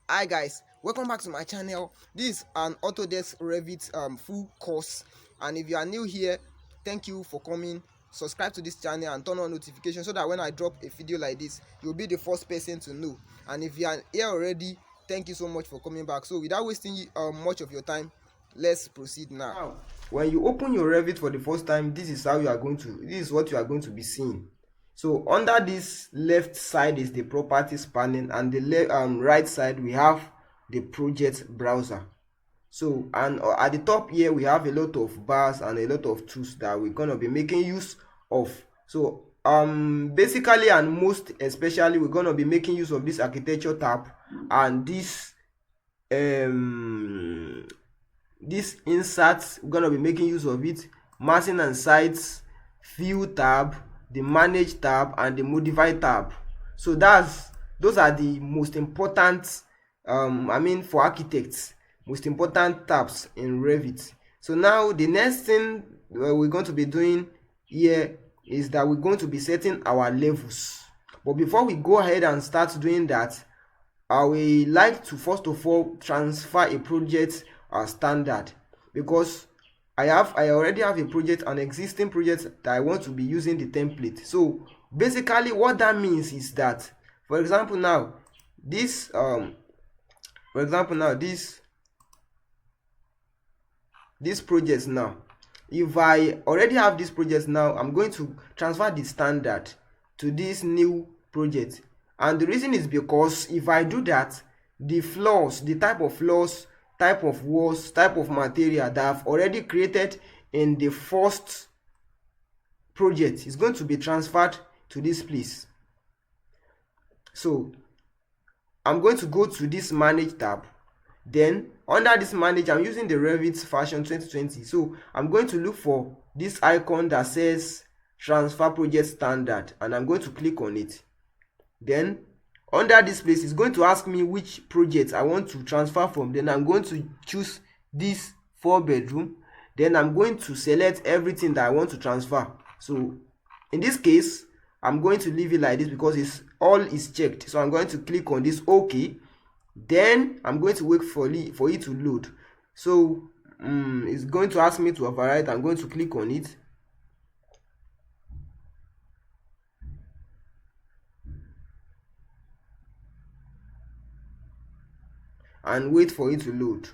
Hi guys, welcome back to my channel. This is an Autodesk Revit full course, and if you are new here, thank you for coming. Subscribe to this channel and turn on notifications so that when I drop a video like this, you'll be the first person to know. And if you are here already, thank you so much for coming back. So without wasting much of your time, let's proceed now. When you open your Revit for the first time, this is what you are going to be seeing. So under this left side is the properties panel, and the right side we have the project browser. So, and at the top here we have a lot of bars and a lot of tools that we're going to be making use of. So basically and most especially we're going to be making use of this architecture tab and this inserts. We're going to be making use of it, massing and sites, view tab, the manage tab, and the modify tab. So those are the most important for architects, most important tabs in Revit. So now the next thing we're going to be doing here is that we're going to be setting our levels. But before we go ahead and start doing that, I will like to first of all transfer a project standard, because I already have a project, an existing project that I want to be using the template. So basically what that means is that, for example now this project now, if I already have this project now, I'm going to transfer the standard to this new project. And the reason is because if I do that, the floors, the type of floors, type of walls, type of material that I've already created in the first project is going to be transferred to this place. So I'm going to go to this manage tab. Then under this manage, I'm using the Revit version 2020. So I'm going to look for this icon that says transfer project standard, and I'm going to click on it. Then under this place, it's going to ask me which project I want to transfer from. Then I'm going to choose this 4-bedroom. Then I'm going to select everything that I want to transfer. So in this case, I'm going to leave it like this because all is checked. So I'm going to click on this OK. Then I'm going to wait for it to load. So it's going to ask me to overwrite. I'm going to click on it. And wait for it to load.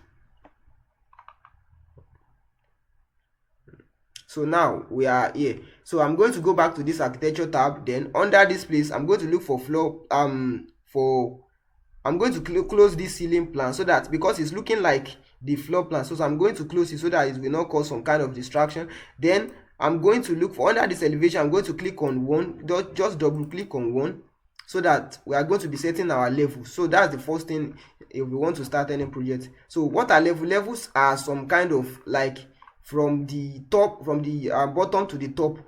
So now we are here. So I'm going to go back to this architecture tab. Then under this place, I'm going to look for floor I'm going to close this ceiling plan, so that because it's looking like the floor plan, so I'm going to close it so that it will not cause some kind of distraction. Then I'm going to look for under this elevation. I'm going to click on one, just double click on one, so that we are going to be setting our level. So that's the first thing if we want to start any project. So what are levels are some kind of like from the top, from the bottom to the top,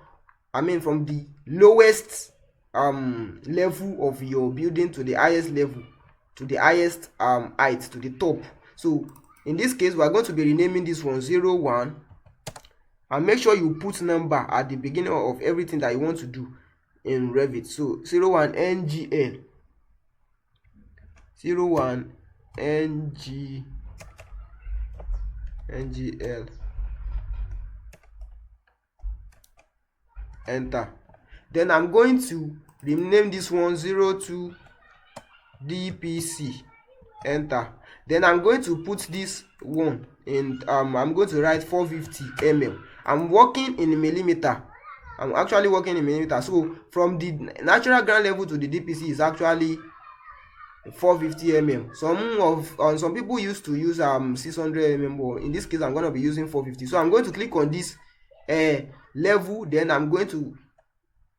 from the lowest level of your building to the highest level, to the highest height, to the top. So in this case, we are going to be renaming this one 01, and make sure you put number at the beginning of everything that you want to do in Revit. So 01 ngl 01 ngl, enter. Then I'm going to rename this one 02 dpc, enter. Then I'm going to put this one in I'm going to write 450 mm. I'm working in millimeter. I'm actually working in millimeter. So from the natural ground level to the dpc is actually 450 mm. Some people used to use 600 mm, but in this case I'm going to be using 450. So I'm going to click on this level. Then I'm going to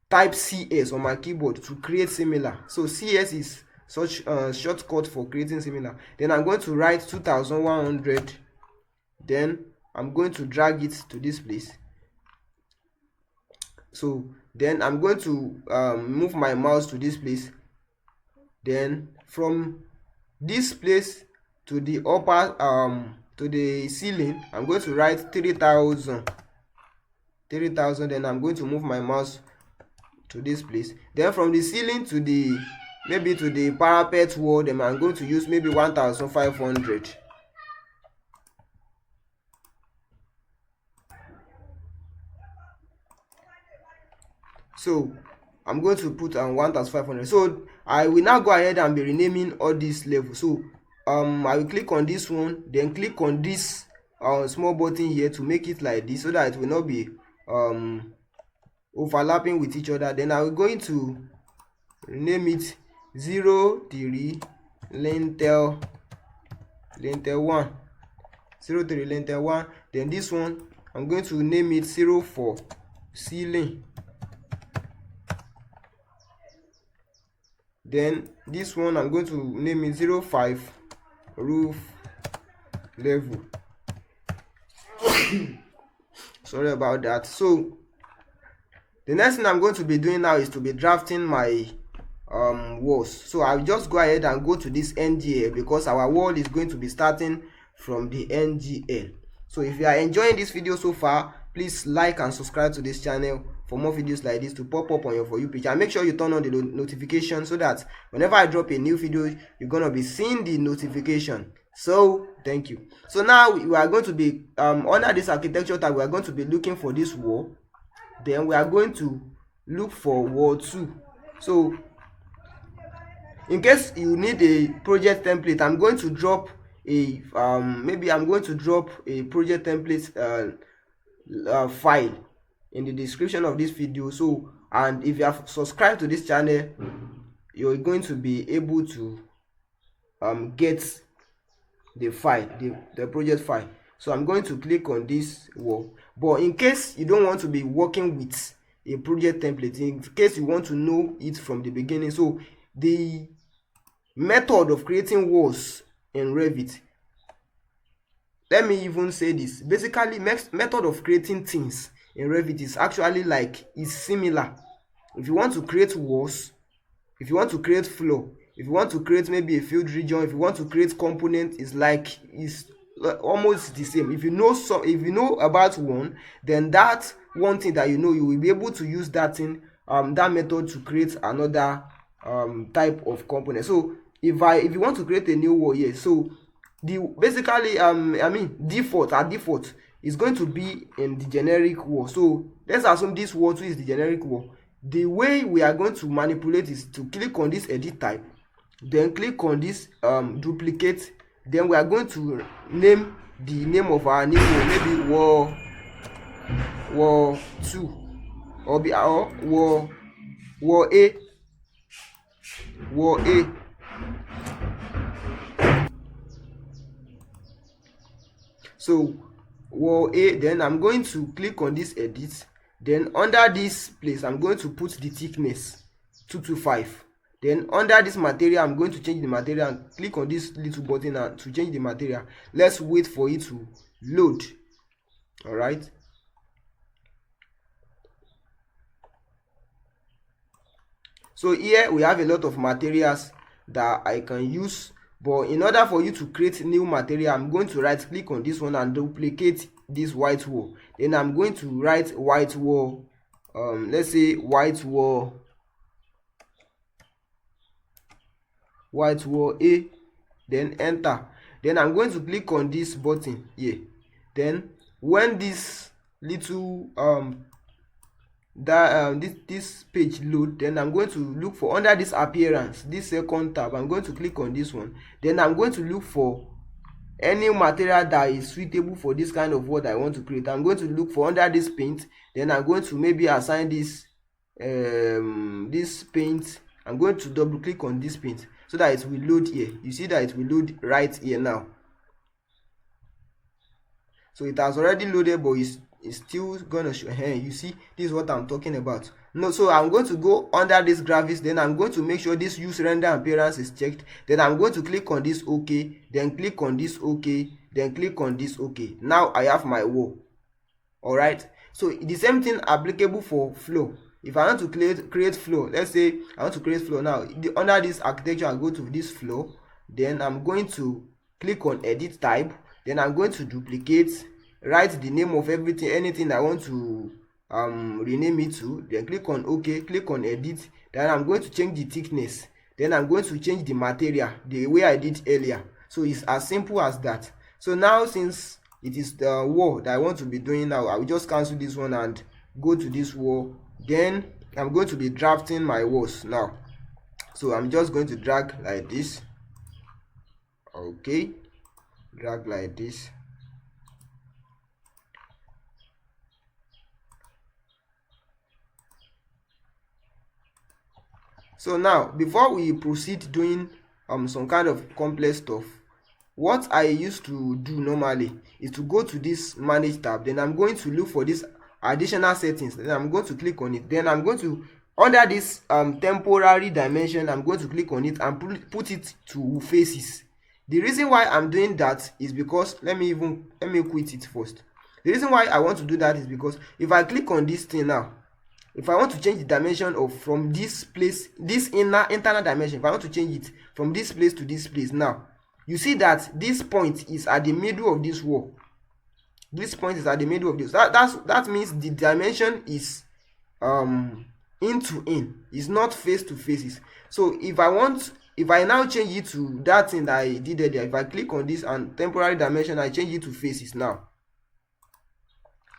type CS on my keyboard to create similar. So CS is such shortcut for creating similar. Then I'm going to write 2100. Then I'm going to drag it to this place. So then I'm going to move my mouse to this place. Then from this place to the upper to the ceiling, I'm going to write 3000. Then I'm going to move my mouse to this place. Then from the ceiling to the maybe to the parapet wall, then I'm going to use maybe 1500. So I'm going to put 1500. So I will now go ahead and be renaming all these levels. So I will click on this one, then click on this small button here to make it like this, so that it will not be overlapping with each other. Then I will going to rename it 03 lintel 1, 03 lintel 1. Then this one I'm going to name it 04 ceiling. Then this one I'm going to name it 05 roof level. Sorry about that. So the next thing I'm going to be doing now is to be drafting my walls. So I'll just go ahead and go to this NGL, because our wall is going to be starting from the NGL. So if you are enjoying this video so far, please like and subscribe to this channel for more videos like this to pop up on your For You page, and make sure you turn on the notification, so that whenever I drop a new video, you're gonna be seeing the notification. So thank you. So now we are going to be under this architecture tab, we are going to be looking for this wall. Then we are going to look for wall 2. So in case you need a project template, I'm going to drop a maybe I'm going to drop a project template file in the description of this video. So, and if you have subscribed to this channel, you're going to be able to get the file, the project file. So I'm going to click on this wall. But in case you don't want to be working with a project template, in case you want to know it from the beginning, so the method of creating walls in Revit, let me even say this, basically method of creating things in Revit is actually is similar. If you want to create walls, if you want to create floor, if you want to create maybe a field region, if you want to create component, it's almost the same. If you know about one, then that one thing that you know, you will be able to use that thing, that method to create another type of component. So if you want to create a new wall here, so basically default is going to be in the generic wall. So let's assume this wall 2 is the generic wall. The way we are going to manipulate is to click on this edit type, then click on this duplicate. Then we are going to name the name of our new wall, maybe wall 2, or wall A. So wall A, then I'm going to click on this edit. Then under this place, I'm going to put the thickness 225. Then under this material, I'm going to change the material and click on this little button and to change the material. Let's wait for it to load. All right. So here we have a lot of materials that I can use. But in order for you to create new material, I'm going to right click on this one and duplicate this white wall. Then I'm going to write white wall, let's say white wall A, then enter. Then I'm going to click on this button here. Then when this little this page load, then I'm going to look for under this appearance, this second tab, I'm going to click on this one. Then I'm going to look for any material that is suitable for this kind of what I want to create. I'm going to look for under this paint. Then I'm going to maybe assign this this paint. I'm going to double click on this paint so that it will load here. You see that it will load right here now. So it has already loaded, but it's still gonna show. You see, this is what I'm talking about. No, so I'm going to go under this graphics. Then I'm going to make sure this use render appearance is checked. Then I'm going to click on this OK. Then click on this OK. Then click on this OK. Now I have my wall. All right. So the same thing applicable for flow. If I want to create flow, let's say I want to create flow now. Under this architecture, I go to this flow. Then I'm going to click on edit type. Then I'm going to duplicate, write the name of everything, anything I want to rename it to. Then click on OK, click on edit. Then I'm going to change the thickness. then I'm going to change the material the way I did earlier. So it's as simple as that. So now, since it is the wall that I want to be doing now, I will just cancel this one and go to this wall. Then I'm going to be drafting my walls now. So I'm just going to drag like this. Okay, drag like this. So now, before we proceed doing some kind of complex stuff, what I used to do normally is to go to this manage tab. Then I'm going to look for this additional settings. Then I'm going to click on it. Then I'm going to, under this temporary dimension, I'm going to click on it and put it to faces. The reason why I'm doing that is because, let me quit it first. The reason why I want to do that is because if I click on this thing now, if I want to change the dimension of from this place, this internal dimension, if I want to change it from this place to this place now, you see that this point is at the middle of this wall. This point is at the middle of this. That means the dimension is in to in, is not face to faces. So if I now change it to that thing that I did earlier, if I click on this and temporary dimension, I change it to faces now.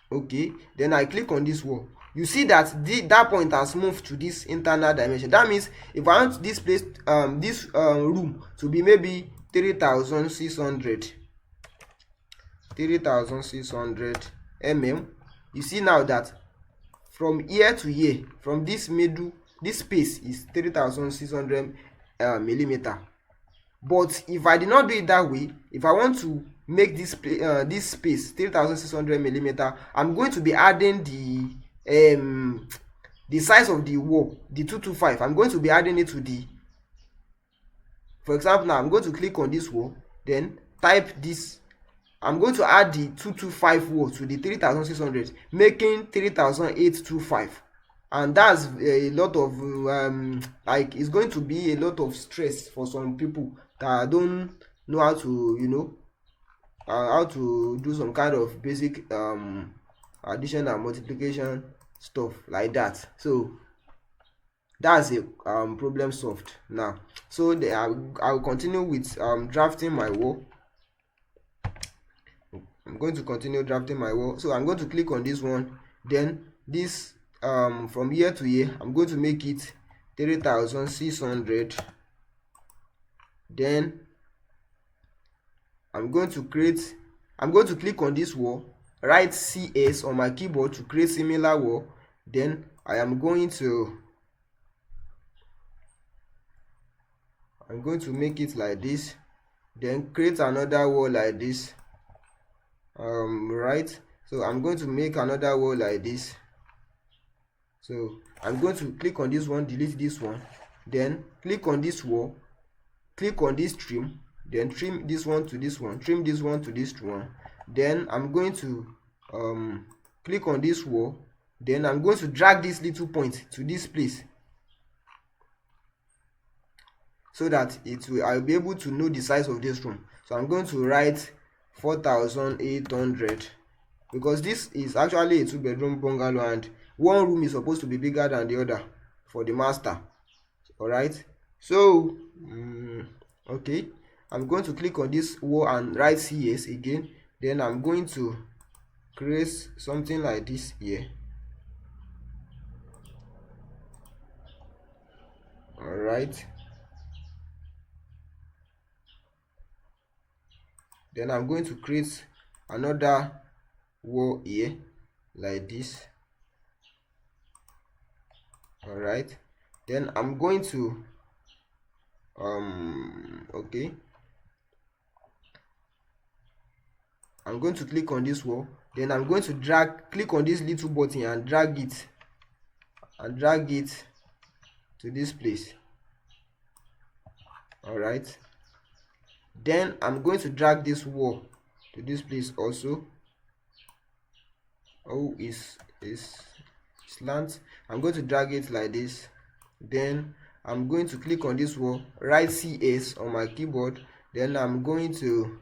Okay, then I click on this wall. You see that that point has moved to this internal dimension. That means if I want this place, this room to be maybe 3600 mm, you see now that from here to here, from this middle, this space is 3600 millimeter. But if I did not do it that way, if I want to make this space 3600 millimeter, I'm going to be adding the size of the wall, the 225. I'm going to be adding it to the, for example, now I'm going to click on this wall, then type this. I'm going to add the 225 wall to the 3600, making 3825. And that's a lot of like, it's going to be a lot of stress for some people that don't know how to, you know, how to do some kind of basic addition and multiplication stuff like that. So that's a problem solved now. So I will continue with drafting my wall. I'm going to continue drafting my wall. So I'm going to click on this one. Then this from here to here, I'm going to make it 3600. Then I'm going to click on this wall, write CS on my keyboard to create similar wall. Then I'm going to make it like this, then create another wall like this. Right, so I'm going to make another wall like this. So I'm going to click on this one, delete this one, then click on this wall, click on this trim, then trim this one to this one, trim this one to this one. Then I'm going to click on this wall, then I'm going to drag this little point to this place, so that I'll be able to know the size of this room. So I'm going to write 4800, because this is actually a 2-bedroom bungalow and one room is supposed to be bigger than the other for the master. All right, so okay, I'm going to click on this wall and write CS again. Then I'm going to create something like this here. All right, then I'm going to create another wall here like this. All right, then I'm going to okay, I'm going to click on this wall. Then I'm going to click on this little button and drag it to this place. All right, then I'm going to drag this wall to this place also. Oh, is slant. I'm going to drag it like this. Then I'm going to click on this wall, write CS on my keyboard. Then I'm going to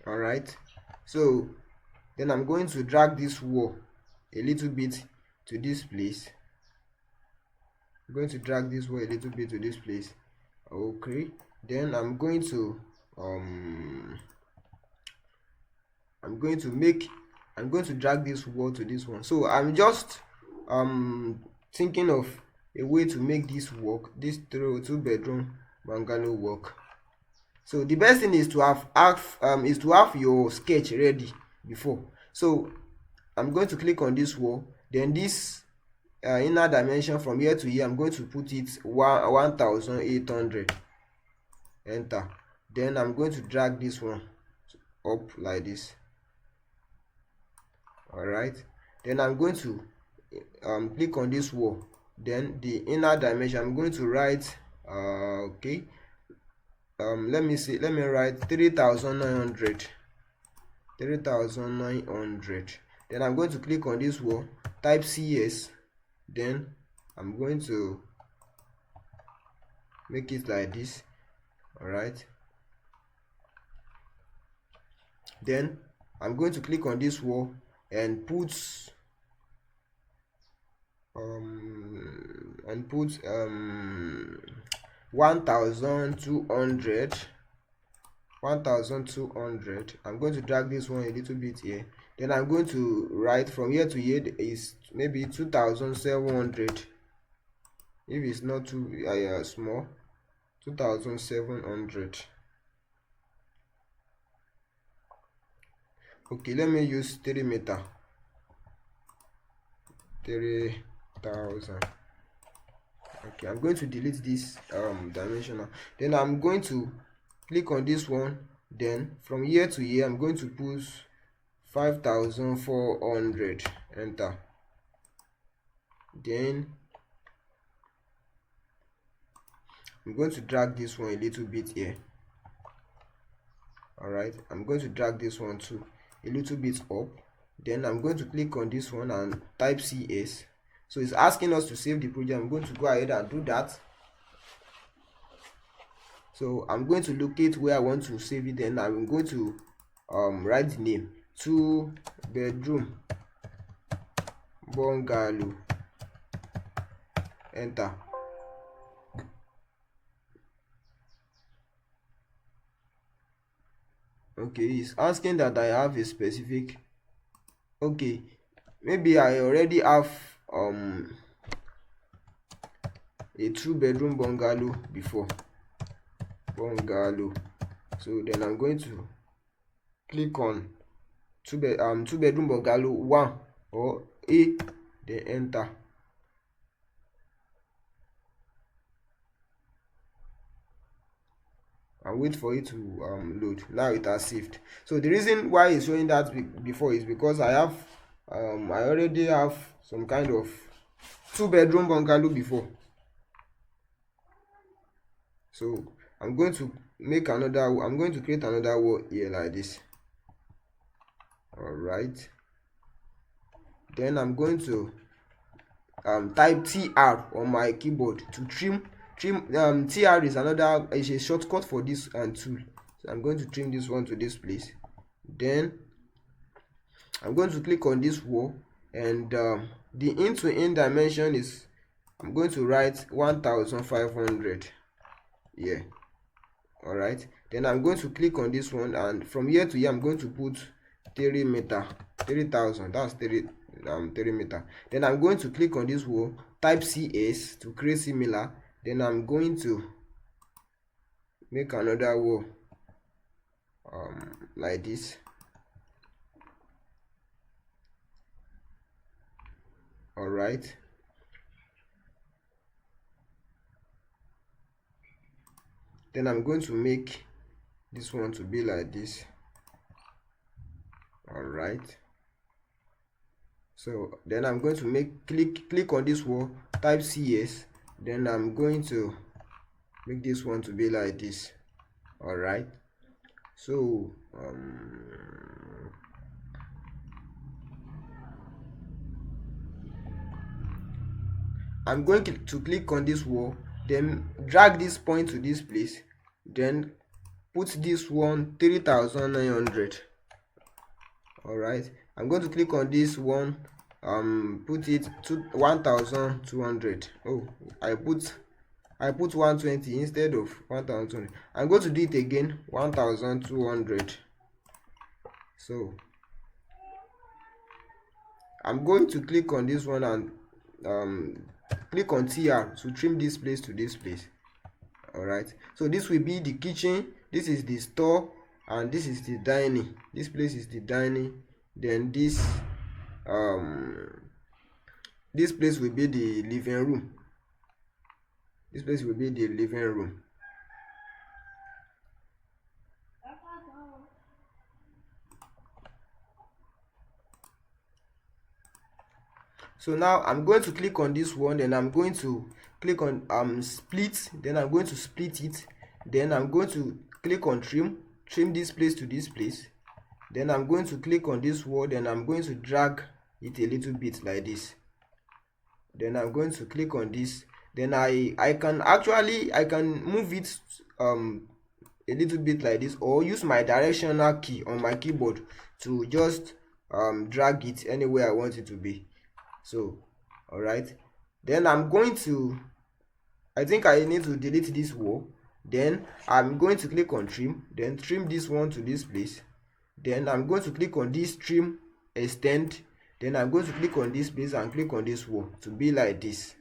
All right, so then I'm going to drag this wall a little bit to this place. I'm going to drag this wall a little bit to this place. Okay, then I'm going to drag this wall to this one. So I'm just thinking of a way to make this work, this two bedroom bungalow work. So the best thing is to have your sketch ready before. So I'm going to click on this wall, then this inner dimension from here to here, I'm going to put it 1800. Enter. Then I'm going to drag this one up like this. All right, then I'm going to click on this wall, then the inner dimension I'm going to write okay, let me write 3900. Then I'm going to click on this wall, type CS, then I'm going to make it like this. All right, then I'm going to click on this wall and put 1200. I'm going to drag this one a little bit here, then I'm going to write from here to here is maybe 2700. If it's not too small, 2700. Okay, let me use 3 meter, 3000. Okay, I'm going to delete this dimensional. Then I'm going to click on this one, then from here to here I'm going to put 5400. Enter. Then I'm going to drag this one a little bit here. All right, I'm going to drag this one too a little bit up. Then I'm going to click on this one and type CS. So it's asking us to save the project. I'm going to go ahead and do that. So I'm going to locate where I want to save it, then I'm going to write the name, 2 bedroom bungalow. Enter. Okay, it's asking that I have a specific, okay, maybe I already have a 2 bedroom bungalow before. So then I'm going to click on 2 bedroom bungalow 1 or A, then enter. And wait for it to load. Now it has saved. So the reason why it's showing that before is because I already have some kind of 2 bedroom bungalow before. So I'm going to create another wall here like this. All right, then I'm going to type TR on my keyboard to trim. TR is a shortcut for this tool. So I'm going to trim this one to this place. Then I'm going to click on this wall, and the in-to-in dimension is, I'm going to write 1500. Yeah. All right, then I'm going to click on this one, and from here to here I'm going to put 30 meter, 30,000. That's 30 meter. Then I'm going to click on this wall, type CS to create similar. Then I'm going to make another wall like this. All right, then I'm going to make this one to be like this. All right, so then I'm going to click on this wall, type CS, then I'm going to make this one to be like this. All right, so I'm going to click on this wall, then drag this point to this place, then put this one 3,900. all right, I'm going to click on this one, put it to 1,200. oh, I put 120 instead of 1,200. I'm going to do it again, 1,200. so I'm going to click on this one and click on TR to trim this place to this place. all right, so this will be the kitchen, this is the store, and this is the dining. This place is the dining, then this place will be the living room. This place will be the living room. So now I'm going to click on this one, then I'm going to click on split, then I'm going to split it, then I'm going to click on trim this place to this place, then I'm going to click on this wall, then I'm going to drag it a little bit like this, then I'm going to click on this, then I can move it a little bit like this, or use my directional key on my keyboard to just drag it anywhere I want it to be. So all right, then I'm going to, I think I need to delete this wall, then I'm going to click on trim, then trim this one to this place, then I'm going to click on this trim extend, then I'm going to click on this place and click on this wall to be like this,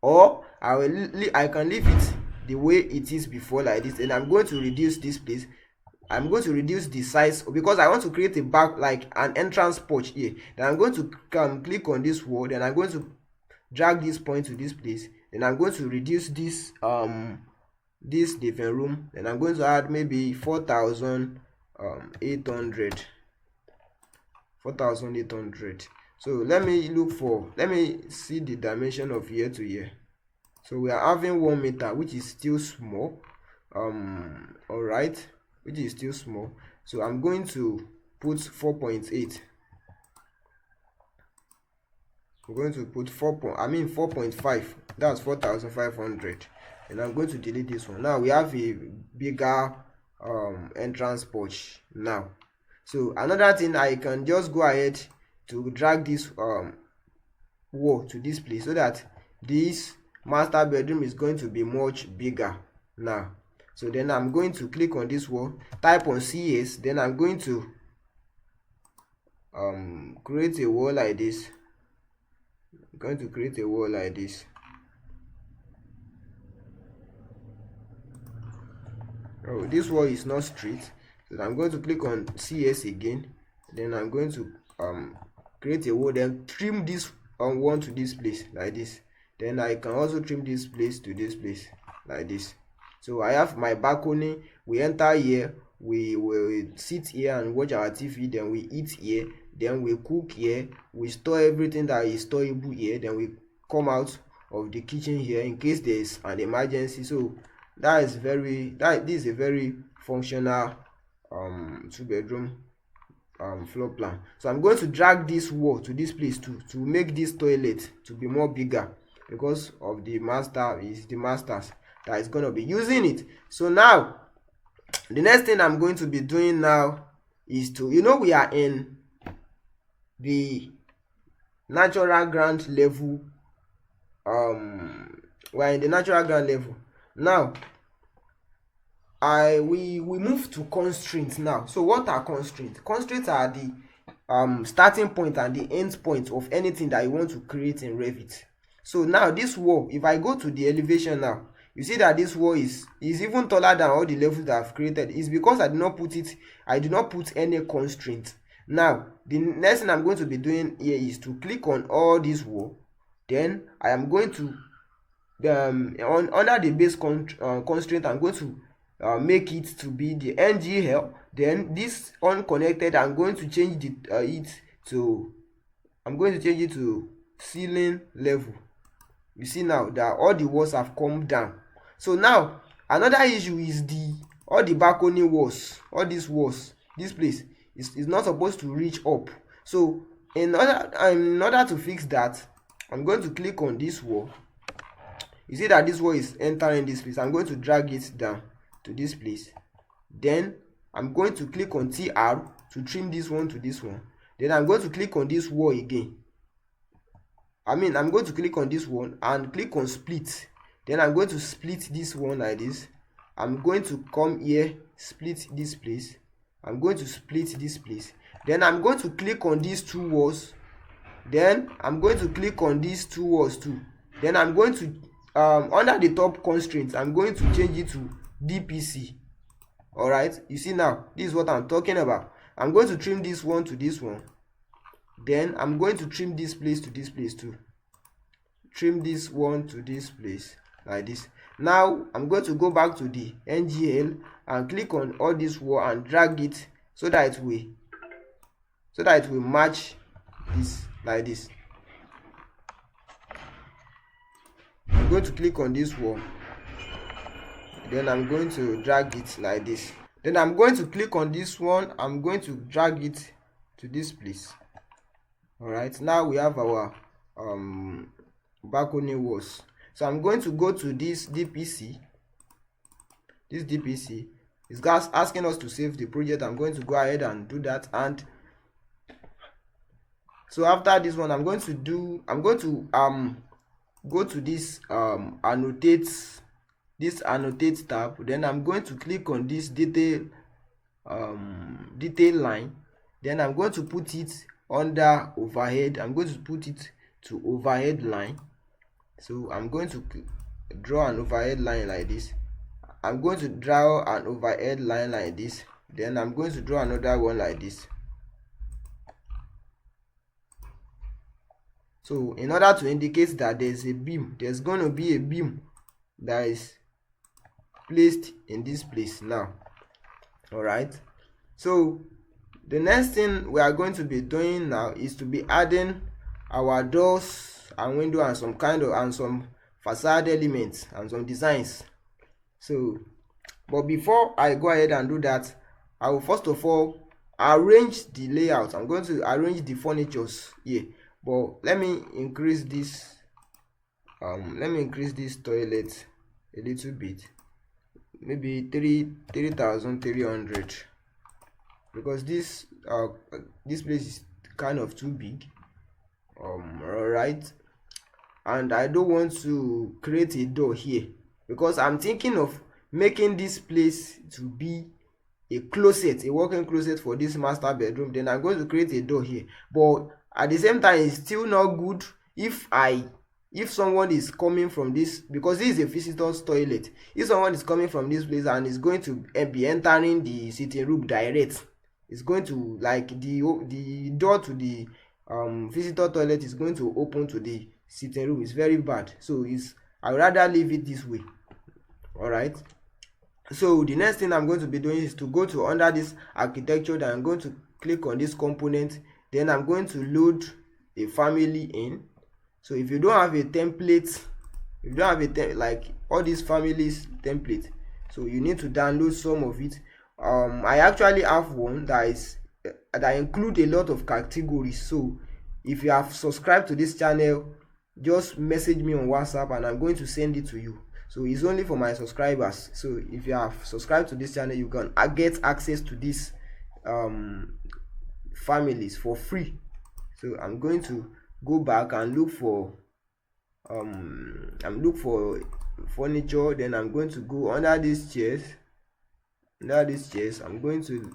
or I can leave it the way it is before like this, and I'm going to reduce this place. I'm going to reduce the size because I want to create a back, like an entrance porch here. Then I'm going to click on this wall, then I'm going to drag this point to this place, then I'm going to reduce this this living room, then I'm going to add maybe 4,800. So let me see the dimension of here to here. So we are having 1 meter, which is still small. all right, which is still small. So I'm going to put 4.8. I'm going to put 4.5. That's 4,500. And I'm going to delete this one. Now we have a bigger entrance porch now. So another thing, I can just go ahead to drag this wall to this place, so that this master bedroom is going to be much bigger now. So then I'm going to click on this wall, type on CS, then I'm going to create a wall like this. I'm going to create a wall like this. Oh, this wall is not straight, so I'm going to click on CS again, then I'm going to create a wall, then trim this one to this place like this. Then I can also trim this place to this place like this. So I have my balcony. We enter here, we will sit here and watch our TV, then we eat here, then we cook here, we store everything that is storable here, then we come out of the kitchen here in case there is an emergency. So this is a very functional 2-bedroom floor plan. So I'm going to drag this wall to this place to make this toilet to be more bigger, because of the masters that is going to be using it. So now the next thing I'm going to be doing now is to, we are in the natural ground level. We're in the natural ground level now. We move to constraints now. So what are constraints? Constraints are the starting point and the end point of anything that you want to create in Revit. So now this wall, if I go to the elevation now, you see that this wall is even taller than all the levels that I've created. It's because I did not put any constraint. Now the next thing I'm going to be doing here is to click on all this wall, then I am going to under the base constraint, I'm going to make it to be the NGL. Then this unconnected, I'm going to change it to ceiling level. You see now that all the walls have come down. So now another issue is all the balcony walls, all these walls, this place is not supposed to reach up. So in order to fix that, I'm going to click on this wall. You see that this wall is entering this place. I'm going to drag it down to this place, Then I'm going to click on TR to trim this one to this one. Then I'm going to click on this wall again. I'm going to click on this one and click on split. Then I'm going to split this one like this. I'm going to come here, split this place. I'm going to split this place. Then I'm going to click on these two walls. Then I'm going to click on these two walls too. Then I'm going to under the top constraints, I'm going to change it to DPC. Alright, you see now, this is what I'm talking about. I'm going to trim this one to this one. Then I'm going to trim this place to this place too. Trim this one to this place like this. Now I'm going to go back to the NGL and click on all this wall and drag it so that it will match this like this. I'm going to click on this wall. Then I'm going to drag it like this. Then I'm going to click on this one. I'm going to drag it to this place. Alright, now we have our balcony walls. So I'm going to go to this DPC. This DPC is asking us to save the project. I'm going to go ahead and do that. And so after this one, I'm going to go to this annotate tab. Then I'm going to click on this detail line. Then I'm going to put it under overhead. I'm going to put it to overhead line. So I'm going to draw an overhead line like this. I'm going to draw an overhead line like this. Then I'm going to draw another one like this. So in order to indicate that there's a beam, there's going to be a beam that is placed in this place now. Alright, so the next thing we are going to be doing now is to be adding our doors and window and some facade elements and some designs. So but before I go ahead and do that, I will first of all arrange the layout. I'm going to arrange the furnitures here. But let me increase this toilet a little bit, maybe 3,300, because this place is kind of too big. Alright, and I don't want to create a door here because I'm thinking of making this place to be a closet, a walk-in closet for this master bedroom. Then I'm going to create a door here, but at the same time it's still not good if someone is coming from this, because this is a visitor's toilet. If someone is coming from this place and is going to be entering the sitting room direct, it's going to, like, the door to the visitor toilet is going to open to the sitting room. It's very bad. So I would rather leave it this way. Alright, so the next thing I'm going to be doing is to go to under this architecture. Then I'm going to click on this component. Then I'm going to load a family in. So if you don't have a template, like all these families template, so you need to download some of it. I actually have one that include a lot of categories. So if you have subscribed to this channel, just message me on WhatsApp and I'm going to send it to you. So it's only for my subscribers. So if you have subscribed to this channel, you can get access to these families for free. So I'm going to go back and look for furniture. Then I'm going to go under these chairs. I'm going to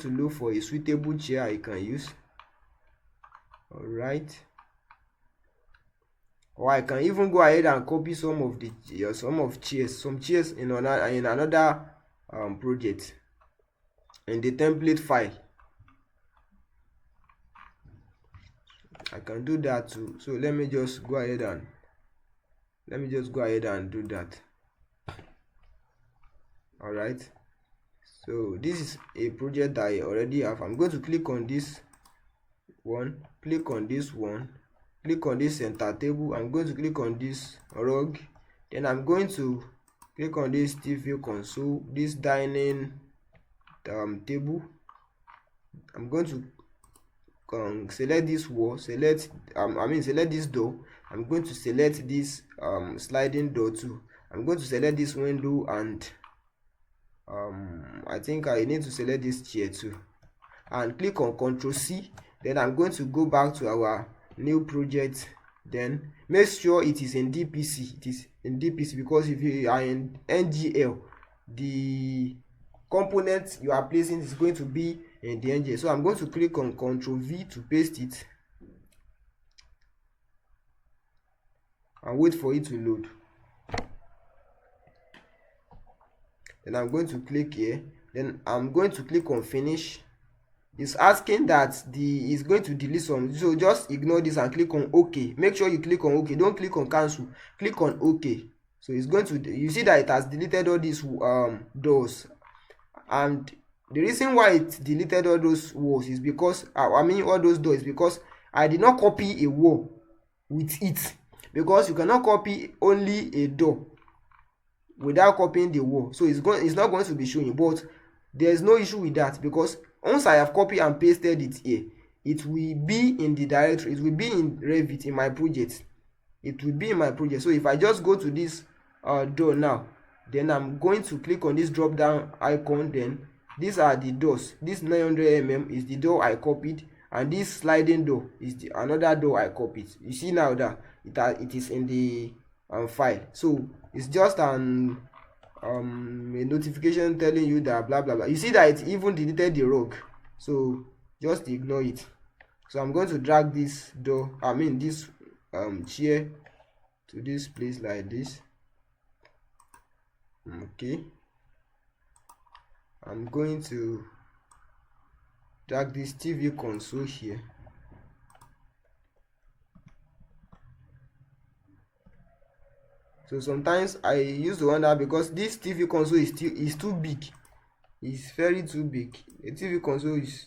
look for a suitable chair I can use. Alright, or I can even go ahead and copy some chairs in another project in the template file. I can do that too. So let me just go ahead and do that. Alright, so this is a project that I already have. I'm going to click on this one, click on this one, click on this center table. I'm going to click on this rug. Then I'm going to click on this TV console, this dining table. I'm going to select this wall, select this door. I'm going to select this sliding door too, I'm going to select this window, and I think I need to select this chair too, and click on Ctrl C. Then I'm going to go back to our new project. Then make sure it is in DPC. It is in DPC, because if you are in NGL, the component you are placing is going to be in the NGL. So I'm going to click on Ctrl V to paste it and wait for it to load. Then I'm going to click here. Then I'm going to click on finish. It's asking that it's going to delete some, so just ignore this and click on OK. Make sure you click on OK. Don't click on cancel. Click on OK. So it's going to, you see that it has deleted all these doors, and the reason why it deleted all those walls is because all those doors, because I did not copy a wall with it, because you cannot copy only a door without copying the wall. So it's not going to be showing, but there's no issue with that, because once I have copied and pasted it here, it will be in the directory. It will be in Revit, in my project. It will be in my project. So if I just go to this door now, then I'm going to click on this drop down icon. Then these are the doors. This 900 mm is the door I copied, and this sliding door is another door I copied. You see now that it is in the file. So it's just a notification telling you that blah blah blah. You see that it even deleted the rug, so just ignore it. So I'm going to drag this door, this chair to this place like this. Okay, I'm going to drag this TV console here. So sometimes I use to wonder, because this TV console is too big. It's very too big. The TV console is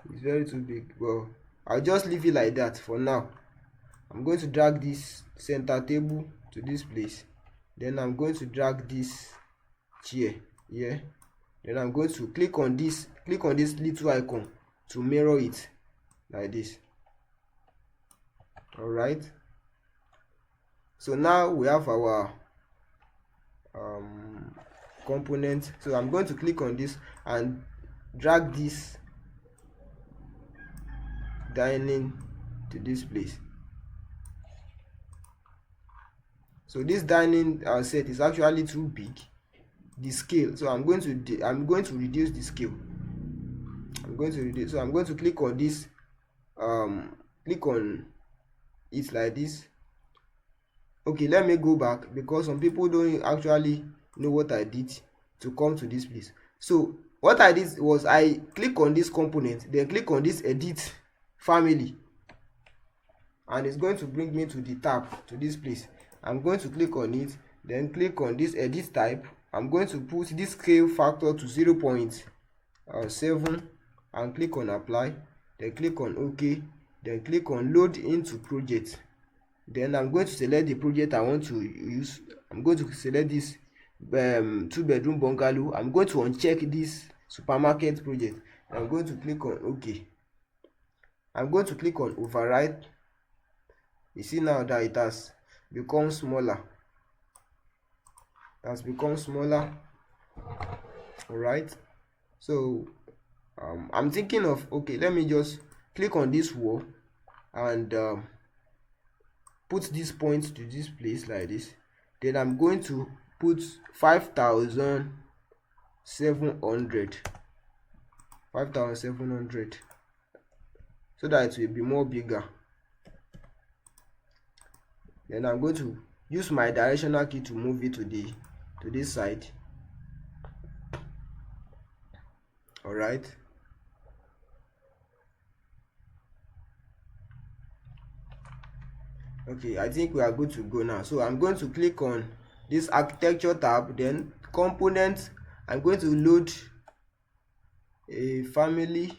very too big. Well, I'll just leave it like that for now. I'm going to drag this center table to this place. Then I'm going to drag this chair here. Then I'm going to click on this little icon to mirror it like this. All right. So now we have our component. So I'm going to click on this and drag this dining to this place. So this dining set is actually too big, the scale. So I'm going to reduce the scale. So I'm going to click on this, click on it like this. Okay, let me go back, because some people don't actually know what I did to come to this place. So what I did was I click on this component, then click on this edit family, and it's going to bring me to the tab, to this place. I'm going to click on it, then click on this edit type. I'm going to put this scale factor to 0.7 and click on apply, then click on OK, then click on load into project. Then I'm going to select the project I want to use. I'm going to select this 2-bedroom bungalow. I'm going to uncheck this supermarket project. I'm going to click on OK. I'm going to click on override. You see now that it has become smaller. It has become smaller. All right. So I'm thinking of, okay, let me just click on this wall and put this point to this place like this. Then I'm going to put 5,700 so that it will be more bigger. Then I'm going to use my directional key to move it to this side. All right. Okay, I think we are good to go now. So I'm going to click on this architecture tab, then components. I'm going to load a family.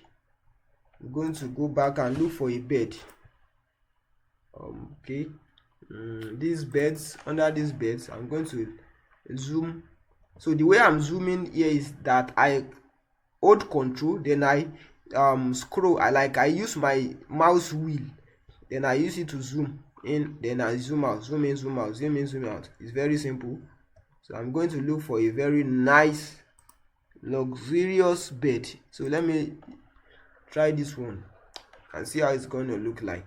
I'm going to go back and look for a bed. Okay, these beds, under these beds, I'm going to zoom. So the way I'm zooming here is that I hold control, then I scroll. I use my mouse wheel, then I use it to zoom in, then I zoom out, zoom in, zoom out, zoom in, zoom out. It's very simple. So I'm going to look for a very nice luxurious bed. So let me try this one and see how it's going to look like.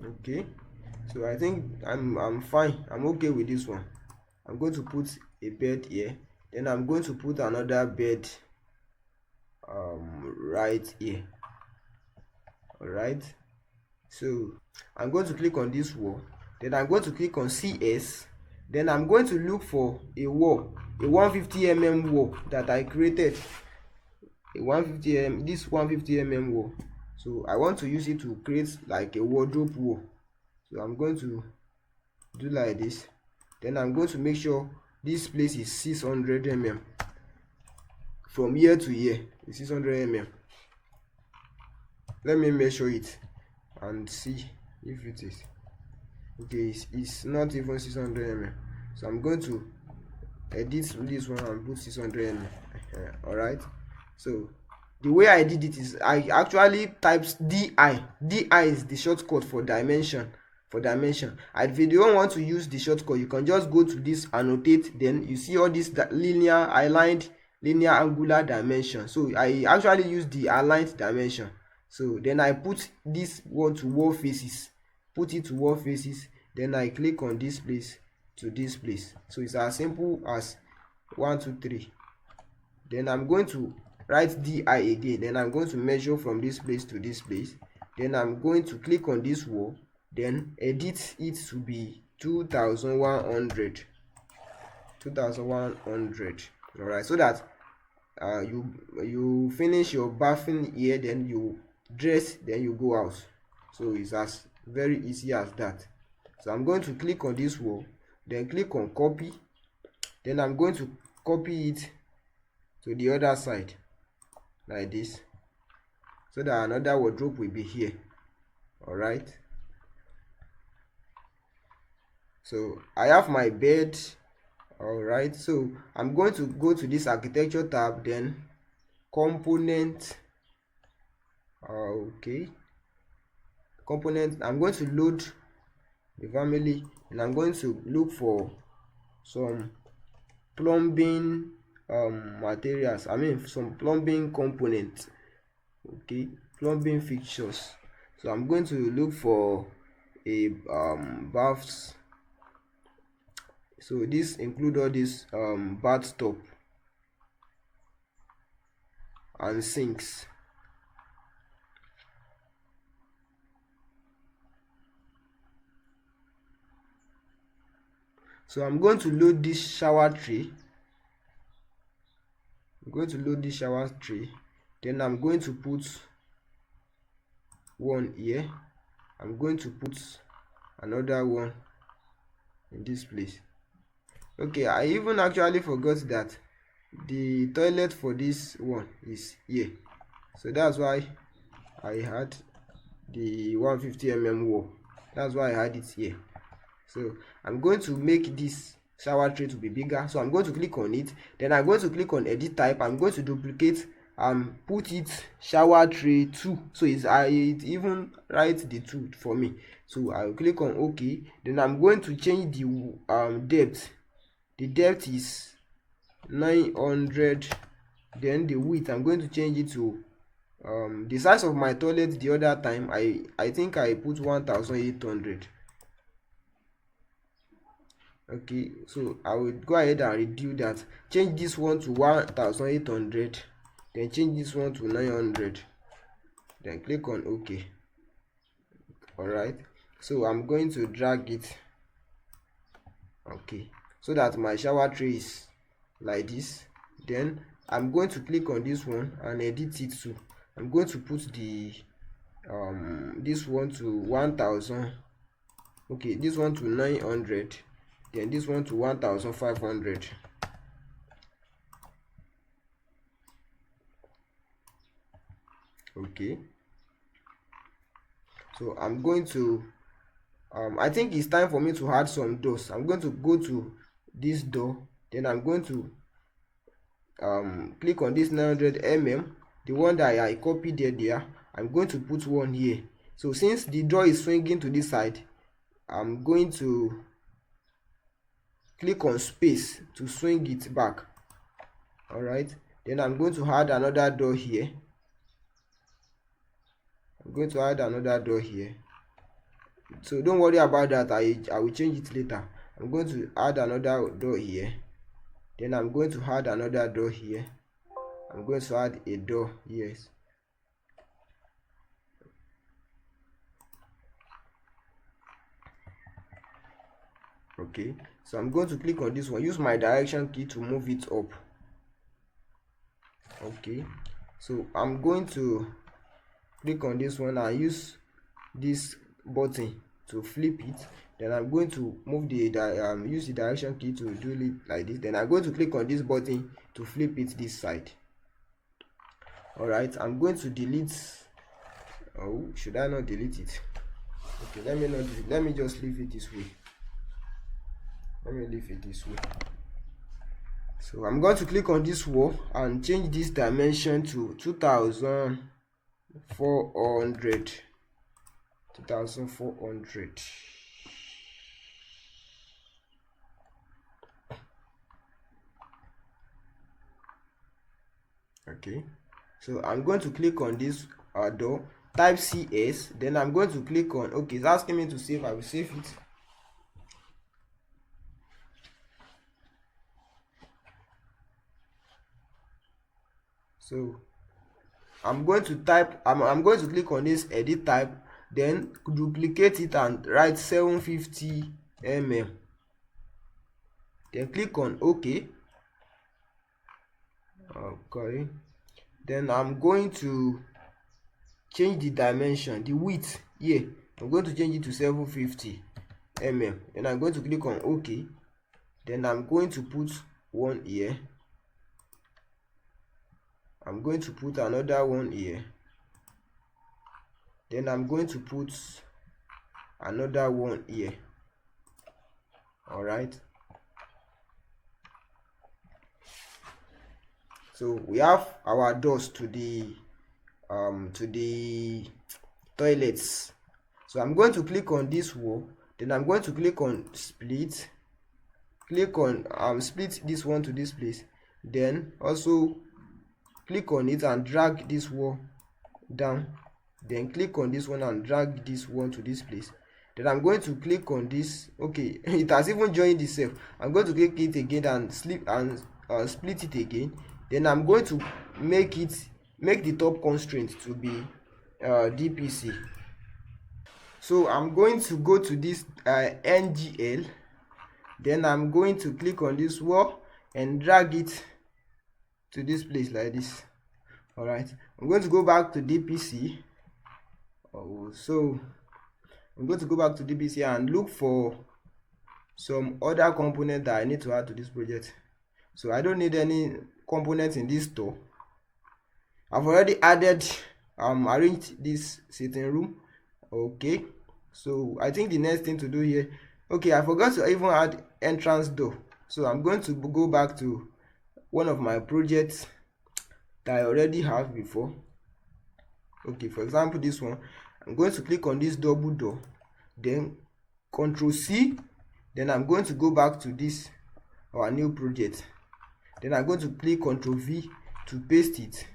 Okay, so I think I'm fine. I'm okay with this one. I'm going to put a bed here, then I'm going to put another bed right here. All right, so I'm going to click on this wall, then I'm going to click on CS, then I'm going to look for a wall, a 150 wall that I created, a 150 this 150 wall. So I want to use it to create like a wardrobe wall. So I'm going to do like this, then I'm going to make sure this place is 600 from here to here is 600 Let me measure it and see if it is okay. It's not even 600 so I'm going to edit this one and put 600 all right. So the way I did it is I actually typed DI. DI is the shortcut for dimension. And if you don't want to use the shortcut, you can just go to this annotate, then you see all this linear, aligned, linear, angular dimension. So I actually use the aligned dimension. So then I put this one to wall faces, put it to wall faces, then I click on this place to this place. So it's as simple as 1 2 3. Then I'm going to write DI again, then I'm going to measure from this place to this place, then I'm going to click on this wall, then edit it to be 2100. All right, so that you finish your bathing here, then you dress, then you go out. So it's as very easy as that. So I'm going to click on this wall, then click on copy, then I'm going to copy it to the other side like this, so that another wardrobe will be here. All right, so I have my bed. All right, so I'm going to go to this architecture tab, then component. Okay, component. I'm going to load the family, and I'm going to look for some plumbing materials, some plumbing components. Okay, plumbing fixtures. So I'm going to look for a baths. So this include all this bathtub and sinks. So I'm going to load this shower tray. Then I'm going to put one here. I'm going to put another one in this place. Okay, I even actually forgot that the toilet for this one is here. So that's why I had the 150 wall. That's why I had it here. So I'm going to make this shower tray to be bigger. So I'm going to click on it. Then I'm going to click on edit type. I'm going to duplicate and put it shower tray 2. So it even write the 2 for me. So I'll click on OK. Then I'm going to change the depth. The depth is 900. Then the width, I'm going to change it to the size of my toilet the other time. I think I put 1800. Okay, so I will go ahead and reduce that, change this one to 1800, then change this one to 900, then click on OK. All right, so I'm going to drag it, okay, so that my shower tray is like this. Then I'm going to click on this one and edit it too. I'm going to put the this one to 1000, okay, this one to 900, then this one to 1500. Okay, so I'm going to I think it's time for me to add some doors. I'm going to go to this door, then I'm going to click on this 900 mm, the one that I copied there. I'm going to put one here. So since the door is swinging to this side, I'm going to click on space to swing it back. All right, then I'm going to add another door here. I'm going to add another door here. So don't worry about that, I will change it later. I'm going to add another door here. Then I'm going to add another door here. I'm going to add a door, yes. Okay, so I'm going to click on this one, use my direction key to move it up. Okay, so I'm going to click on this one and use this button to flip it. Then I'm going to move the use the direction key to do it like this. Then I'm going to click on this button to flip it this side. All right, I'm going to delete. Oh, should I not delete it? Okay, let me just leave it this way. Let me leave it this way. So I'm going to click on this wall and change this dimension to 2400. 2400. Okay, so I'm going to click on this door, type CS, then I'm going to click on, okay, it's asking me to save. I will save it. So I'm going to type, I'm going to click on this edit type, then duplicate it and write 750 mm. Then click on OK. Okay, then I'm going to change the dimension, the width here. I'm going to change it to 750 mm. Then I'm going to click on OK. Then I'm going to put one here. I'm going to put another one here. Then I'm going to put another one here. All right, so we have our doors to the toilets. So I'm going to click on this wall, then I'm going to click on split, click on split this one to this place, then also click on it and drag this wall down, then click on this one and drag this one to this place. Then I'm going to click on this. Okay, it has even joined itself. I'm going to click it again and split it again. Then I'm going to make the top constraint to be DPC. So I'm going to go to this NGL, then I'm going to click on this wall and drag it to this place like this. All right, I'm going to go back to DPC. So I'm going to go back to DPC and look for some other component that I need to add to this project. So I don't need any components in this store. I've already added arranged this sitting room. Okay, so I think the next thing to do here, okay, I forgot to even add entrance door. So I'm going to go back to one of my projects that I already have before. Okay, for example, this one. I'm going to click on this double door, then Ctrl C, then I'm going to go back to this our new project. Then I'm going to click Ctrl V to paste it.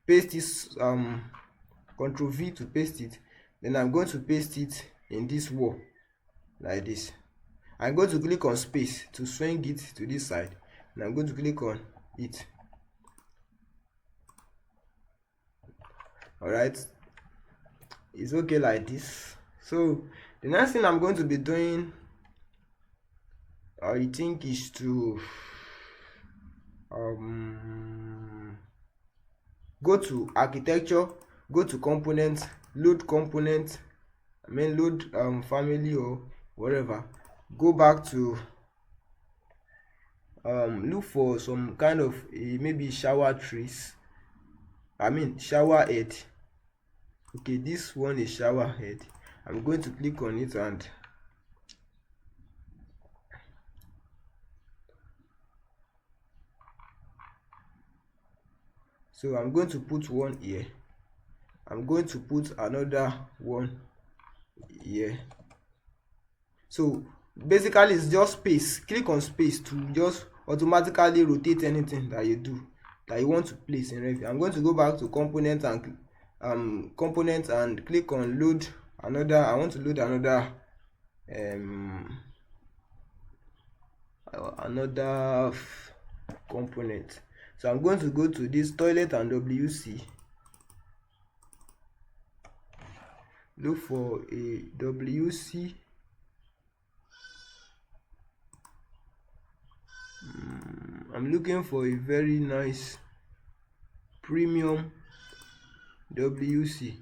Paste this Ctrl V to paste it. Then I'm going to paste it in this wall like this. I'm going to click on space to swing it to this side, and I'm going to click on it. All right, it's okay like this. So the next thing I'm going to be doing, I think, is to go to architecture, go to components, load components, load family or whatever. Go back to look for some kind of maybe shower trees, shower head. Okay, this one is shower head. I'm going to click on it and So I'm going to put one here. I'm going to put another one here. So basically it's just space. Click on space to just automatically rotate anything that you do that you want to place in Revit. I'm going to go back to component and click on load another. I want to load another component. So I'm going to go to this toilet and WC, look for a WC. I'm looking for a very nice premium WC.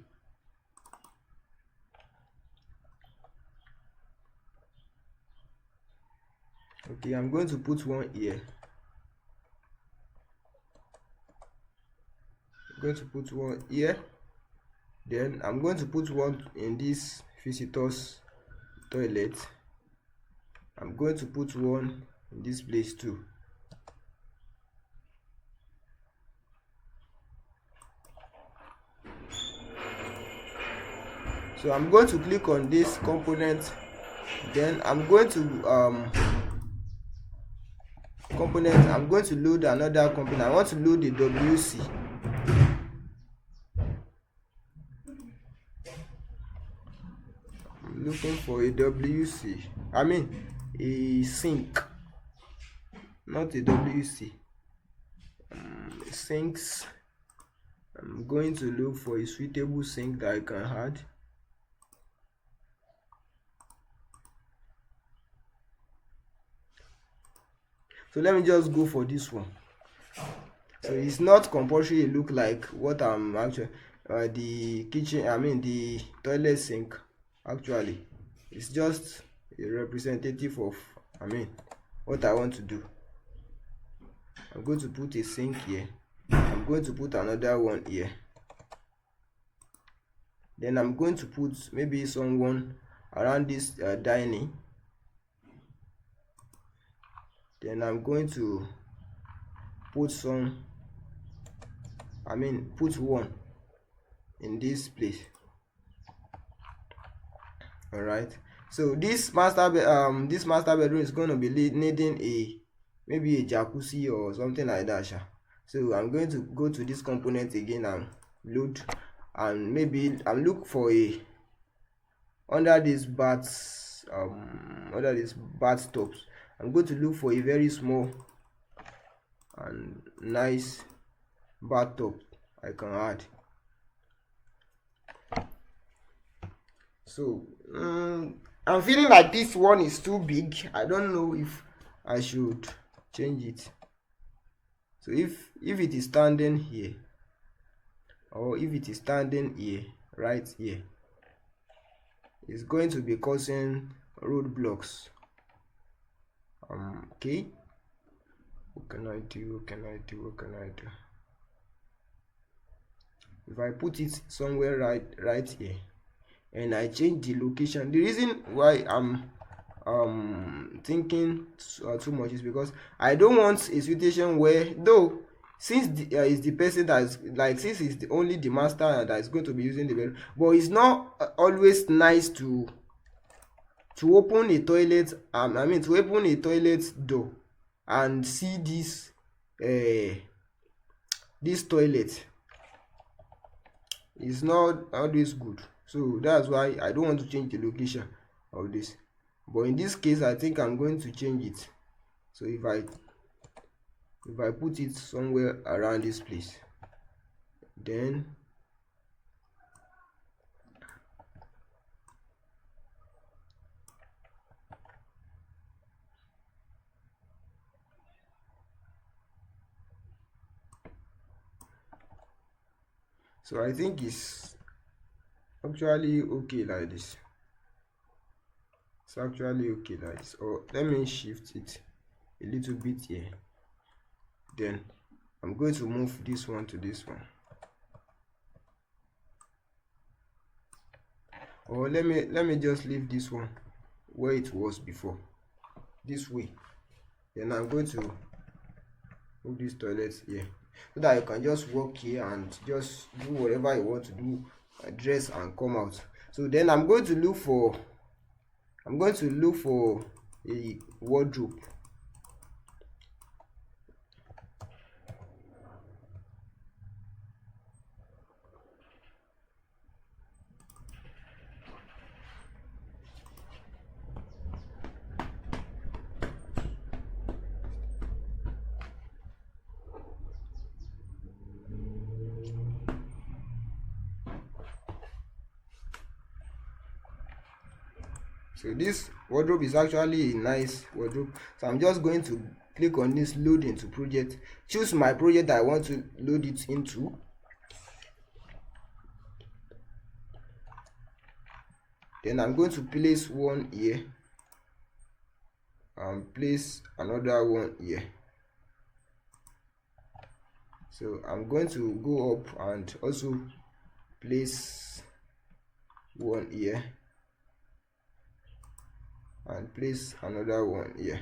Okay, I'm going to put one here. I'm going to put one here. Then I'm going to put one in this visitors toilet. I'm going to put one in this place too. So I'm going to click on this component. Then I'm going to I'm going to load another component. I want to load the WC. I'm looking for a WC. I mean a sink, not a WC. Sinks. I'm going to look for a suitable sink that I can add. So let me just go for this one. So it's not compulsory look like what I'm actually the kitchen, I mean the toilet sink. Actually it's just a representative of what I want to do. I'm going to put a sink here. I'm going to put another one here. Then I'm going to put maybe someone around this dining. Then I'm going to put put one in this place. All right, so this master bedroom is going to be needing maybe a jacuzzi or something like that. So I'm going to go to this component again and load, and maybe I'm looking for a under this bathtubs. I'm going to look for a very small and nice bathtub I can add. So I'm feeling like this one is too big. I don't know if I should change it. So if it is standing here, or if it is standing here, right here, it's going to be causing roadblocks. Okay, what can I do? If I put it somewhere right here and I change the location, the reason why I'm thinking too much is because I don't want a situation where, though since is the person that is like, since it's only the master that is going to be using the bedroom, but it's not always nice to open a toilet to open a toilet door and see this toilet. It's not always good. So that's why I don't want to change the location of this, but in this case I think I'm going to change it. So if I put it somewhere around this place, then so I think it's actually okay like this. It's actually okay like this. Or let me shift it a little bit here. Then I'm going to move this one to this one. Or let me just leave this one where it was before, this way. Then I'm going to move this toilet here. so that you can just work here and just do whatever you want to do, dress and come out. So then I'm going to look for a wardrobe. So this wardrobe is actually a nice wardrobe. So I'm just going to click on this load into project, choose my project that I want to load it into. Then I'm going to place one here and place another one here. So I'm going to go up and also place one here and place another one here.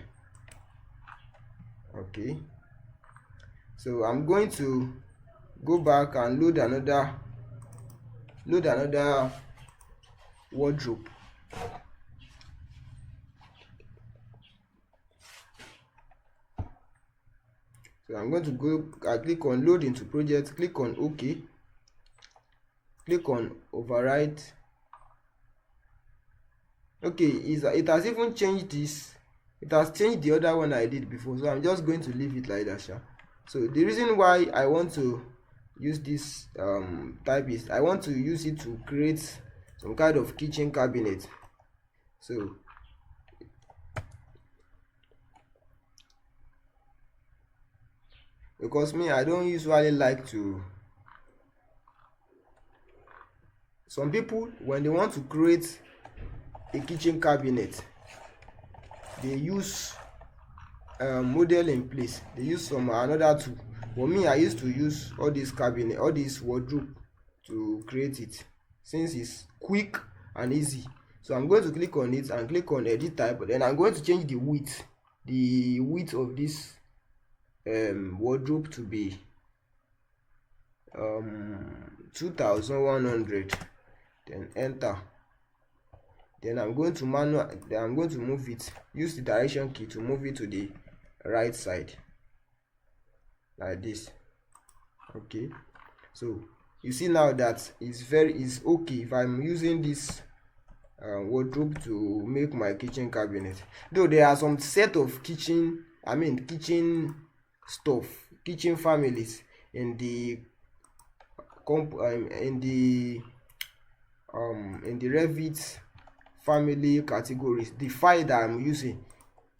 Okay, so I'm going to go back and load another wardrobe. So I'm going to go, I click on load into project, click on OK, click on override. Okay, it has even changed this. It has changed the other one I did before, so I'm just going to leave it like that. So the reason why I want to use this type is I want to use it to create some kind of kitchen cabinet. So because me, I don't usually like to, some people when they want to create a kitchen cabinet, they use model in place, they use some another tool. For me, I used to use all this cabinet, all this wardrobe to create it, since it's quick and easy. So I'm going to click on it and click on edit type. Then I'm going to change the width of this wardrobe to be 2100. Then enter. Then I'm going to move it, use the direction key to move it to the right side like this. Okay, so you see now that it's okay if I'm using this wardrobe to make my kitchen cabinet. Though there are some set of kitchen stuff, kitchen families in the Revit family categories, the file that I'm using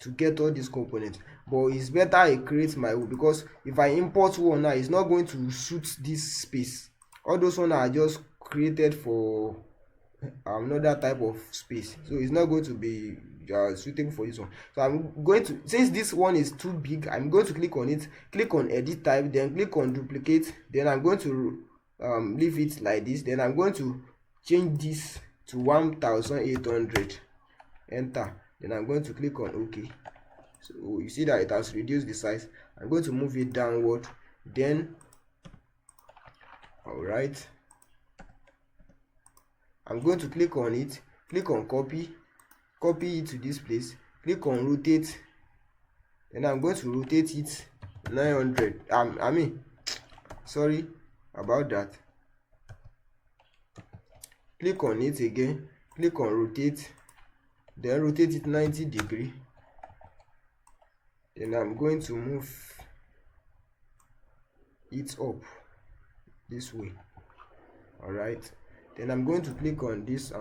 to get all these components. But it's better I create my own, because if I import one now, it's not going to suit this space. All those ones are just created for another type of space, so it's not going to be suitable for this one. So I'm going to, since this one is too big, I'm going to click on it, click on edit type, then click on duplicate. Then I'm going to leave it like this. Then I'm going to change this to 1800, enter. Then I'm going to click on OK. So you see that it has reduced the size. I'm going to move it downward. Then all right, I'm going to click on it, click on copy it to this place, click on rotate. Then I'm going to rotate it 900. Sorry about that. Click on it again, click on rotate, then rotate it 90 degrees. Then I'm going to move it up this way. All right, then I'm going to click on this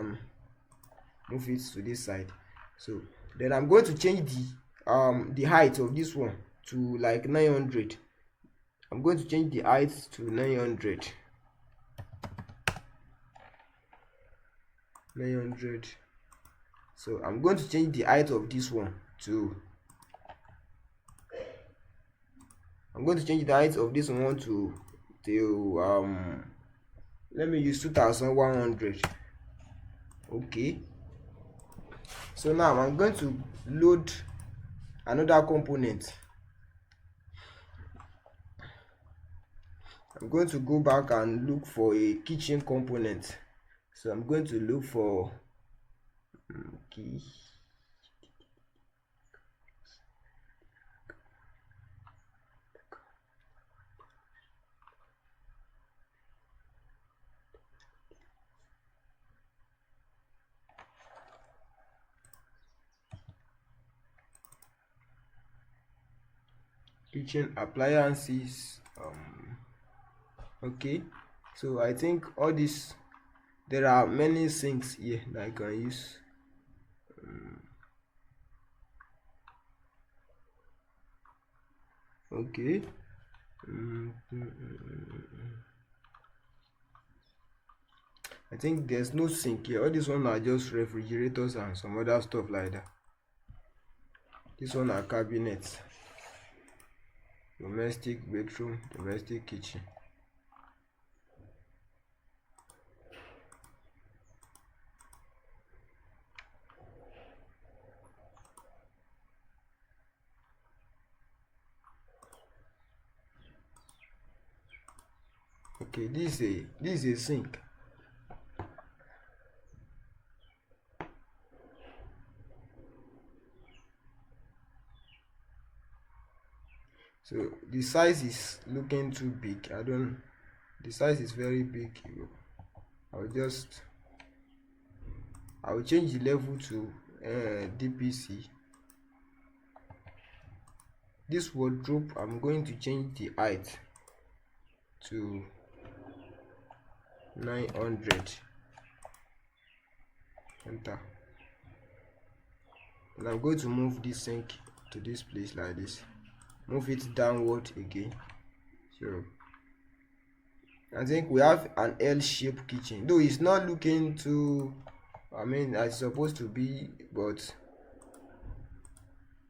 move it to this side. So then I'm going to change the height of this one to like 900. I'm going to change the height to 900. So I'm going to change the height of this one to, let me use 2100. Okay, so now I'm going to load another component. I'm going to go back and look for a kitchen component. So I'm going to look for kitchen appliances. Okay, so I think all this, there are many sinks here that I can use. Okay. I think there's no sink here. All these ones are just refrigerators and some other stuff like that. This one are cabinets. Domestic bedroom, domestic kitchen. Okay, this is a sink. So the size is looking too big. The size is very big. I'll change the level to DPC. This wardrobe, I'm going to change the height to 900. Enter. And I'm going to move this sink to this place like this. Move it downward again. So I think we have an L-shaped kitchen, though it's not looking too, as it's supposed to be, but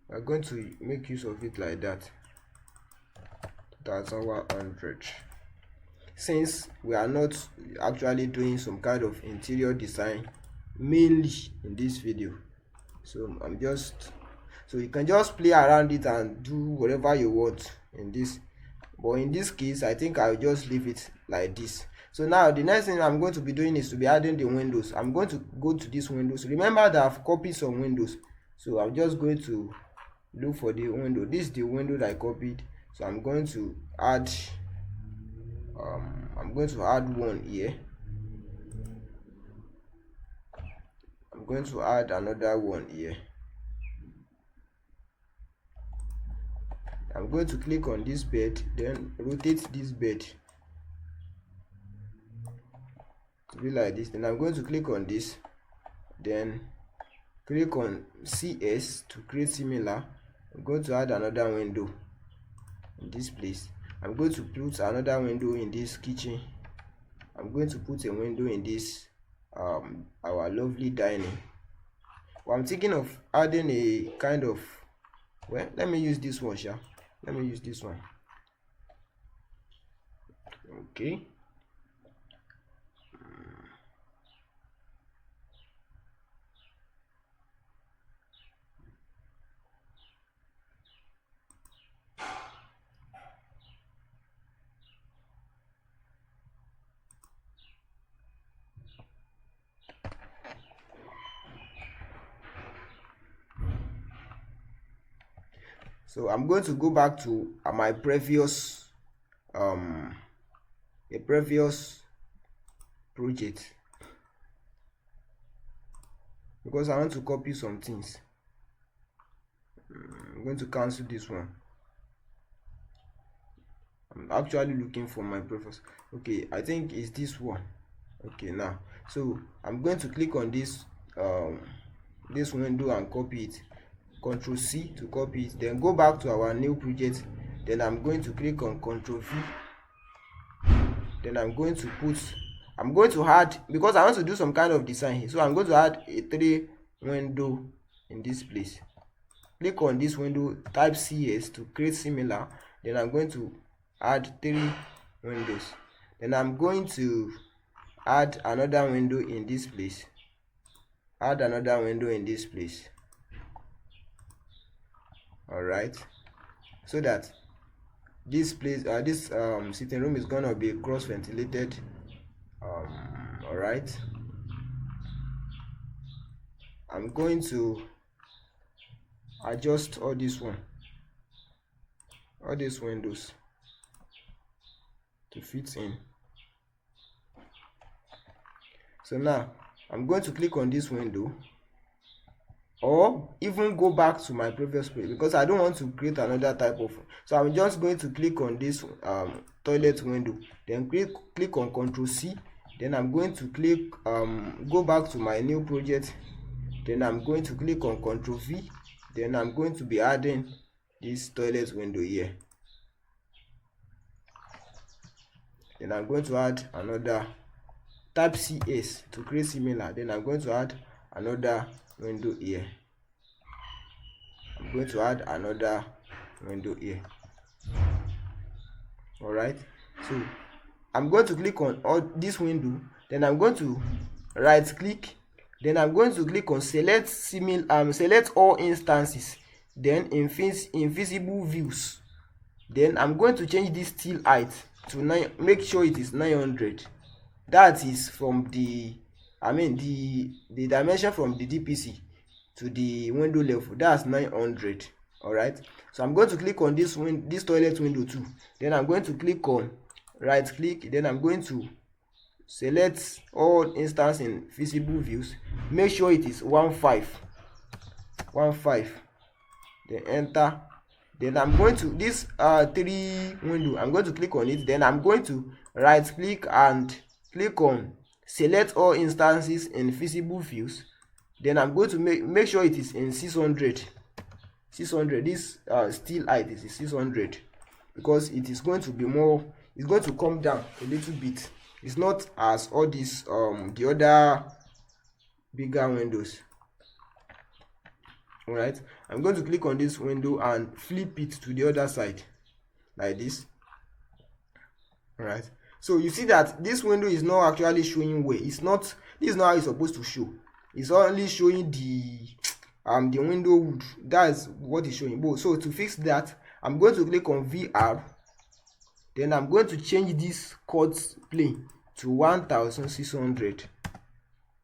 we're going to make use of it like that. 2100. Since we are not actually doing some kind of interior design mainly in this video, so so you can just play around it and do whatever you want in this, but in this case I think I'll just leave it like this. So now the next thing I'm going to be doing is to be adding the windows. I'm going to go to these windows. Remember that I've copied some windows, so I'm just going to look for the window. This is the window that I copied, so I'm going to add one here. I'm going to add another one here. I'm going to click on this bed, then rotate this bed to be like this. Then I'm going to click on this, then click on CS to create similar. I'm going to add another window in this place. I'm going to put another window in this kitchen. I'm going to put a window in this our lovely dining. Well, I'm thinking of adding a kind of, well, let me use this one, sha. Let me use this one. Okay. So I'm going to go back to my previous project, because I want to copy some things. I'm going to cancel this one. I'm actually looking for my previous. Okay, I think it's this one. Okay, now so I'm going to click on this window and copy it. Ctrl C to copy it, then go back to our new project. Then I'm going to click on Ctrl V. Then I'm going to add, because I want to do some kind of design here, so I'm going to add a 3 window in this place. Click on this window, type CS to create similar. Then I'm going to add 3 windows. Then I'm going to add another window in this place. Add another window in this place. All right, so that this place, this sitting room is gonna be cross ventilated. All right, I'm going to adjust all these windows to fit in. So now I'm going to click on this window, or even go back to my previous page because I don't want to create another type of. So I'm just going to click on this toilet window, then click on Ctrl C, then I'm going to click go back to my new project, then I'm going to click on Ctrl V, then I'm going to be adding this toilet window here, then I'm going to add another, type CS to create similar, then I'm going to add another window here. I'm going to add another window here. All right, so I'm going to click on all this window, then I'm going to right click, then I'm going to click on select select all instances, then invisible views, then I'm going to change this still height to 9, make sure it is 900. That is from the the dimension from the DPC to the window level, that's 900. All right, so I'm going to click on this toilet window too, then I'm going to click on right click, then I'm going to select all instance in visible views, make sure it is 15, then enter. Then I'm going to this 3 window, I'm going to click on it, then I'm going to right click and click on select all instances in visible views, then I'm going to make sure it is in 600. This still height is 600 because it is going to be more, it's going to come down a little bit. It's not as all these the other bigger windows. All right, I'm going to click on this window and flip it to the other side like this. All right, so you see that this window is not actually showing where it's not, this is not how it's supposed to show. It's only showing the window wood, that's what it's showing. But so to fix that, I'm going to click on VR, then I'm going to change this cut plane to 1600.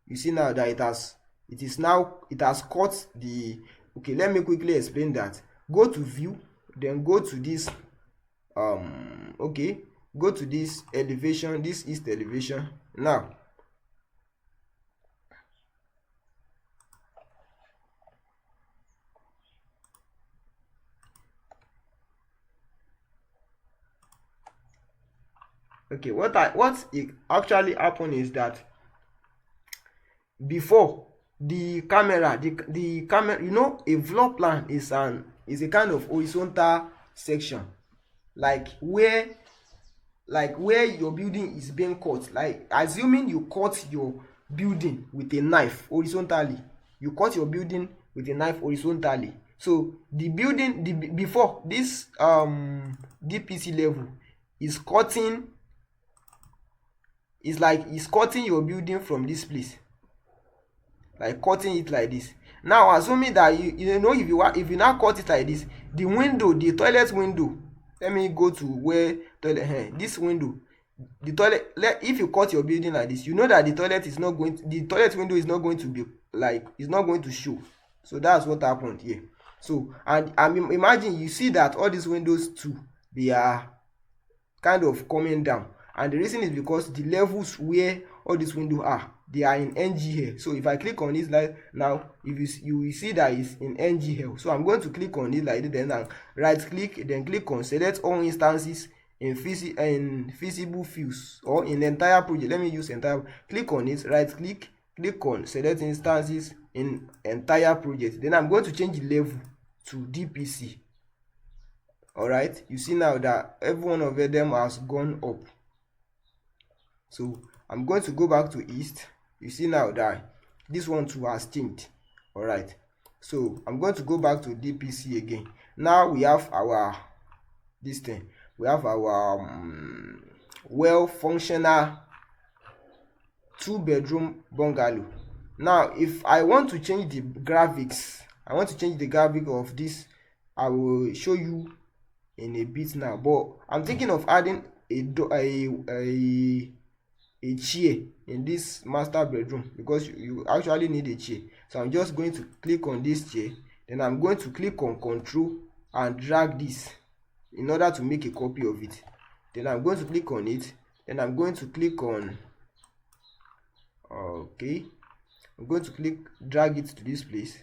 You see now that it has cut the, okay, let me quickly explain that. Go to view, then go to this okay, go to this elevation, this east elevation. Now okay, what actually happened is that before the camera, the camera, you know, a floor plan is a kind of horizontal section, like where your building is being cut. Like assuming you cut your building with a knife horizontally, so the building, before this DPC level is cutting, it's like it's cutting your building from this place, like cutting it like this. Now assuming that you know, if you now cut it like this, the window, the toilet window, let me go to where toilet, this window, the toilet, if you cut your building like this, you know that the toilet window is not going to be like, it's not going to show. So that's what happened here. So and imagine, you see that all these windows too, they are kind of coming down, and the reason is because the levels where all these windows are, they are in NG here. So if I click on this like now, if you will see that it's in NG here. So I'm going to click on it like this, then I'll right click, then click on select all instances in visible views, or in entire project. Let me use entire. Click on it, right click on select instances in entire project, then I'm going to change the level to DPC. All right, you see now that every one of them has gone up. So I'm going to go back to east. You see now that this one too has changed. All right, so I'm going to go back to DPC again. Now we have our this thing, we have our well functional 2-bedroom bungalow. Now if I want to change the graphics, of this, I will show you in a bit now, but I'm thinking of adding a chair in this master bedroom, because you actually need a chair. So I'm just going to click on this chair, then I'm going to click on Control and drag this in order to make a copy of it. Then I'm going to click on it, then I'm going to click on okay, I'm going to drag it to this place.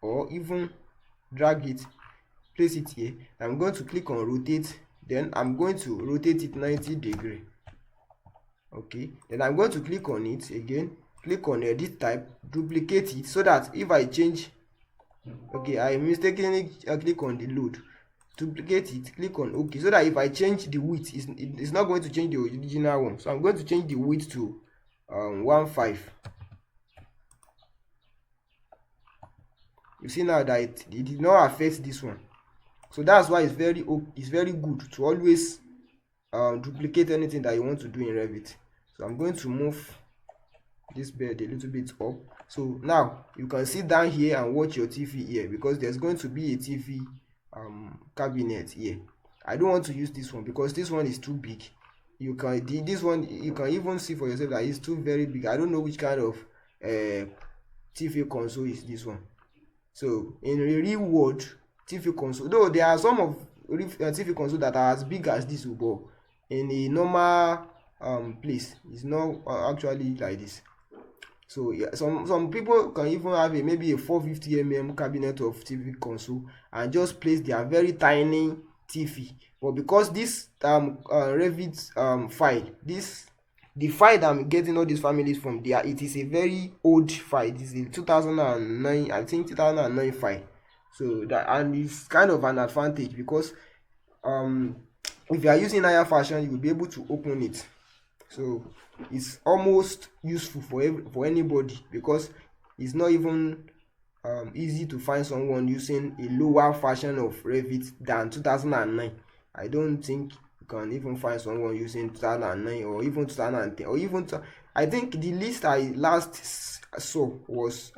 Or even drag it, place it here. I'm going to click on rotate, then I'm going to rotate it 90 degrees. Okay, then I'm going to click on it again, click on edit type, duplicate it, so that if I change, okay, I mistakenly click on the load, duplicate it, click on OK, so that if I change the width, it's not going to change the original one. So I'm going to change the width to 1.5. You see now that it did not affect this one. So that's why it's very good to always duplicate anything that you want to do in Revit. So I'm going to move this bed a little bit up. So now you can sit down here and watch your TV here, because there's going to be a TV cabinet here. I don't want to use this one because this one is too big. This one you can even see for yourself that it's too very big. I don't know which kind of TV console is this one. So in the real world, TV console, though there are some of TV console that are as big as this, but in a normal place, it's not actually like this. So yeah, some people can even have maybe a 450 cabinet of TV console and just place their very tiny TV. But because this Revit file, the file that I'm getting all these families from there, it is a very old file. It is a 2009, I think 2009 file. So that, and it's kind of an advantage, because if you are using higher version, you will be able to open it. So it's almost useful for anybody, because it's not even easy to find someone using a lower version of Revit than 2009. I don't think you can even find someone using 2009 or even 2010 or even I think the list I last saw was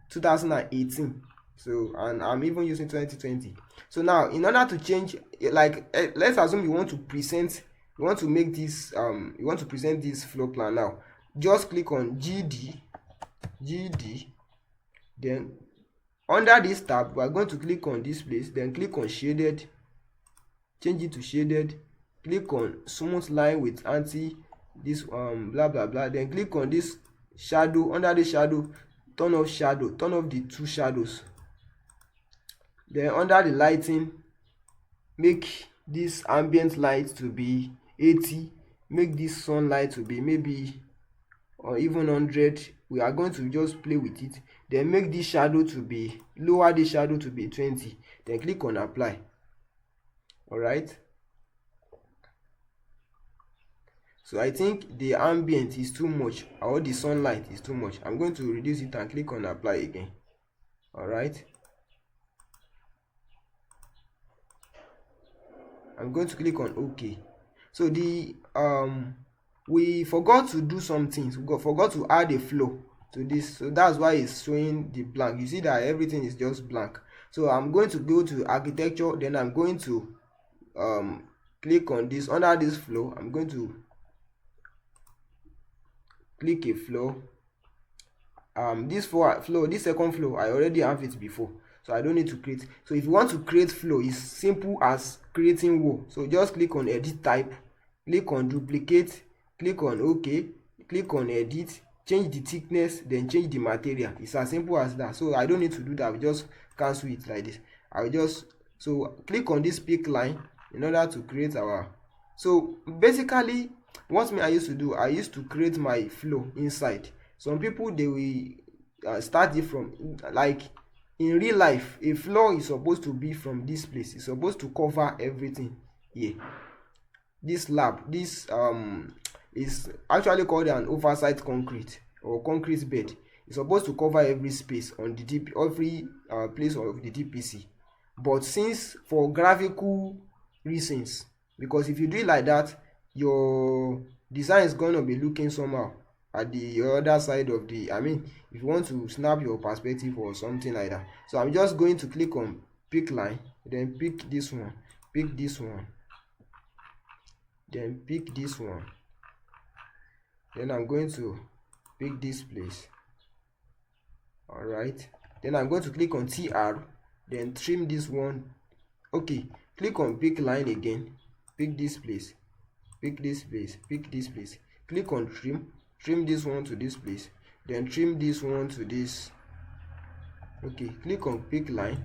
2018. So, and I'm even using 2020. So now, in order to change, like let's assume you want to present, you want to make this you want to present this floor plan now. Just click on GD, then under this tab we are going to click on this place, then click on shaded, change it to shaded, click on smooth line with anti this blah blah blah, then click on this shadow. Under the shadow, turn off the two shadows. Then under the lighting, make this ambient light to be 80, make this sunlight to be maybe or even 100. We are going to just play with it. Then make this shadow to be, lower the shadow to be 20, then click on apply. All right, so I think the ambient is too much, or the sunlight is too much. I'm going to reduce it and click on apply again. All right, I'm going to click on OK. So the we forgot to do some things. We forgot to add a flow to this, so that's why it's showing the blank. You see that everything is just blank. So I'm going to go to architecture, then I'm going to click on this. Under this flow, I'm going to click a flow. This flow, this second flow, I already have it before, so I don't need to create. So if you want to create flow, it's simple as creating wall. So just click on edit type, click on duplicate, click on OK, click on edit, change the thickness, then change the material. It's as simple as that. So I don't need to do that. I will just cancel it like this. I will just, so click on this pick line in order to create our. So basically what I used to do, I used to create my flow inside. Some people, they will start it from, like in real life, a floor is supposed to be from this place. It's supposed to cover everything here. This slab, this is actually called an oversight concrete or concrete bed. It's supposed to cover every space on the every place of the DPC. But since for graphical reasons, because if you do it like that, your design is going to be looking somehow, at the other side of the, I mean, if you want to snap your perspective or something like that. So I'm just going to click on pick line, then pick this one, pick this one, then pick this one, then I'm going to pick this place. All right, then I'm going to click on TR, then trim this one. Okay, click on pick line again, pick this place, pick this place, pick this place, click on trim, trim this one to this place, then trim this one to this. Okay, click on pick line,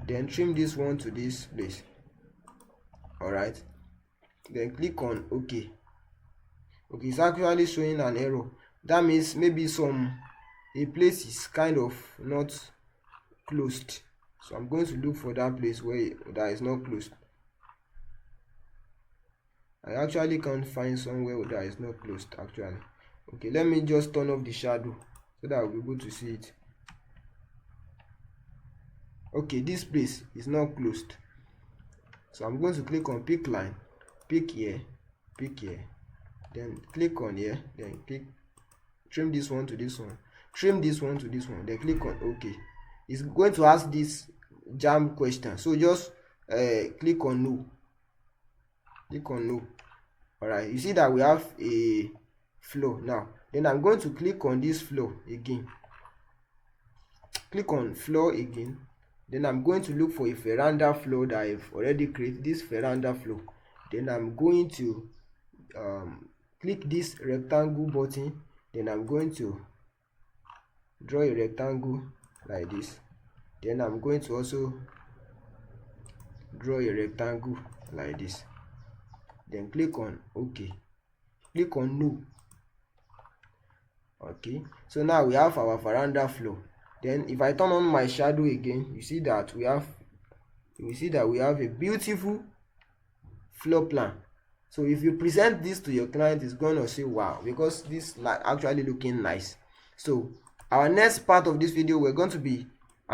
then trim this one to this place. All right, then click on OK. Okay, it's actually showing an error. That means maybe a place is kind of not closed. So I'm going to look for that place where that is not closed. I actually can't find somewhere that is not closed actually. Okay, let me just turn off the shadow so that I'll be able to see it. Okay, this place is not closed. So I'm going to click on pick line, pick here, then click on here, then trim this one to this one, trim this one to this one, then click on OK. It's going to ask this jam question, so just click on no. Click on no. All right, you see that we have a flow now. Then I'm going to click on this flow again, click on flow again. Then I'm going to look for a veranda flow that I've already created, this veranda flow. Then I'm going to click this rectangle button, then I'm going to draw a rectangle like this. Then I'm going to also draw a rectangle like this, then click on OK, click on no. Okay, so now we have our veranda flow. Then if I turn on my shadow again, you see that we have a beautiful floor plan. So if you present this to your client, it's going to say wow, because this is actually looking nice. So our next part of this video, I'm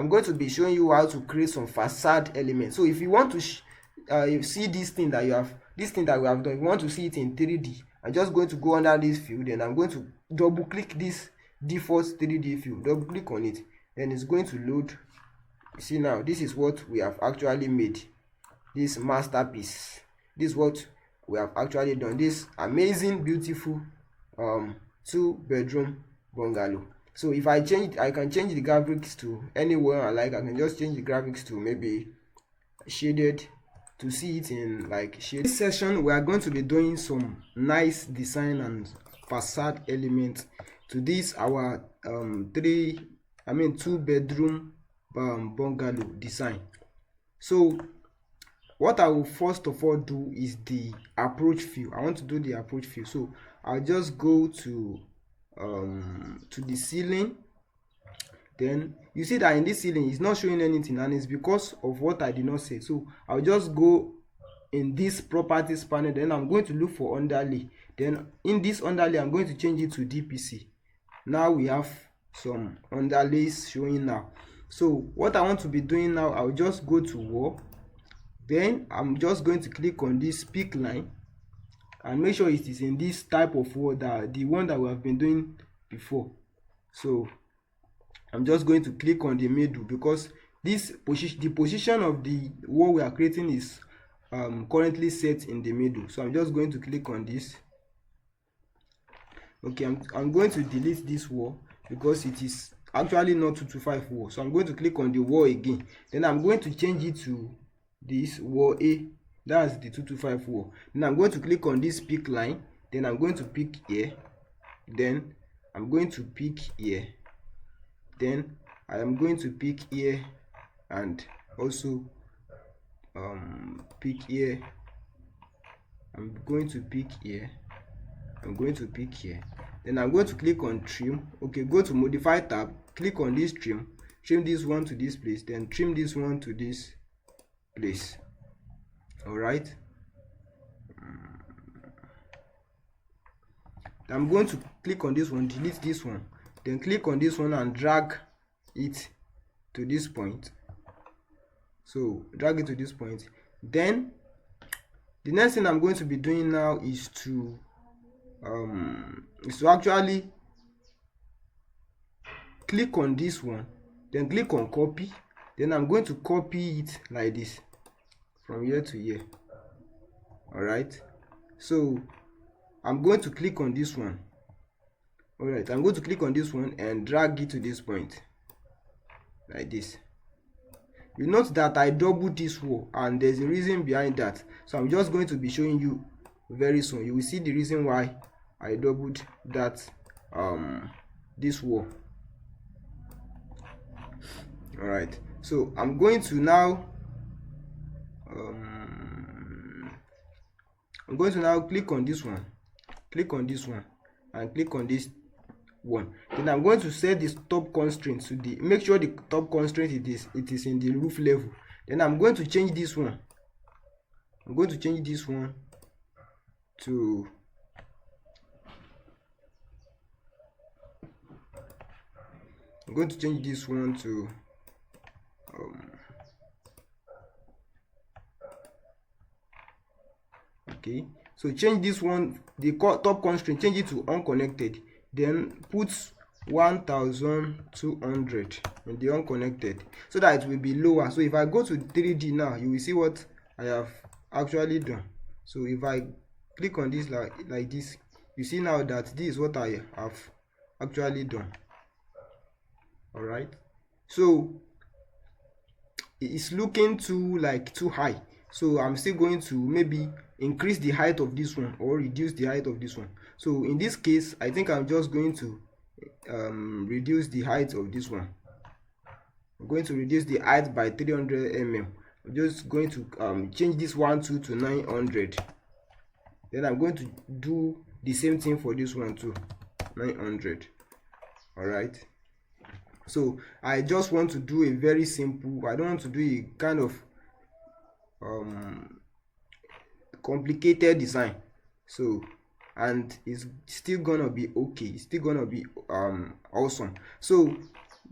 going to be showing you how to create some facade elements. So if you want to see this thing that we have done, you want to see it in 3D, I'm just going to go under this field, and I'm going to double click this default 3D field, double click on it, then it's going to load. You see now, this is what we have actually made, this masterpiece. This is what we have actually done, this amazing, beautiful 2-bedroom bungalow. So if I change, I can change the graphics to anywhere I like. I can just change the graphics to maybe shaded, to see it in like shade. This session we are going to be doing some nice design and facade elements to this our 2-bedroom bungalow design. So what I will first of all do is the approach view. I want to do the approach view, so I'll just go to the ceiling. Then you see that in this ceiling it's not showing anything, and it's because of what I did not say. So I'll just go in this properties panel, then I'm going to look for underlay. Then in this underlay I'm going to change it to DPC. Now we have some underlays showing now. So what I want to be doing now, I'll just go to wall, then I'm just going to click on this pick line and make sure it is in this type of wall, the one that we have been doing before. So I'm just going to click on the middle, because the position of the wall we are creating is currently set in the middle. So I'm just going to click on this. Okay, I'm going to delete this wall because it is actually not 225 wall. So I'm going to click on the wall again, then I'm going to change it to this wall A. That's the 225 wall. Then I'm going to click on this pick line, then I'm going to pick here, then I'm going to pick here, then I am going to pick here, and also pick here. I'm going to pick here, I'm going to pick here, then I'm going to click on trim. Okay, go to modify tab, click on this trim this one to this place, then trim this one to this place. All right, I'm going to click on this one, delete this one, then click on this one and drag it to this point. So drag it to this point. Then the next thing I'm going to be doing now is to actually click on this one, then click on copy. Then I'm going to copy it like this from here to here. Alright, so I'm going to click on this one. Alright, I'm going to click on this one and drag it to this point like this. You note that I doubled this wall, and there's a reason behind that, so I'm just going to be showing you very soon. You will see the reason why I doubled that this wall. Alright, so I'm going to now click on this one, and click on this one. Then I'm going to set this top constraint to the, make sure the top constraint it is in the roof level. Then I'm going to change this one. I'm going to change this one to okay, so change this one, the top constraint, change it to unconnected. Then put 1200 in the unconnected, so that it will be lower. So if I go to 3D now, you will see what I have actually done. So if I click on this like this, you see now that this is what I have actually done. Alright, so it's looking too high, so I'm still going to maybe increase the height of this one or reduce the height of this one. So in this case, I think I'm just going to reduce the height of this one. I'm going to reduce the height by 300 mm. I'm just going to change this one to 900. Then I'm going to do the same thing for this one too, 900. Alright, so I just want to do a very simple, I don't want to do a kind of complicated design. So, and it's still gonna be okay, it's still gonna be awesome. So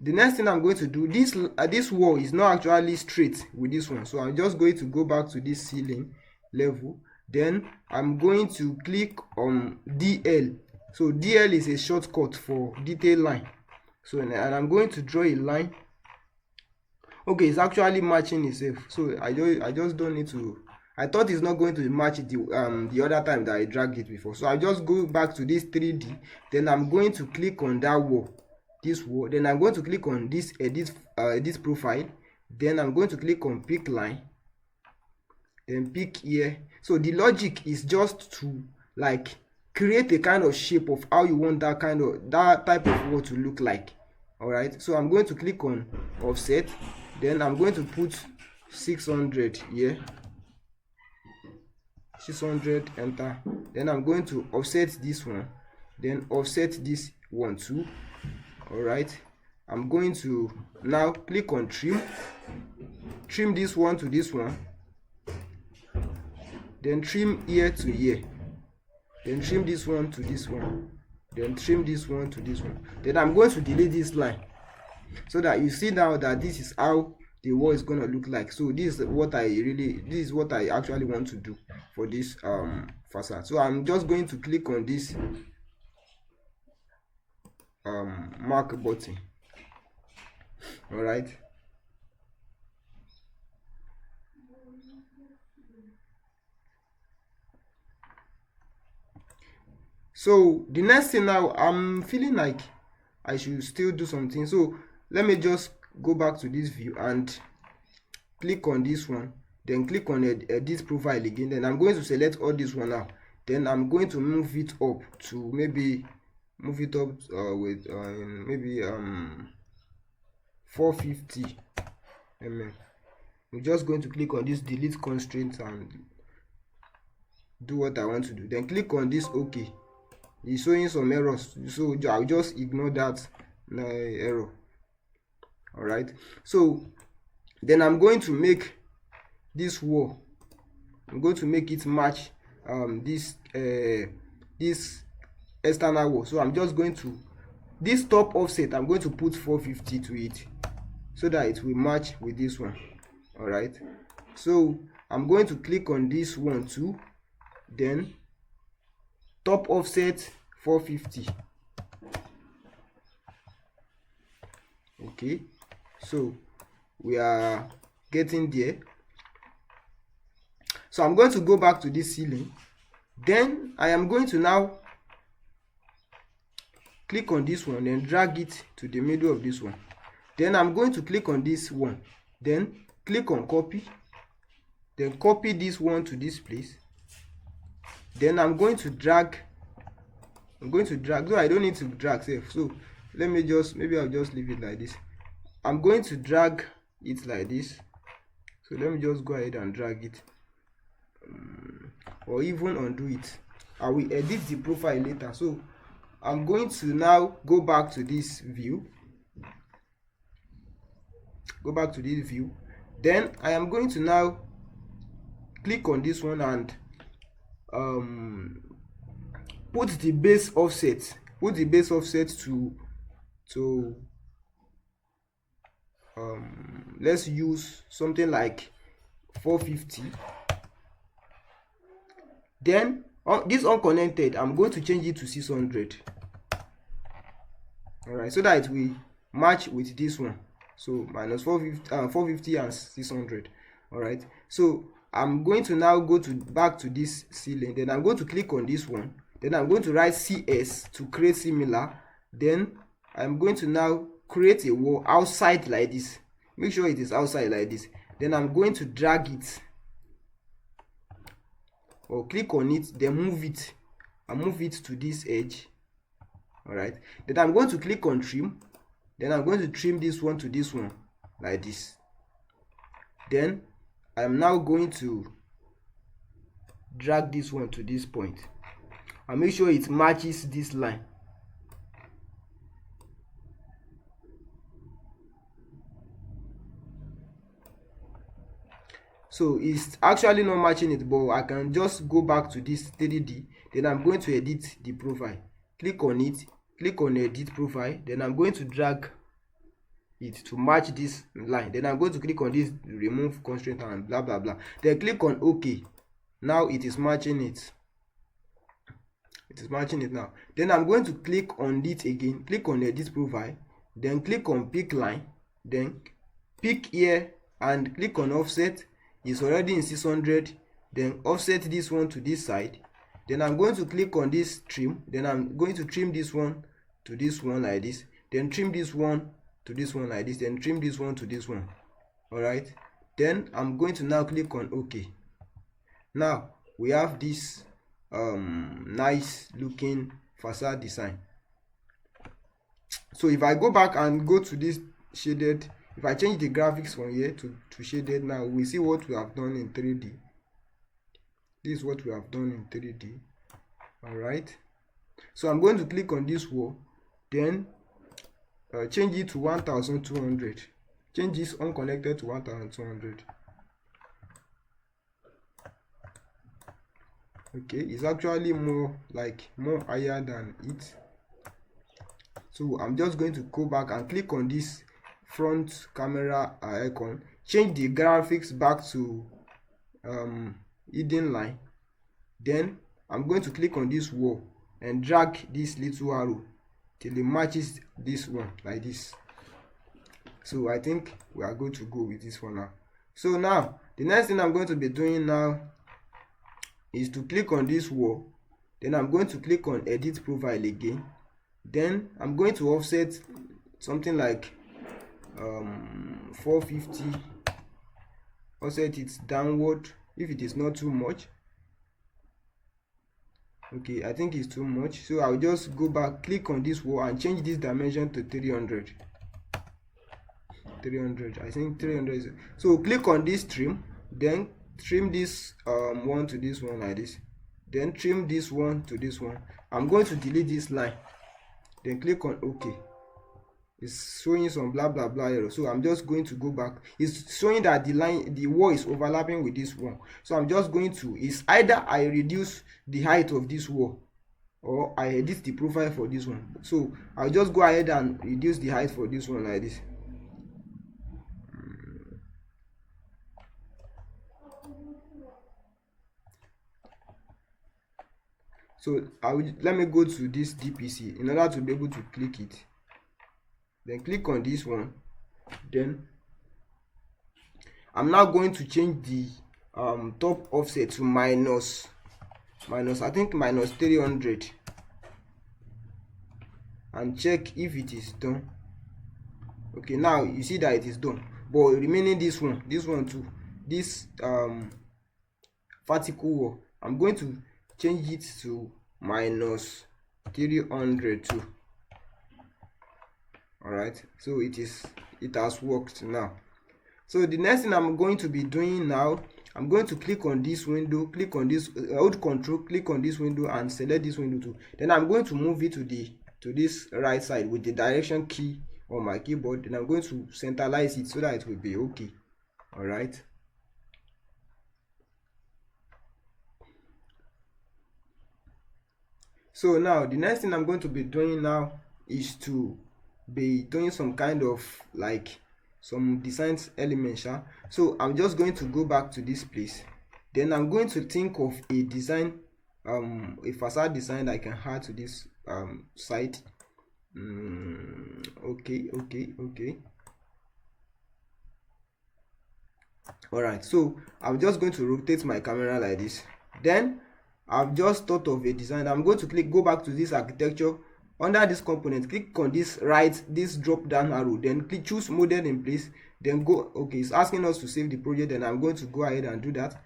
the next thing I'm going to do, this wall is not actually straight with this one, so I'm just going to go back to this ceiling level. Then I'm going to click on DL. So DL is a shortcut for detail line. So and I'm going to draw a line. Okay, it's actually matching itself, so I just don't need to. I thought it's not going to match it the other time that I dragged it before. So I just go back to this 3D. Then I'm going to click on that wall, this wall. Then I'm going to click on this this profile. Then I'm going to click on pick line. Then pick here. So the logic is just to like create a kind of shape of how you want that type of wall to look like. Alright, so I'm going to click on offset. Then I'm going to put 600 here, 600, enter. Then I'm going to offset this one, then offset this one too. Alright, I'm going to now click on trim this one to this one, then trim here to here, then trim this one to this one, then trim this one to this one. Then I'm going to delete this line, so that you see now that this is how the wall is going to look like. So this is what I actually want to do for this facade. So I'm just going to click on this mark button. All right, so the next thing now, I'm feeling like I should still do something. So let me just go back to this view and click on this one, then click on this profile again. Then I'm going to select all this one now. Then I'm going to move it up to maybe with maybe 450 mm. I'm just going to click on this delete constraint and do what I want to do. Then click on this OK. It's showing some errors, so I'll just ignore that error. All right, so then I'm going to make this wall, I'm going to make it match this external wall. So I'm just going to, this top offset, I'm going to put 450 to it, so that it will match with this one. All right, so I'm going to click on this one too, then top offset 450. Okay, so we are getting there. So I'm going to go back to this ceiling. Then I am going to now click on this one and drag it to the middle of this one. Then I'm going to click on this one, then click on copy, then copy this one to this place. Then I'm going to drag, though I don't need to drag safe, so let me just, maybe I'll just leave it like this. I'm going to drag it like this. So let me just go ahead and drag it, or even undo it. I will edit the profile later. So I'm going to now go back to this view. Then I am going to now click on this one and put the base offset to let's use something like 450. Then on this unconnected, I'm going to change it to 600. All right, so that it will match with this one. So minus 450 and 600. All right, so I'm going to now go back to this ceiling. Then I'm going to click on this one. Then I'm going to write CS to create similar. Then I'm going to now create a wall outside like this. Make sure it is outside like this. Then I'm going to drag it, or click on it, then move it, and move it to this edge. All right, then I'm going to click on trim. Then I'm going to trim this one to this one like this. Then I'm now going to drag this one to this point and make sure it matches this line. So it's actually not matching it, but I can just go back to this 3D. Then I'm going to edit the profile. Click on it, click on edit profile. Then I'm going to drag it to match this line. Then I'm going to click on this remove constraint and blah blah blah. Then click on OK. Now it is matching it. It is matching it now. Then I'm going to click on it again. Click on edit profile. Then click on pick line. Then pick here and click on offset. It's already in 600. Then offset this one to this side. Then I'm going to click on this trim. Then I'm going to trim this one to this one like this. Then trim this one to this one like this. Then trim this one to this one. All right, then I'm going to now click on OK. Now we have this nice looking facade design. So if I go back and go to this shaded, if I change the graphics from here to shaded, now we see what we have done in 3D. This is what we have done in 3D. All right, so I'm going to click on this wall, then change it to 1200. Change this unconnected to 1200. Okay, it's actually more higher than it. So I'm just going to go back and click on this front camera icon, change the graphics back to hidden line. Then I'm going to click on this wall and drag this little arrow till it matches this one like this. So I think we are good to go with this one now. So now the next thing I'm going to be doing now is to click on this wall. Then I'm going to click on edit profile again. Then I'm going to offset something like 450. Offset it downward if it is not too much. Okay, I think it's too much, so I'll just go back, click on this wall and change this dimension to 300. I think 300 is, so click on this trim, then trim this one to this one like this, then trim this one to this one. I'm going to delete this line, then click on OK. It's showing some blah blah blah error, so I'm just going to go back. It's showing that the wall is overlapping with this one, so I'm just going to, it's either I reduce the height of this wall or I edit the profile for this one. So I'll just go ahead and reduce the height for this one like this. So let me go to this DPC in order to be able to click it. then click on this one. Then I'm now going to change the top offset to minus I think minus 300, and check if it is done. Okay, now you see that it is done, but remaining this one too, this vertical wall, I'm going to change it to minus 300 too. All right, so it has worked now. So the next thing I'm going to be doing now, I'm going to click on this window, click on this, hold Control, click on this window and select this window too. Then I'm going to move it to this right side with the direction key on my keyboard. Then I'm going to centralize it so that it will be okay. All right. So now the next thing I'm going to be doing now is to be doing some kind of like some design elements. So I'm just going to go back to this place. Then I'm going to think of a design, a facade design I can add to this site. Okay. All right, so I'm just going to rotate my camera like this. Then I've just thought of a design. I'm going to go back to this architecture. Under this component, click on this drop down arrow, then choose model in place, then go. Okay, it's asking us to save the project, and I'm going to go ahead and do that.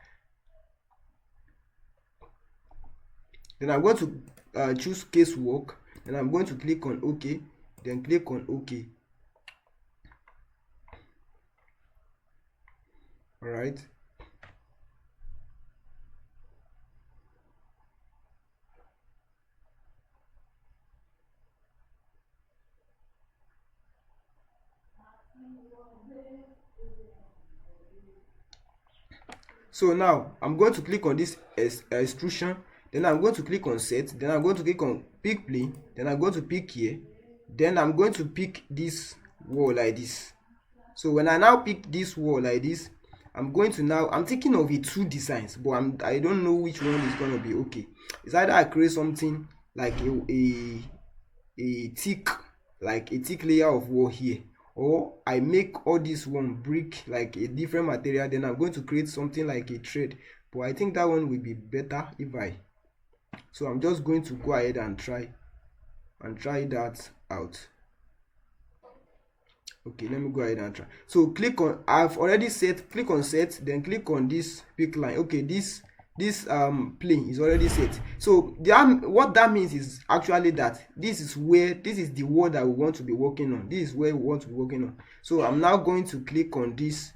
Then I'm going to choose casework, and I'm going to click on OK, then click on OK. All right. So now I'm going to click on this extrusion, then I'm going to click on set, then I'm going to click on pick plane, then I'm going to pick here, then I'm going to pick this wall like this. So when I now pick this wall like this, I'm thinking of it two designs, but I don't know which one is going to be okay. It's either I create something like a thick layer of wall here, or I make all this one brick like a different material, then I'm going to create something like a thread. But I think that one will be better so I'm just going to go ahead and try that out. Okay, let me go ahead and try. So click on, I've already set, click on set, then click on this pick line. Okay, this plane is already set. So what that means is actually that this is the wall that we want to be working on. This is where we want to be working on. So I'm now going to click on this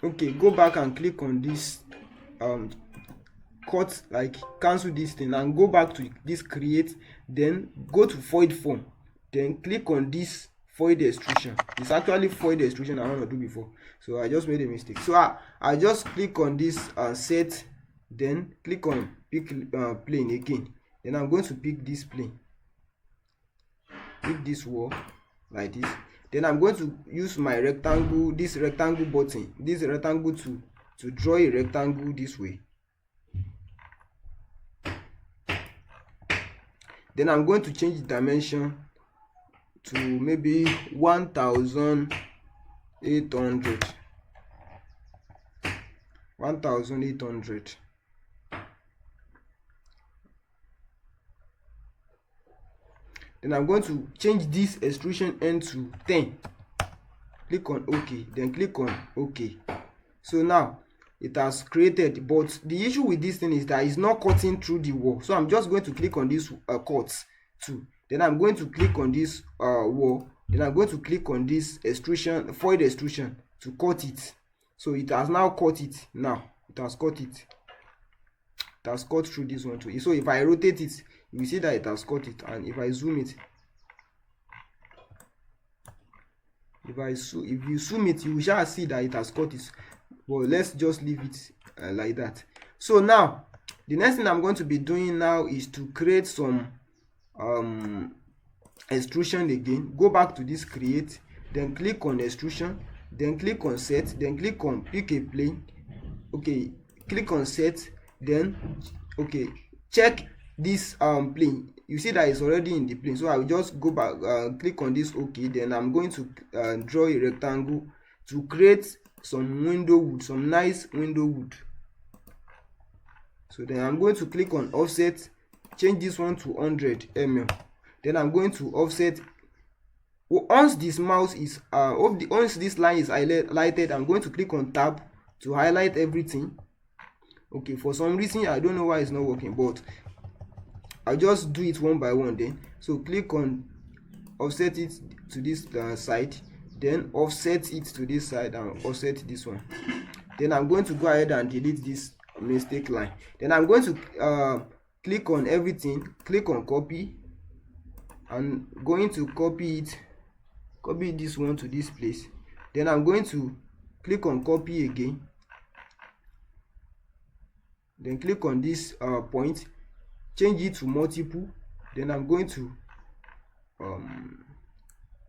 okay, go back and click on this cut, like cancel this thing and go back to this create, then go to void form, then click on this void extrusion. It's actually void extrusion I want to do before, so I just made a mistake. So I just click on this set, then click on pick plane again, then I'm going to pick this plane, pick this wall like this. Then I'm going to use my rectangle, this rectangle button, this rectangle to draw a rectangle this way. Then I'm going to change the dimension to maybe 1800. Then I'm going to change this extrusion end to 10. Click on OK, then click on OK. So now it has created, but the issue with this thing is that it's not cutting through the wall. So I'm just going to click on this cuts too. Then I'm going to click on this wall. Then I'm going to click on this extrusion, void extrusion, to cut it. So it has now cut it. Now it has cut it. It has cut through this one too. So if I rotate it, you see that it has cut it. And if I zoom it, if you zoom it, you shall see that it has cut it. Well, let's just leave it like that. So now the next thing I'm going to be doing now is to create some extrusion again. Go back to this create, then click on extrusion, then click on set, then click on pick a plane. Okay, click on set, then okay, check this plane. You see that it's already in the plane, so I will just go back, click on this. Okay, then I'm going to draw a rectangle to create some window wood, some nice window wood. So then I'm going to click on offset, change this one to 100 mm. Then I'm going to offset. Once this mouse is once this line is highlighted, I'm going to click on tab to highlight everything. Okay, for some reason I don't know why it's not working, but I'll just do it one by one then. So click on offset it to this side, then offset it to this side, and offset this one. Then I'm going to go ahead and delete this mistake line. Then I'm going to click on everything, click on copy, and going to copy this one to this place. Then I'm going to click on copy again, then click on this point, change it to multiple. Then I'm going to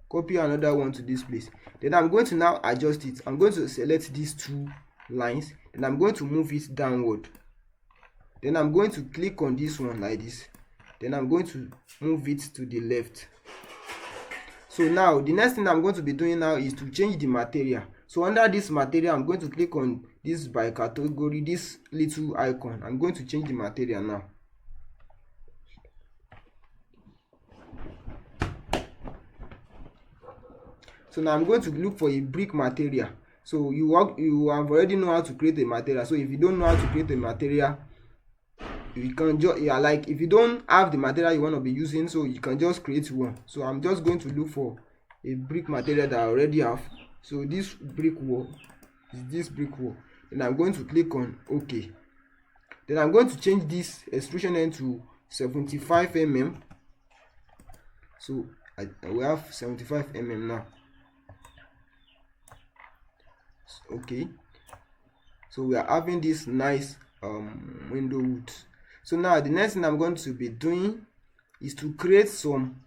copy another one to this place. Then I'm going to now adjust it. I'm going to select these two lines, and I'm going to move it downward. Then I'm going to click on this one like this. Then I'm going to move it to the left. So now the next thing I'm going to be doing now is to change the material. So under this material, I'm going to click on this by category, this little icon. I'm going to change the material now. So now I'm going to look for a brick material. So you have already know how to create a material. So if you don't know how to create a material, you can just like, if you don't have the material you want to be using, so you can just create one. So I'm just going to look for a brick material that I already have. So this brick wall is this brick wall. Then I'm going to click on OK. Then I'm going to change this extrusion end to 75 mm. So we have 75 mm now. Okay, so we are having this nice window wood. So now the next thing I'm going to be doing is to create some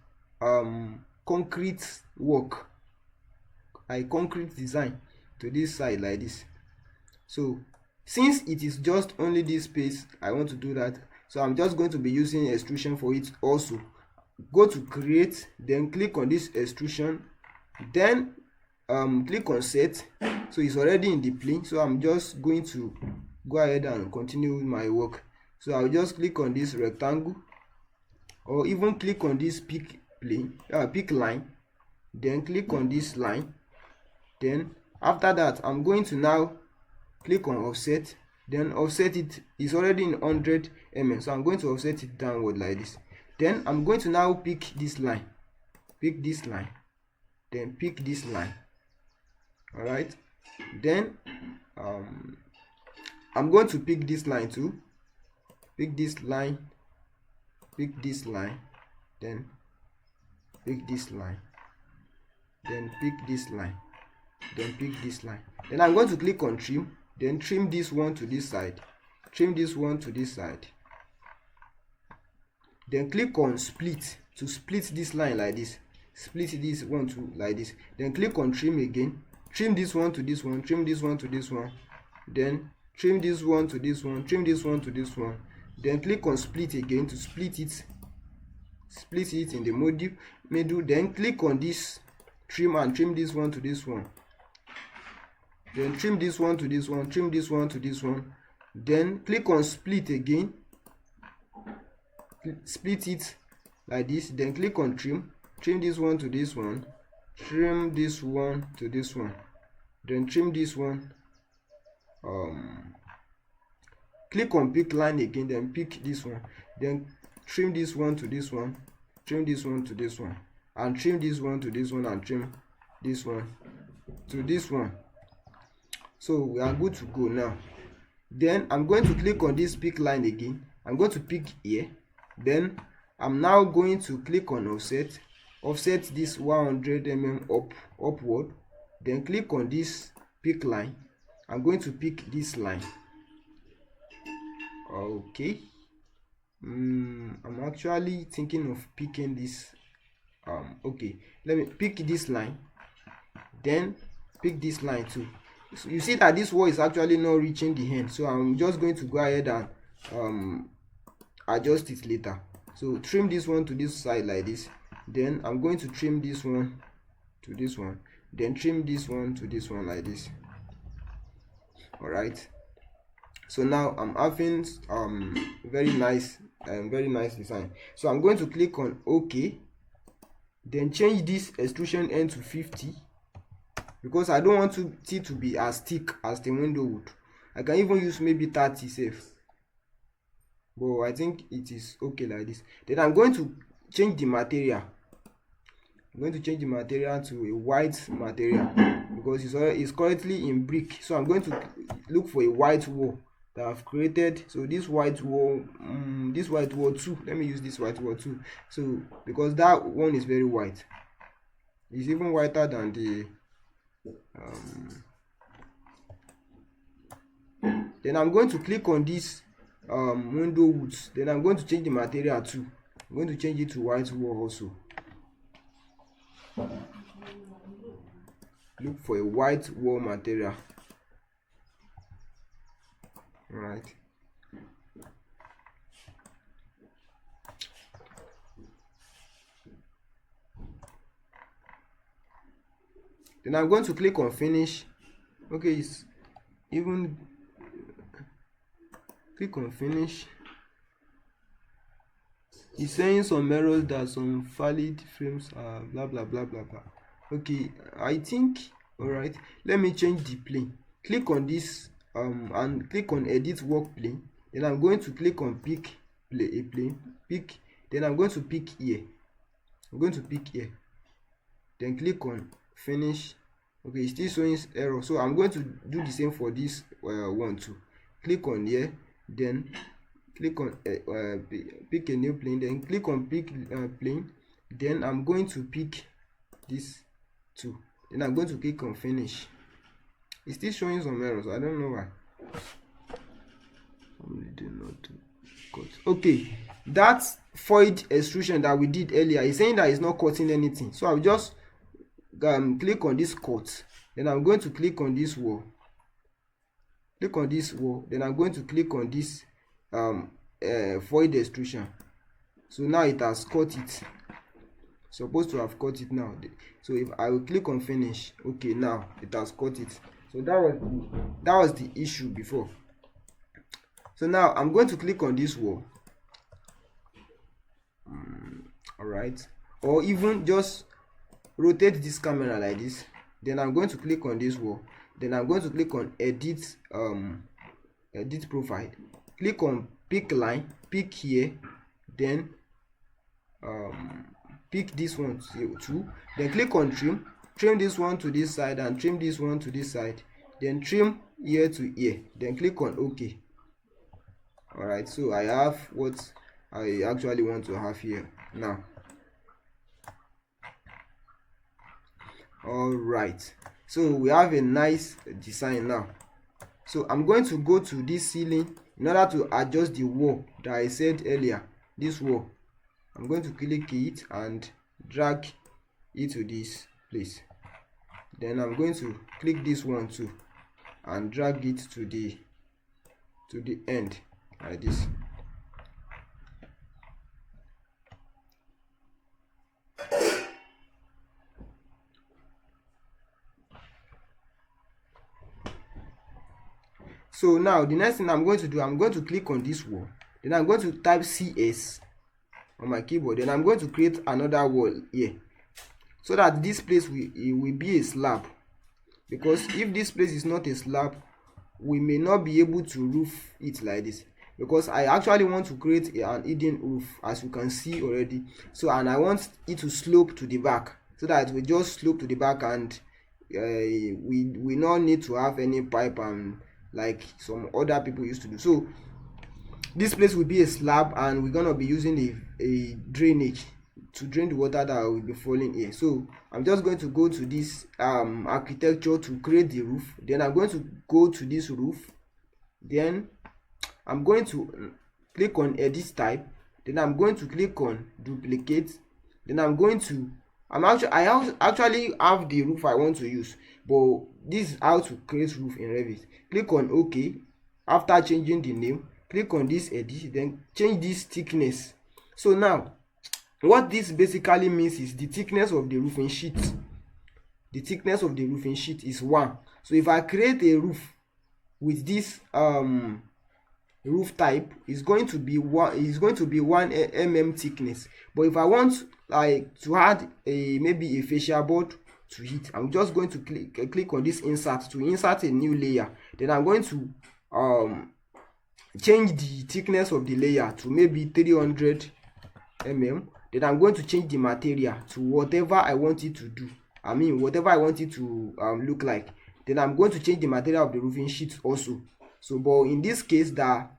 concrete work, a concrete design to this side like this. So since it is just only this space, I want to do that. So I'm just going to be using extrusion for it also. Go to create, then click on this extrusion, then click on set. So it's already in the plane, so I'm just going to go ahead and continue with my work. So I'll just click on this rectangle, or even click on this pick line, then click on this line. Then after that, I'm going to now click on offset, then offset it. Is already in 100 mm, so I'm going to offset it downward like this. Then I'm going to now pick this line, then pick this line. All right, then I'm going to pick this line too, pick this line, pick this line, then pick this line, then pick this line, then pick this line. Then I'm going to click on trim, then trim this one to this side, trim this one to this side. Then click on split to split this line like this, split this one to like this. Then click on trim again, trim this one to this one, trim this one to this one, then trim this one to this one, trim this one to this one. Then click on split again to split it in the middle. Then click on this trim and trim this one to this one, then trim this one to this one, trim this one to this one. Then click on split again, split it like this. Then click on trim this one to this one, trim this one to this one, then trim this one. Click on pick line again, then pick this one, then trim this one to this one, trim this one to this one, and trim this one to this one, and trim this one to this one. So we are good to go now. Then I'm going to click on this pick line again. I'm going to pick here. Then I'm now going to click on offset this 100 mm upward. Then click on this pick line. I'm going to pick this line. Okay, I'm actually thinking of picking this. Okay, let me pick this line. Then pick this line too. So you see that this wall is actually not reaching the end, so I'm just going to go ahead and adjust it later. So trim this one to this side like this, then I'm going to trim this one to this one, then trim this one to this one like this. All right, so now I'm having very nice design. So I'm going to click on OK, then change this extrusion end to 50 because I don't want it to be as thick as the window would. I can even use maybe 30 safe, but I think it is okay like this. Then I'm going to change the material. I'm going to change the material to a white material because it's currently in brick. So I'm going to look for a white wall that I've created. So this white wall too, let me use this white wall too. So because that one is very white, it's even whiter than the then I'm going to click on this window woods. Then I'm going to change the material too. I'm going to change it to white wall also. Look for a white wall material. All right. Then I'm going to click on finish. Okay, it's even click on finish. It's saying some errors that some valid frames are blah blah blah blah blah. Okay, I think all right. Let me change the plane. Click on this and click on edit work plane. Then I'm going to click on pick a plane. Pick. Then I'm going to pick here. I'm going to pick here. Then click on finish. Okay, it's still showing error, so I'm going to do the same for this one too. Click on here, then click on pick a new plane, then click on pick plane. Then I'm going to pick this too. Then I'm going to click on finish. It's still showing some errors. I don't know why. Okay, that void extrusion that we did earlier is saying that it's not cutting anything. So I'll just click on this cut. Then I'm going to click on this wall. Click on this wall. Then I'm going to click on this void extrusion. So now it has cut it. Supposed to have cut it now. So if I will click on finish, okay, now it has cut it. So that was the issue before. So now I'm going to click on this wall. All right, or even just rotate this camera like this. Then I'm going to click on this wall. Then I'm going to click on edit profile. Click on pick line, pick here, then pick this one too. Then click on trim this one to this side and trim this one to this side, then trim here to here, then click on OK. All right, so I have what I actually want to have here now. All right, so we have a nice design now. So I'm going to go to this ceiling in order to adjust the wall that I said earlier. This wall, I'm going to click it and drag it to this place. Then I'm going to click this one too and drag it to the end like this. So now the next thing I'm going to do, I'm going to click on this wall. Then I'm going to type CS on my keyboard. Then I'm going to create another wall here, so that this place will be a slab. Because if this place is not a slab, we may not be able to roof it like this. Because I actually want to create an hidden roof, as you can see already. So, and I want it to slope to the back, so that it will just slope to the back, and we not need to have any pipe and like some other people used to do. So this place will be a slab, and we're gonna be using a drainage to drain the water that will be falling here. So I'm just going to go to this architecture to create the roof. Then I'm going to go to this roof. Then I'm going to click on edit type. Then I'm going to click on duplicate. Then I'm going to actually have the roof I want to use, but this is how to create roof in Revit. Click on OK. After changing the name, click on this edit, then change this thickness. So now what this basically means is the thickness of the roofing sheet. The thickness of the roofing sheet is 1. So if I create a roof with this roof type, is going to be 1 mm thickness. But if I want like to add maybe a fascia board to it, I'm just going to click on this insert to insert a new layer. Then I'm going to change the thickness of the layer to maybe 300 mm. Then I'm going to change the material to whatever I want it to do. Whatever I want it to look like. Then I'm going to change the material of the roofing sheet also. So, but in this case that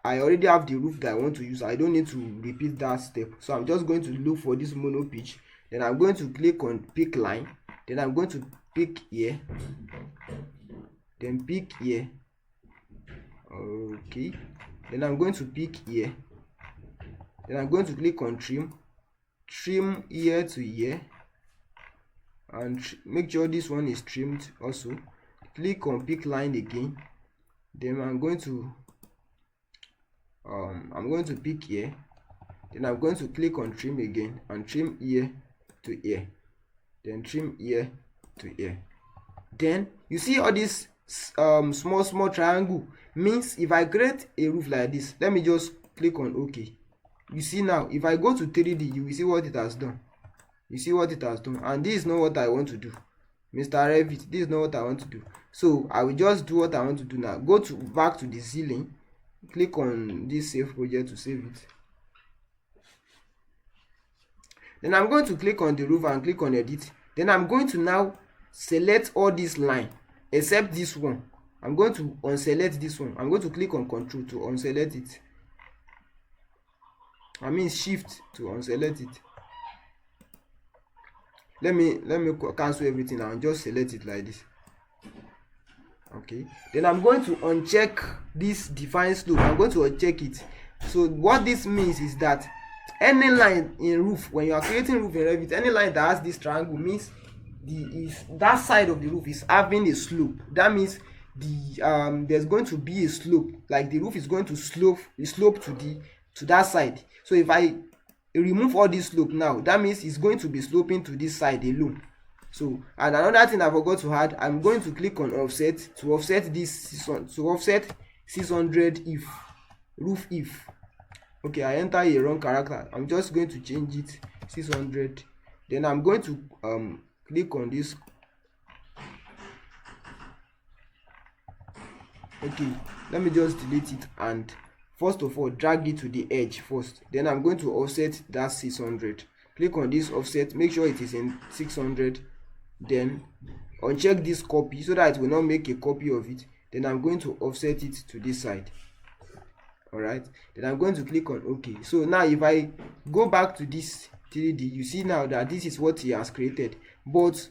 I already have the roof that I want to use, I don't need to repeat that step. So I'm just going to look for this mono pitch. Then I'm going to click on pick line. Then I'm going to pick here. Then pick here. Okay. Then I'm going to pick here. Then I'm going to click on trim. Trim here to here. And make sure this one is trimmed also. Click on pick line again. Then I'm going to pick here. Then I'm going to click on trim again and trim here to here. Then trim here to here. Then you see all this small triangle means if I create a roof like this, let me just click on OK. You see now, if I go to 3D, you will see what it has done. You see what it has done, and this is not what I want to do. Mr. Revit, this is not what I want to do. So I will just do what I want to do now. Go back to the ceiling, click on this save project to save it. Then I'm going to click on the roof and click on edit. Then I'm going to now select all this line except this one. I'm going to unselect this one. I'm going to click on Control to unselect it. Shift to unselect it. Let me cancel everything and just select it like this. Okay, then I'm going to uncheck this define slope. I'm going to uncheck it. So what this means is that any line in roof, when you are creating roof in Revit, any line that has this triangle means that side of the roof is having a slope. That means there's going to be a slope, like the roof is going to slope to that side. So if I remove all this slope now, that means it's going to be sloping to this side alone. So, and another thing I forgot to add, I'm going to click on offset to offset this, to offset 600 if roof if. Okay, I enter a wrong character. I'm just going to change it 600. Then I'm going to click on this. Okay, let me just delete it and first of all drag it to the edge first. Then I'm going to offset that 600. Click on this offset, make sure it is in 600. Then uncheck this copy so that it will not make a copy of it. Then I'm going to offset it to this side. Alright, then I'm going to click on OK. So now if I go back to this 3D, you see now that this is what he has created, but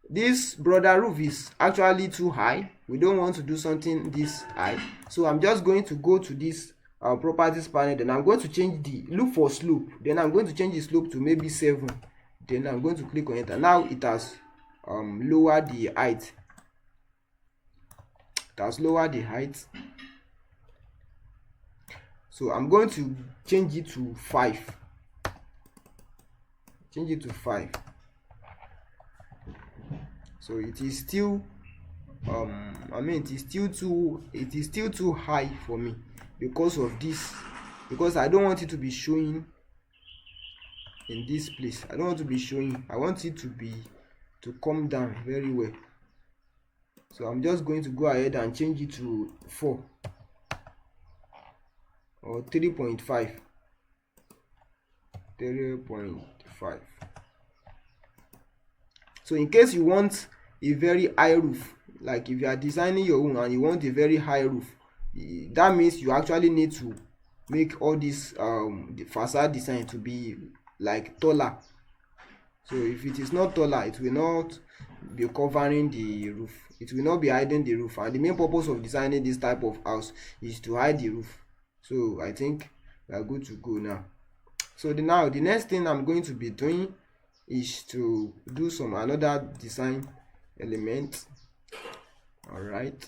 this border roof is actually too high. We don't want to do something this high, so I'm just going to go to this properties panel. Then I'm going to change the look for slope. Then I'm going to change the slope to maybe 7. Then I'm going to click on enter. Now it has lowered the height. It has lowered the height. So I'm going to change it to 5. Change it to 5. So it is still it is still too high for me because of this, because I don't want it to be showing in this place. I don't want to be showing. I want it to come down very well. So I'm just going to go ahead and change it to 4 or 3.5. 3.5. So in case you want a very high roof, like if you are designing your own and you want a very high roof, that means you actually need to make all this the facade design to be like taller. So if it is not taller, it will not be covering the roof, it will not be hiding the roof, and the main purpose of designing this type of house is to hide the roof. So I think we are good to go now. So now the next thing I'm going to be doing is to do some another design element. All right.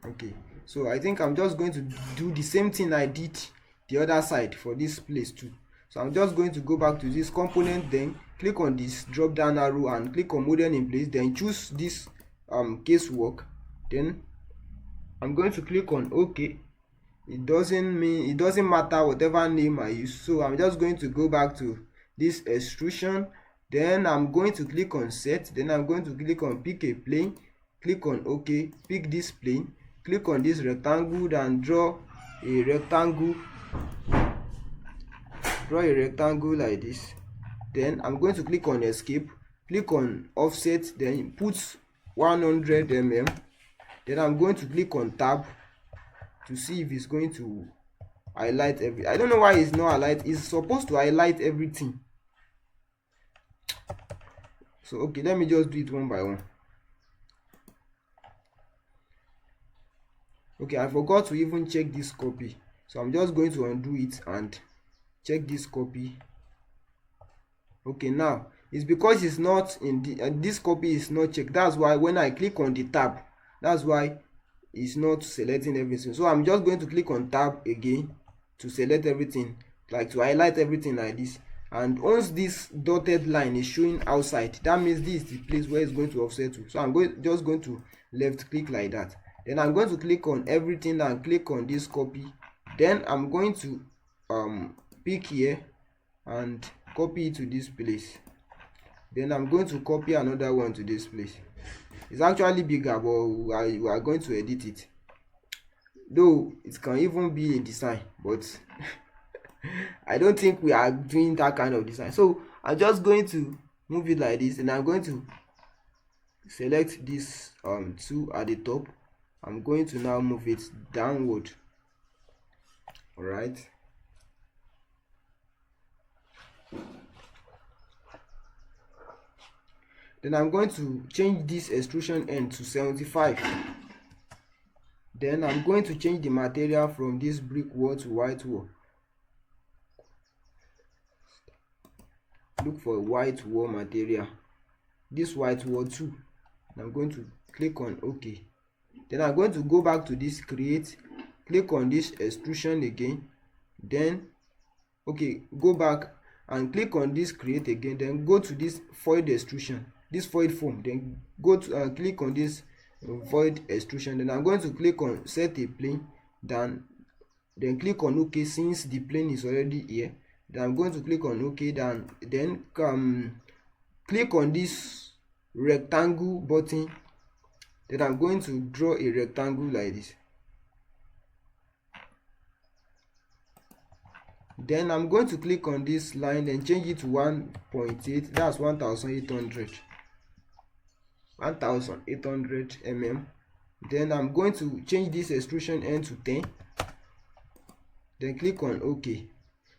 Okay, so I think I'm just going to do the same thing I did the other side for this place too. So I'm just going to go back to this component, then click on this drop down arrow and click on model in place, then choose this casework. Then I'm going to click on OK. It doesn't matter whatever name I use, so I'm just going to go back to this extrusion. Then I'm going to click on set, then I'm going to click on pick a plane, click on OK, pick this plane, click on this rectangle and draw a rectangle like this. Then I'm going to click on escape, click on offset, then put 100 mm. Then I'm going to click on tab to see if it's going to highlight I don't know why it's not highlight. It's supposed to highlight everything. So okay, let me just do it one by one. Okay, I forgot to even check this copy, so I'm just going to undo it and check this copy. Okay, now it's because it's not in the this copy is not checked. That's why when I click on the tab, that's why it's not selecting everything. So I'm just going to click on tab again to select everything, like to highlight everything like this. And once this dotted line is showing outside, that means this is the place where it's going to offset to. So I'm just going to left click like that. Then I'm going to click on everything and click on this copy. Then I'm going to pick here and copy it to this place. Then I'm going to copy another one to this place. It's actually bigger, but we are going to edit it, though it can even be a design, but I don't think we are doing that kind of design. So I'm just going to move it like this, and I'm going to select this two at the top. I'm going to now move it downward. All right. Then I'm going to change this extrusion end to 75. Then I'm going to change the material from this brick wall to white wall. Look for white wall material, this white wall too. I'm going to click on OK. Then I'm going to go back to this create, click on this extrusion again, then okay, go back and click on this create again, then go to this void extrusion, this void form, then go to click on this void extrusion. Then I'm going to click on set a plane, then click on OK since the plane is already here. Then I'm going to click on OK, then click on this rectangle button. Then I'm going to draw a rectangle like this. Then I'm going to click on this line and change it to 1.8. That's 1800 mm. Then I'm going to change this extrusion end to 10. Then click on OK.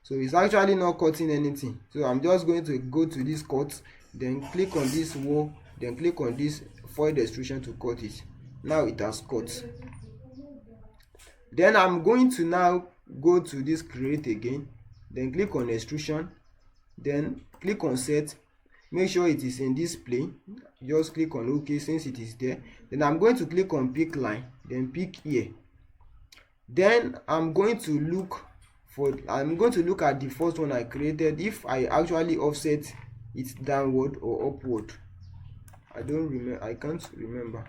So it's actually not cutting anything. So I'm just going to go to this cut, then click on this wall, then click on this void extrusion to cut it. Now it has cut. Then I'm going to now go to this create again, then click on extrusion, then click on set, make sure it is in this plane, just click on OK since it is there. Then I'm going to click on pick line, then pick here. Then I'm going to look at the first one I created, if I actually offset it downward or upward. I can't remember.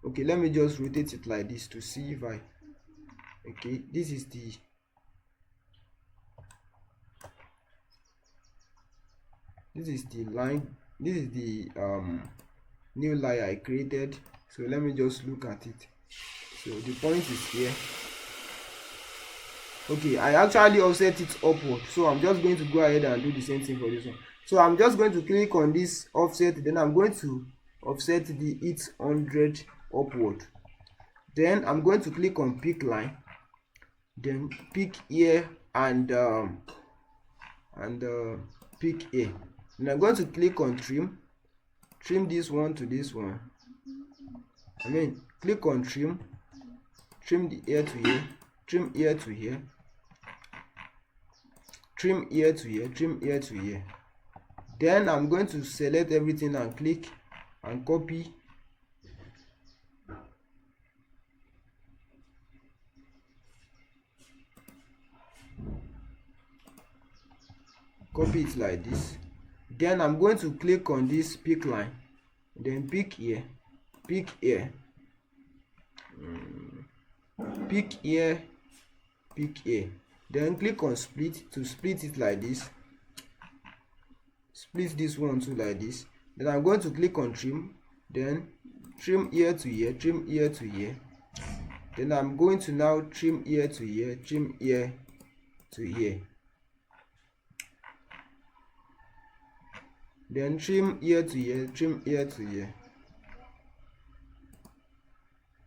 Okay, let me just rotate it like this to see if okay, this is the line, this is the new line I created. So let me just look at it. So the point is here. Okay, I actually offset it upward, so I'm just going to go ahead and do the same thing for this one. So I'm just going to click on this offset, then I'm going to offset the 800 upward. Then I'm going to click on pick line, then pick here and pick here. And I'm going to click on trim trim this one to this one. Click on trim the ear to here, trim ear to here, trim ear to here, trim ear to here. Then I'm going to select everything and click and copy. Copy it like this. Then I'm going to click on this pick line, then pick here, pick here, pick here, pick here. Then click on split to split it like this. Split this one too like this. Then I'm going to click on trim, then trim here to here, trim here to here. Then I'm going to now trim here to here, trim here to here. Then trim here to here, trim here to here.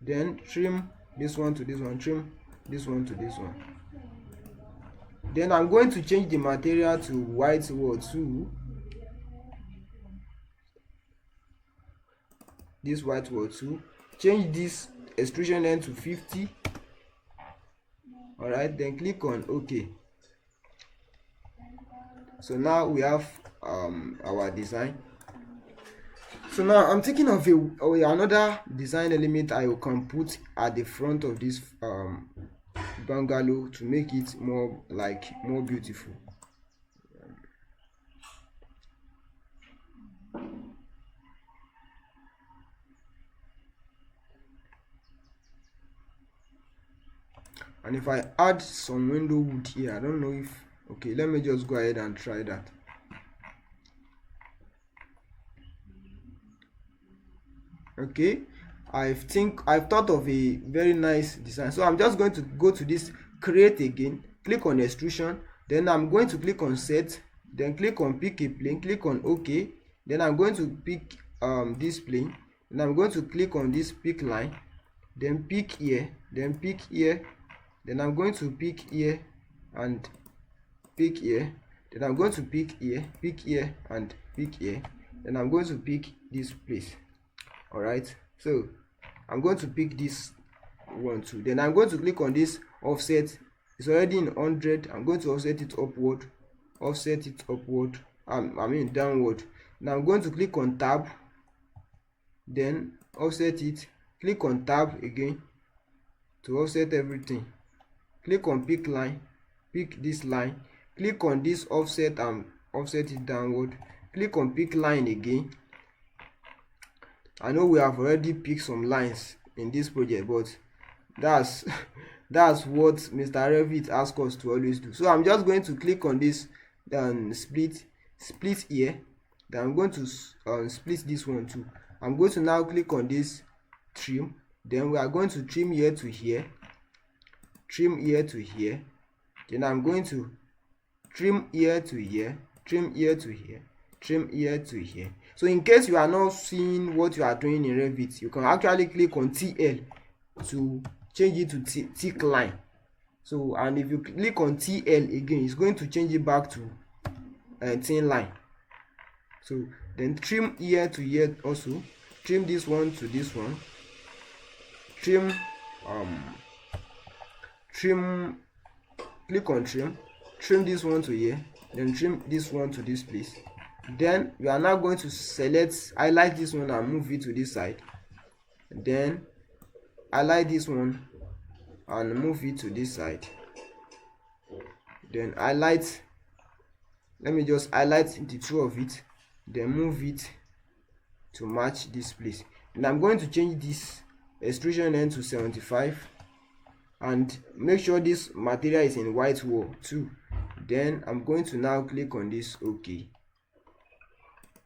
Then trim this one to this one, trim this one to this one. Then I'm going to change the material to white wall too. This white wall too. Change this extrusion end to 50. Alright, then click on OK. So now we have our design. So now I'm thinking of another design element I can put at the front of this bungalow to make it more beautiful. And if I add some window wood here, I don't know if, okay, let me just go ahead and try that. Okay, I've thought of a very nice design. So I'm just going to go to this create again, click on extrusion, then I'm going to click on set, then click on pick a plane, click on OK. Then I'm going to pick this plane, and I'm going to click on this pick line, then pick here, then pick here. Then I'm going to pick here and pick here. Then I'm going to pick here and pick here. Then I'm going to pick this place. Alright, so I'm going to pick this one too. Then I'm going to click on this offset. It's already in 100. I'm going to offset it upward. Offset it upward. Downward. Now I'm going to click on tab. Then offset it. Click on tab again to offset everything. Click on pick line, pick this line, click on this offset and offset it downward. Click on pick line again. I know we have already picked some lines in this project, but that's what Mr. Revit asks us to always do. So I'm just going to click on this split here. Then I'm going to split this one too. I'm going to now click on this trim. Then we are going to trim here to here, trim here to here. Then I'm going to trim here to here, trim here to here, trim here to here. So in case you are not seeing what you are doing in Revit, you can actually click on TL to change it to thick line. So, and if you click on TL again, it's going to change it back to thin line. So then trim here to here also, trim this one to this one, trim click on trim this one to here, then trim this one to this place. Then we are now going to highlight this one and move it to this side. Then highlight this one and move it to this side. Then let me just highlight the two of it, then move it to match this place. And I'm going to change this extrusion end to 75 and make sure this material is in white wall too. Then I'm going to now click on this OK.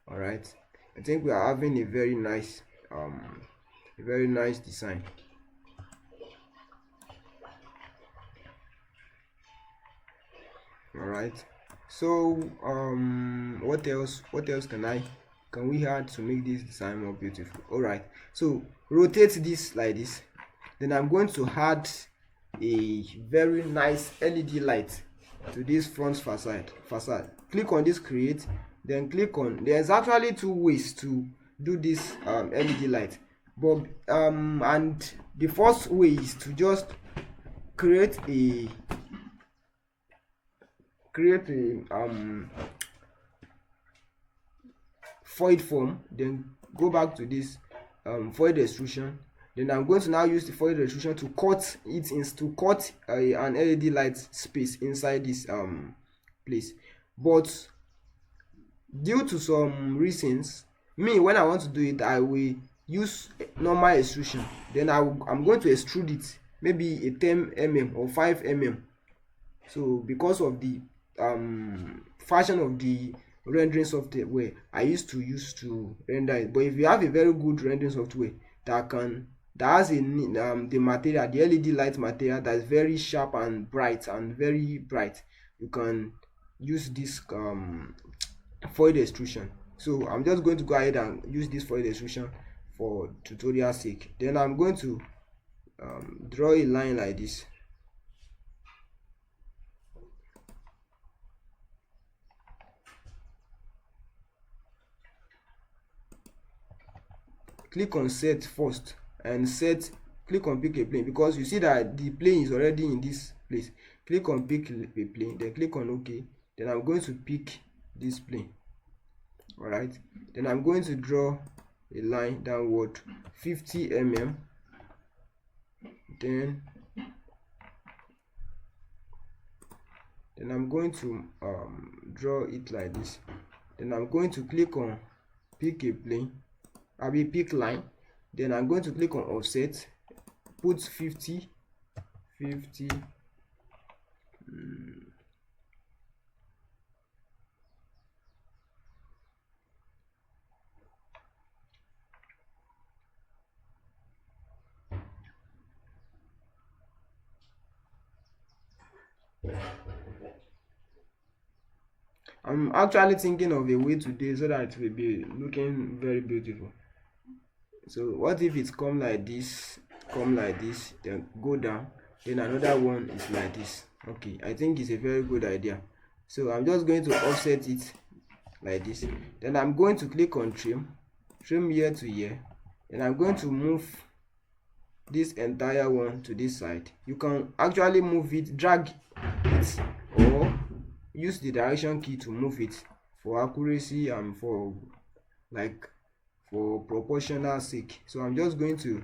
Alright, I think we are having a very nice design. Alright, so what else can we add to make this design more beautiful? Alright, so rotate this like this. Then I'm going to add a very nice LED light to this front facade. Click on this create, then click on, there's actually two ways to do this LED light. But and the first way is to just create a void form, then go back to this void extrusion. Then I'm going to now use the void extrusion to cut it an LED light space inside this place. But due to some reasons, when I want to do it, I will use normal extrusion. Then I'm going to extrude it maybe a 10 mm or 5 mm. So because of the fashion of the rendering software I used to use to render it. But if you have a very good rendering software that has the material, the LED light material, that is very sharp and bright you can use this void extrusion. So I'm just going to go ahead and use this void extrusion for tutorial sake. Then I'm going to draw a line like this. Click on set first and click on pick a plane, because you see that the plane is already in this place. Click on pick a plane, then click on OK. Then I'm going to pick this plane. Alright, then I'm going to draw a line downward 50 mm. Then I'm going to draw it like this. Then I'm going to click on pick a plane, pick line. Then I'm going to click on offset, put 50. I'm actually thinking of a way today so that it will be looking very beautiful. So what if it's come like this, then go down, then another one is like this? Okay, I think it's a very good idea. So I'm just going to offset it like this. Then I'm going to click on trim here to here. Then I'm going to move this entire one to this side. You can actually move it, drag it, or use the direction key to move it for accuracy and for proportional sake. So I'm just going to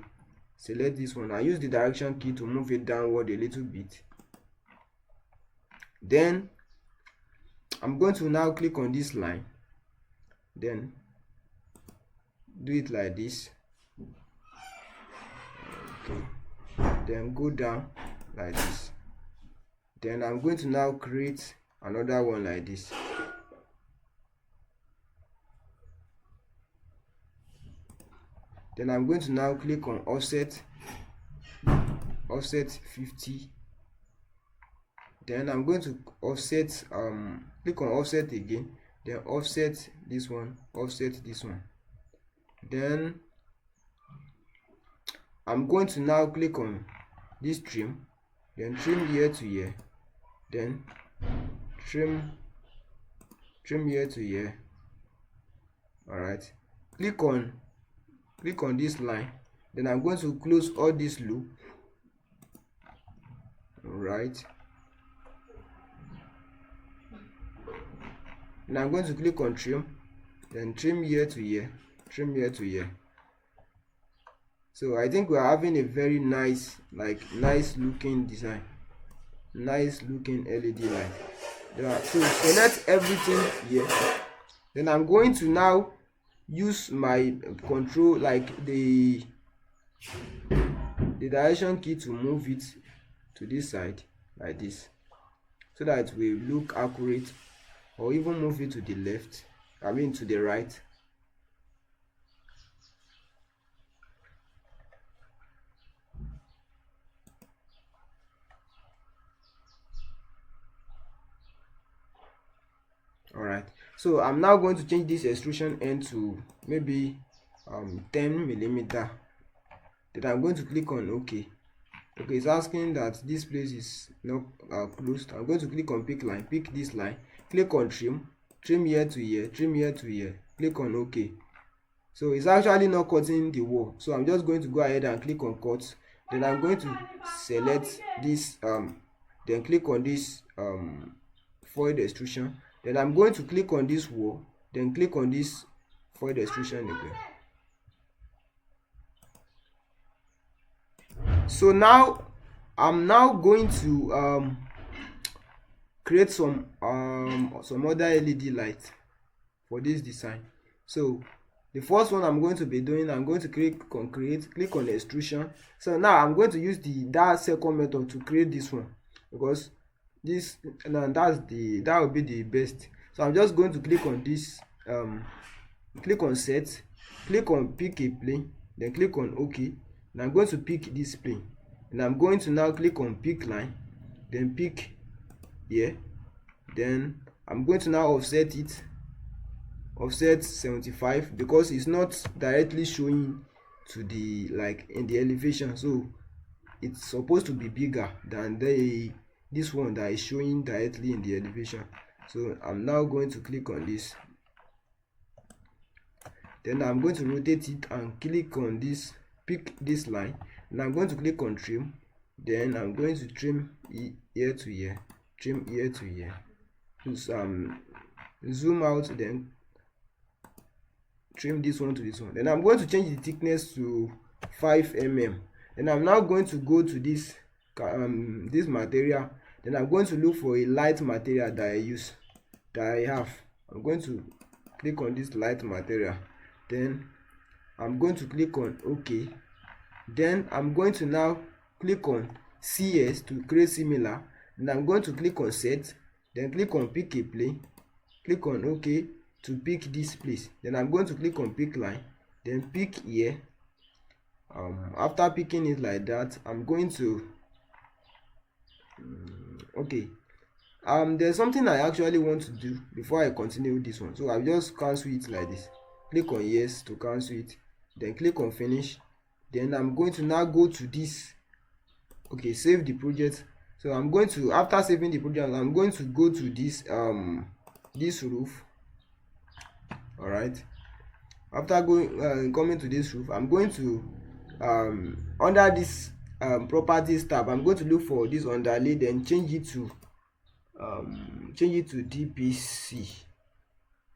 select this one. I use the direction key to move it downward a little bit. Then I'm going to now click on this line, then do it like this. Okay, then go down like this. Then I'm going to now create another one like this. Then I'm going to now click on offset 50. Then I'm going to offset click on offset again, then offset this one. Then I'm going to now click on this trim, then trim here to here, then trim here to here. Alright, click on this line. Then I'm going to close all this loop. Alright, and I'm going to click on trim, then trim here to here, So I think we are having a very nice looking design, nice looking LED light. So select everything here. Then I'm going to now use my control, the direction key, to move it to this side like this, so that it will look accurate, or even move it to the left, to the right. Alright, so I'm now going to change this extrusion end to maybe 10 mm. Then I'm going to click on OK. Okay, it's asking that this place is not closed. I'm going to click on pick line, pick this line, click on trim here to here, click on OK. So it's actually not cutting the wall. So I'm just going to go ahead and click on cut. Then I'm going to select this then click on this foil extrusion. Then I'm going to click on this wall, then click on this foil extrusion again. So now I'm now going to create some other LED light for this design. So the first one I'm going to be doing, I'm going to click on extrusion. So now I'm going to use that second method to create this one, because this that will be the best. So I'm just going to click on this click on set, click on pick a plane, then click on OK. And I'm going to pick this plane, and I'm going to now click on pick line, then pick here. Then I'm going to now offset it, offset 75, because it's not directly showing to the in the elevation, so it's supposed to be bigger than this one that is showing directly in the elevation. So I'm now going to click on this, then I'm going to rotate it and click on this, pick this line, and I'm going to click on trim. Then I'm going to trim here to here, trim here to here, zoom out, then trim this one to this one. Then I'm going to change the thickness to 5 mm. Then I'm now going to go to this this material. Then I'm going to look for a light material that I have. I'm going to click on this light material. Then I'm going to click on OK. Then I'm going to now click on CS to create similar. Then I'm going to click on set, then click on pick a plane, click on OK to pick this place. Then I'm going to click on pick line, then pick here. After picking it like that, I'm going to okay, there's something I actually want to do before I continue with this one. So I'll just cancel it like this, click on yes to cancel it, then click on finish. Then I'm going to now go to this, okay, save the project. So I'm going to, after saving the project, I'm going to go to this this roof. All right, after going coming to this roof, I'm going to under this properties tab, I'm going to look for this underlay, then change it to DPC,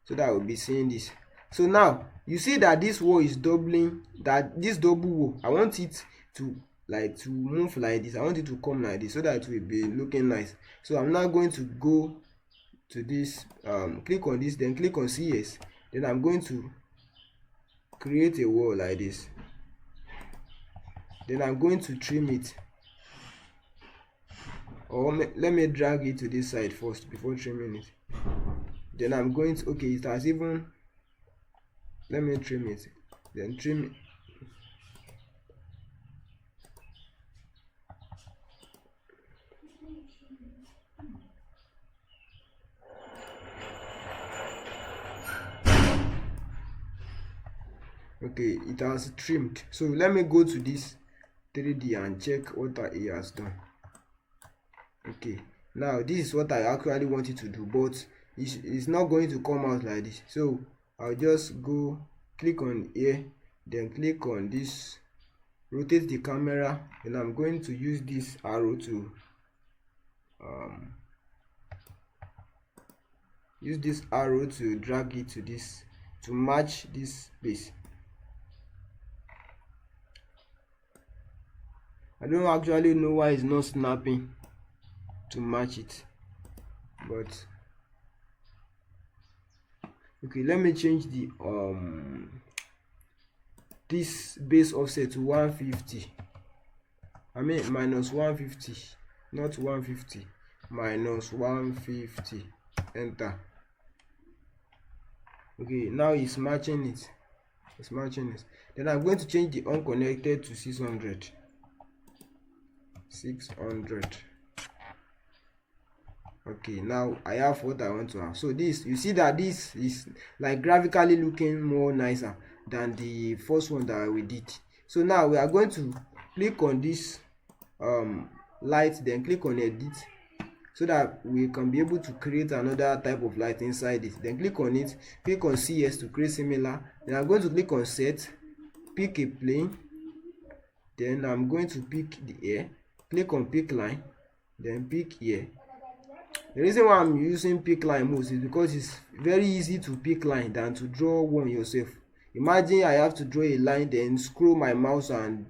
so that I will be seeing this. So now you see that this wall is doubling, that this double wall, I want it to move like this. I want it to come like this, so that it will be looking nice. So I'm now going to go to this, click on this, then click on CS. Then I'm going to create a wall like this. Then I'm going to trim it, or let me drag it to this side first before trimming it. Then I'm going to, okay, it has even, let me trim it, then trim it. Okay, it has trimmed. So let me go to this 3D and check what it has done. Okay, now this is what I actually wanted to do, but it's not going to come out like this. So I'll just go click on here, then click on this, rotate the camera, and I'm going to use this arrow to drag it to this, to match this place. I don't actually know why it's not snapping to match it, but okay, let me change the this base offset to 150. I mean minus 150, not 150, minus 150. Enter. Okay, now it's matching it. It's matching it. Then I'm going to change the unconnected to 600. Okay, now I have what I want to have. So this, you see that this is like graphically looking more nicer than the first one that we did. So now we are going to click on this light, then click on edit, so that we can be able to create another type of light inside it. Then click on it, click on CS to create similar. Then I'm going to click on set, pick a plane, then I'm going to pick the air, click on pick line, then pick here. The reason why I'm using pick line most is because it's very easy to pick line than to draw one yourself. Imagine I have to draw a line, then scroll my mouse and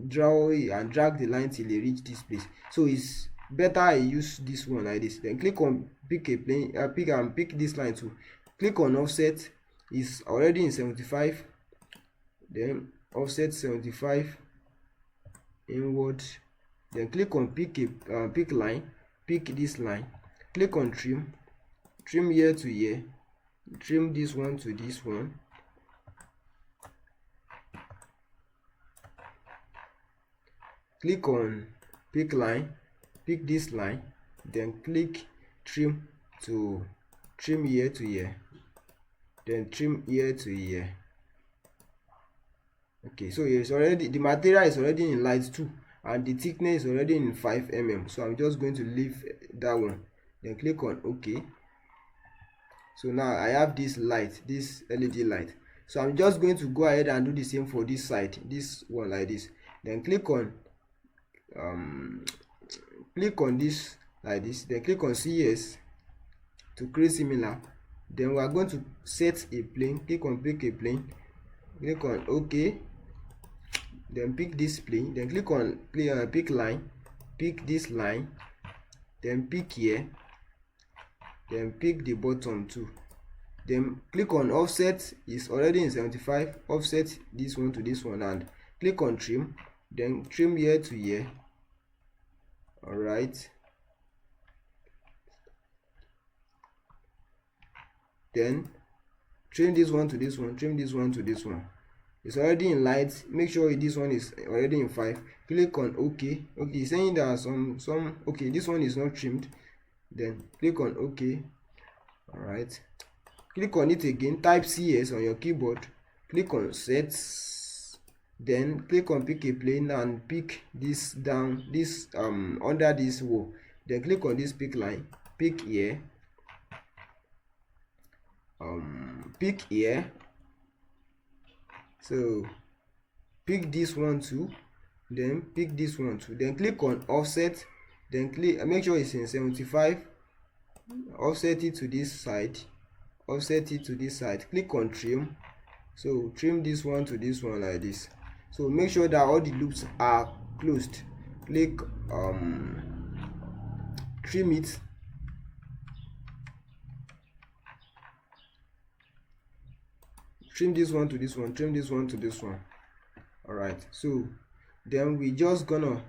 draw and drag the line till it reach this place. So it's better I use this one like this. Then click on pick a plane, pick this line too. Click on offset, is already in 75. Then offset 75 inward. Then click on pick line, pick this line, click on trim here to here, trim this one to this one. Click on pick line, pick this line, then click trim here to here, then trim here to here. Okay, so it's already, the material is already in light 2 and the thickness is already in 5 mm. So I'm just going to leave that one, then click on OK. So now I have this light, this LED light. So I'm just going to go ahead and do the same for this side, this one like this. Then click on this like this, then click on CS to create similar. Then we are going to set a plane, click on pick a plane, click on OK, then pick this plane, then click on pick line, pick this line, then pick here, then pick the bottom too. Then click on offset, is already in 75, offset this one to this one, and click on trim, then trim here to here. All right, then trim this one to this one, trim this one to this one. It's already in light, make sure this one is already in 5. Click on OK. Okay, saying there are some okay, this one is not trimmed. Then click on OK. All right, click on it again, type CS on your keyboard, click on sets, then click on pick a plane and pick this down, this under this wall. Then click on this pick line, pick here, pick here. So pick this one too, then pick this one too, then click on offset, then make sure it's in 75, offset it to this side, offset it to this side, click on trim. So trim this one to this one like this. So make sure that all the loops are closed. Click trim it, trim this one to this one, trim this one to this one. All right, so then we just gonna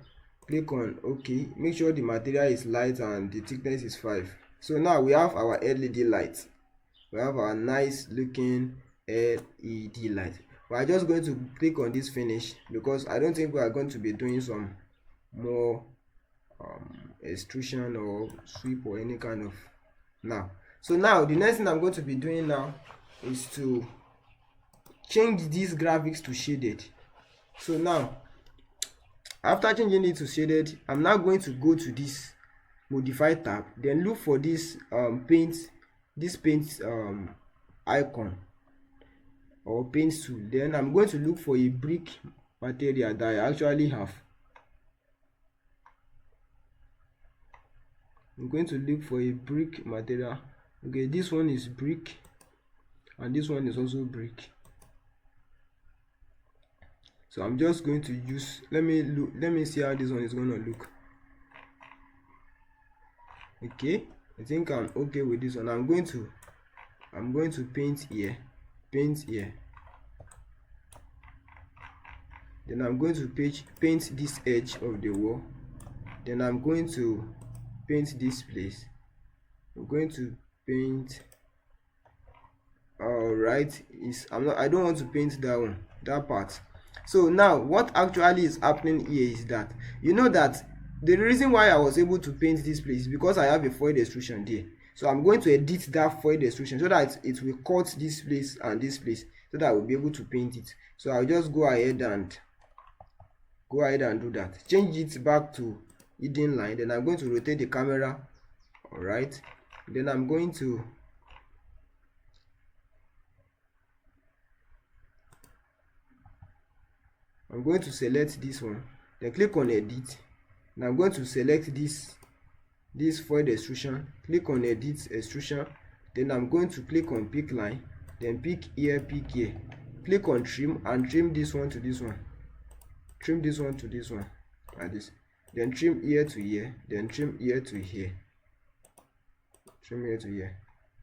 click on OK. Make sure the material is light and the thickness is 5. So now we have our LED light, we have our nice looking LED light. We are just going to click on this finish because I don't think we are going to be doing some more extrusion or sweep or any kind of now. So now the next thing I'm going to be doing now is to change these graphics to shaded. So now after changing it to shaded, I'm now going to go to this modify tab, then look for this paint icon or paint tool. Then I'm going to look for a brick material that I actually have. I'm going to look for a brick material. Okay, this one is brick and this one is also brick. So I'm just going to use, let me see how this one is going to look. Okay, I think I'm okay with this one. I'm going to paint here, then I'm going to paint this edge of the wall, then I'm going to paint this place. I'm going to paint, all right, I don't want to paint that part. So now what actually is happening here is that you know that the reason why I was able to paint this place is because I have a foil extrusion there. So I'm going to edit that foil extrusion so that it will cut this place and this place so that I will be able to paint it. So I'll just go ahead and do that. Change it back to hidden line. Then I'm going to rotate the camera. All right, then I'm going to select this one, then click on edit. Now I'm going to select this void extrusion, click on edit extrusion, then I'm going to click on pick line, then pick here, click on trim, and trim this one to this one, trim this one to this one like this, then trim here to here, then trim here to here, trim here to here.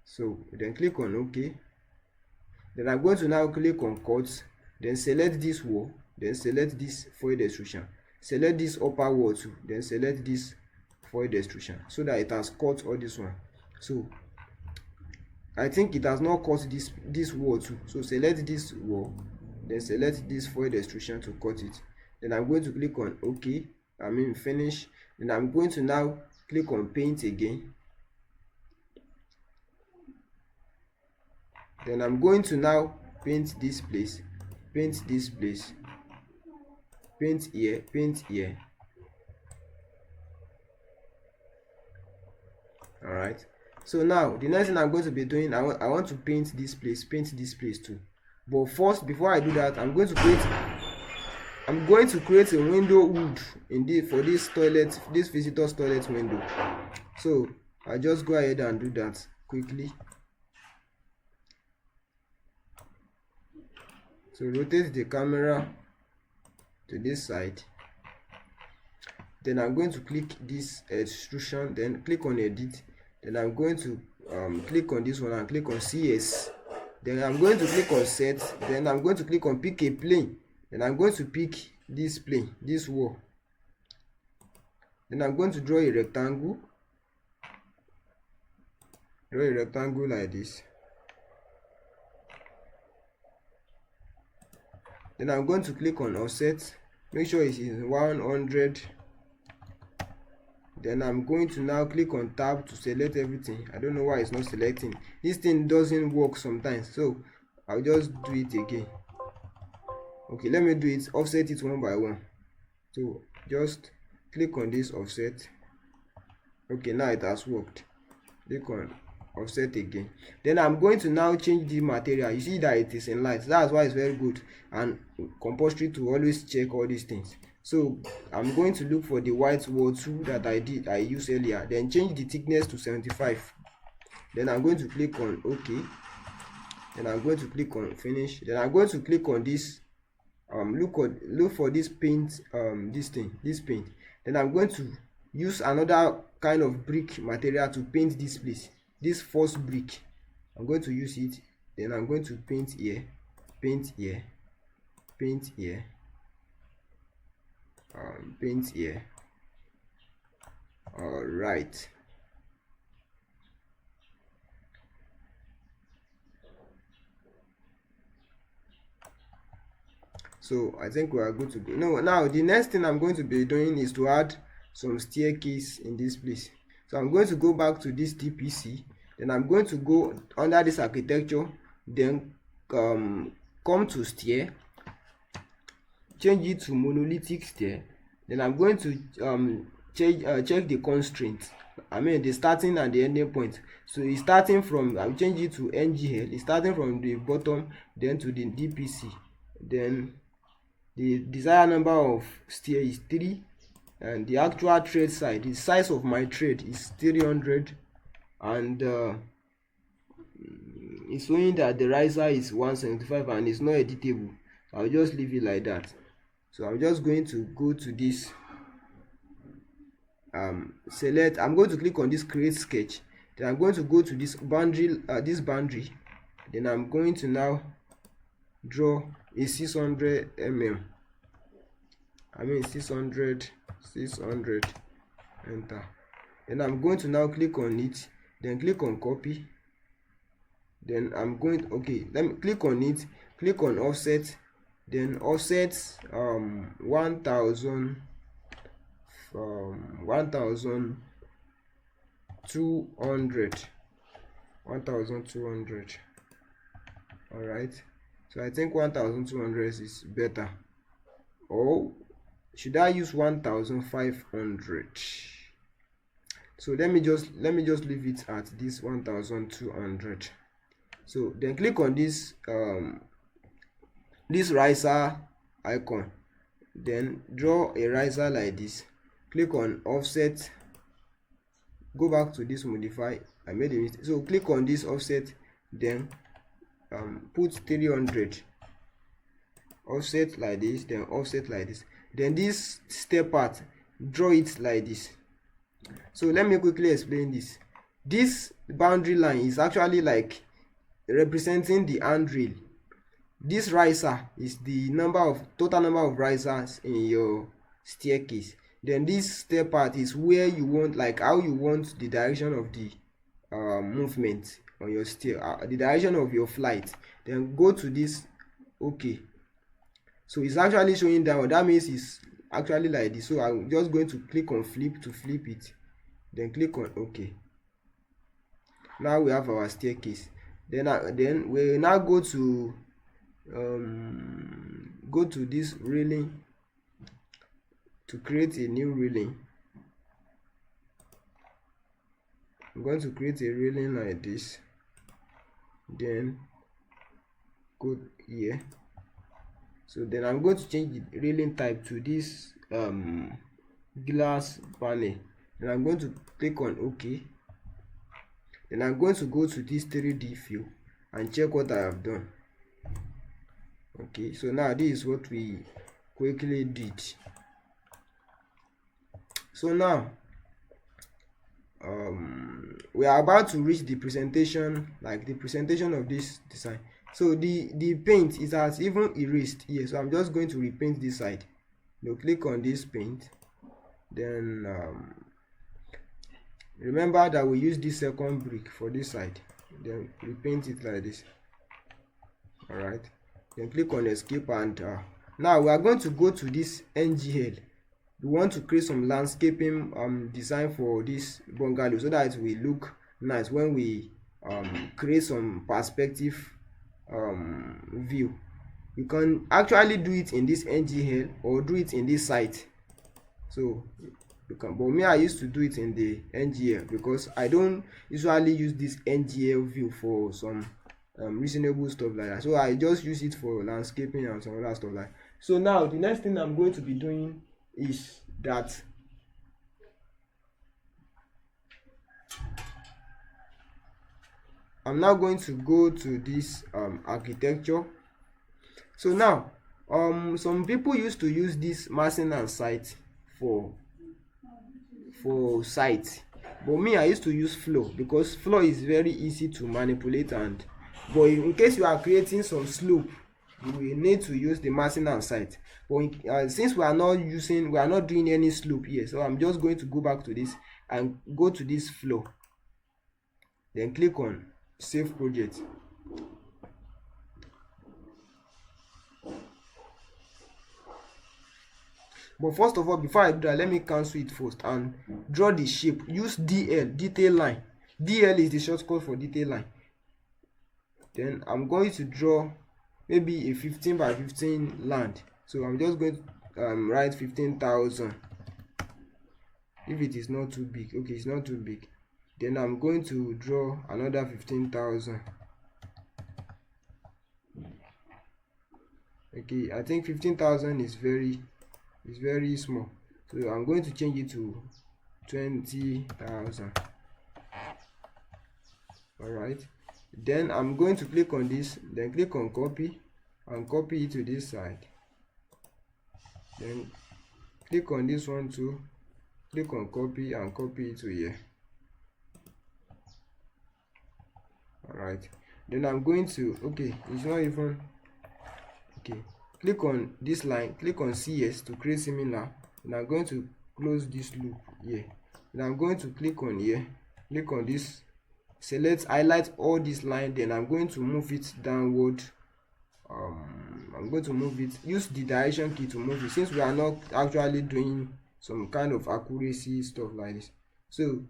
So then click on OK. Then I'm going to now click on cut, then select this wall, then select this void extrusion, select this upper wall too, then select this void extrusion, so that it has cut all this one. So I think it has not cut this wall too, so select this wall, then select this void extrusion to cut it. Then I'm going to click on OK, finish. Then I'm going to now click on paint again. Then I'm going to now paint this place, paint this place, paint here, paint here. All right, so now the next thing I'm going to be doing, I want to paint this place too. But first, before I do that, I'm going to create a window hood for this toilet, this visitor's toilet window. So I'll just go ahead and do that quickly. So rotate the camera to this side. Then I'm going to click this extrusion, then click on edit. Then I'm going to click on this one and click on CS. Then I'm going to click on set. Then I'm going to click on pick a plane. Then I'm going to pick this plane, this wall. Then I'm going to draw a rectangle. Draw a rectangle like this. Then I'm going to click on offset. Make sure it is 100. Then I'm going to now click on tab to select everything. I don't know why it's not selecting. This thing doesn't work sometimes, so I'll just do it again. Okay, let me do it, offset it one by one. So just click on this offset. Okay, now it has worked. Click on offset again. Then I'm going to now change the material. You see that it is in light. That's why it's very good and compulsory to always check all these things. So I'm going to look for the white wall tool that I used earlier, then change the thickness to 75. Then I'm going to click on OK. Then I'm going to click on finish. Then I'm going to click on this look for this paint, this paint. Then I'm going to use another kind of brick material to paint this place, this first brick. I'm going to use it. Then I'm going to paint here, paint here, paint here, paint here. All right, so I think we are good to go. Now the next thing I'm going to be doing is to add some staircase in this place. So I'm going to go back to this DPC. Then I'm going to go under this architecture, then come to stair, change it to monolithic stair. Then I'm going to check the constraints, the starting and the ending point. So it's starting from, I'll change it to NGL. It's starting from the bottom, then to the DPC. Then the desired number of stair is 3, and the actual thread size, the size of my thread is 300, and it's showing that the riser is 175 and it's not editable. I'll just leave it like that. So I'm just going to go to this select. I'm going to click on this create sketch. Then I'm going to go to this boundary, then I'm going to now draw a 600 mm. 600, enter. Then I'm going to now click on it, then click on copy. Then I'm going let me click on it, click on offset, then offset 1200. All right, so I think 1200 is better. Oh, should I use 1500? So let me just leave it at this 1200. So then click on this this riser icon, then draw a riser like this. Click on offset, go back to this modify. I made a mistake, so click on this offset, then put 300, offset like this, then offset like this. Then this step part, draw it like this. So let me quickly explain this. This boundary line is actually like representing the handrail. This riser is the total number of risers in your staircase. Then this step part is where you want, like how you want the direction of the movement on your stair, the direction of your flight. Then go to this okay. So it's actually showing down. That means it's actually like this. So I'm just going to click on flip to flip it, then click on okay. Now we have our staircase. Then we now go to this railing to create a new railing. I'm going to create a railing like this, then go here. So then I'm going to change the railing type to this glass panel, and I'm going to click on OK. Then I'm going to go to this 3D view and check what I have done. Okay, so now this is what we quickly did. So now we are about to reach the presentation, like the presentation of this design. So the paint is has even erased here, so I'm just going to repaint this side. Now click on this paint, then remember that we use this second brick for this side, then repaint it like this. All right, then click on escape, and now we are going to go to this NGL. We want to create some landscaping design for this bungalow so that it will look nice when we create some perspective view. You can actually do it in this NGL or do it in this site. So you can, but me, I used to do it in the NGL because I don't usually use this NGL view for some reasonable stuff like that. So I just use it for landscaping and some other stuff like that. So now the next thing I'm going to be doing is that I'm now going to go to this architecture. So now some people used to use this massing and site for site, but me, I used to use flow because flow is very easy to manipulate, and but in case you are creating some slope, you will need to use the massing and site. But since we are not doing any slope here, so I'm just going to go back to this and go to this flow, then click on save project. But first of all, before I do that, let me cancel it first and draw the shape. Use DL, detail line. DL is the shortcut for detail line. Then I'm going to draw maybe a 15 by 15 land. So I'm just going to write 15,000. If it is not too big, okay, it's not too big. Then I'm going to draw another 15,000. Okay, I think 15,000 is very small, so I'm going to change it to 20,000. All right, then I'm going to click on this, then click on copy and copy it to this side, then click on this one too, click on copy and copy it to here. All right, then I'm going to, okay, it's not even okay, click on this line, click on CS to create similar, and I'm going to close this loop here. And I'm going to click on here, click on this, select, highlight all this line, then I'm going to move it downward. I'm going to move it, use the direction key to move it, since we are not actually doing some kind of accuracy stuff like this. So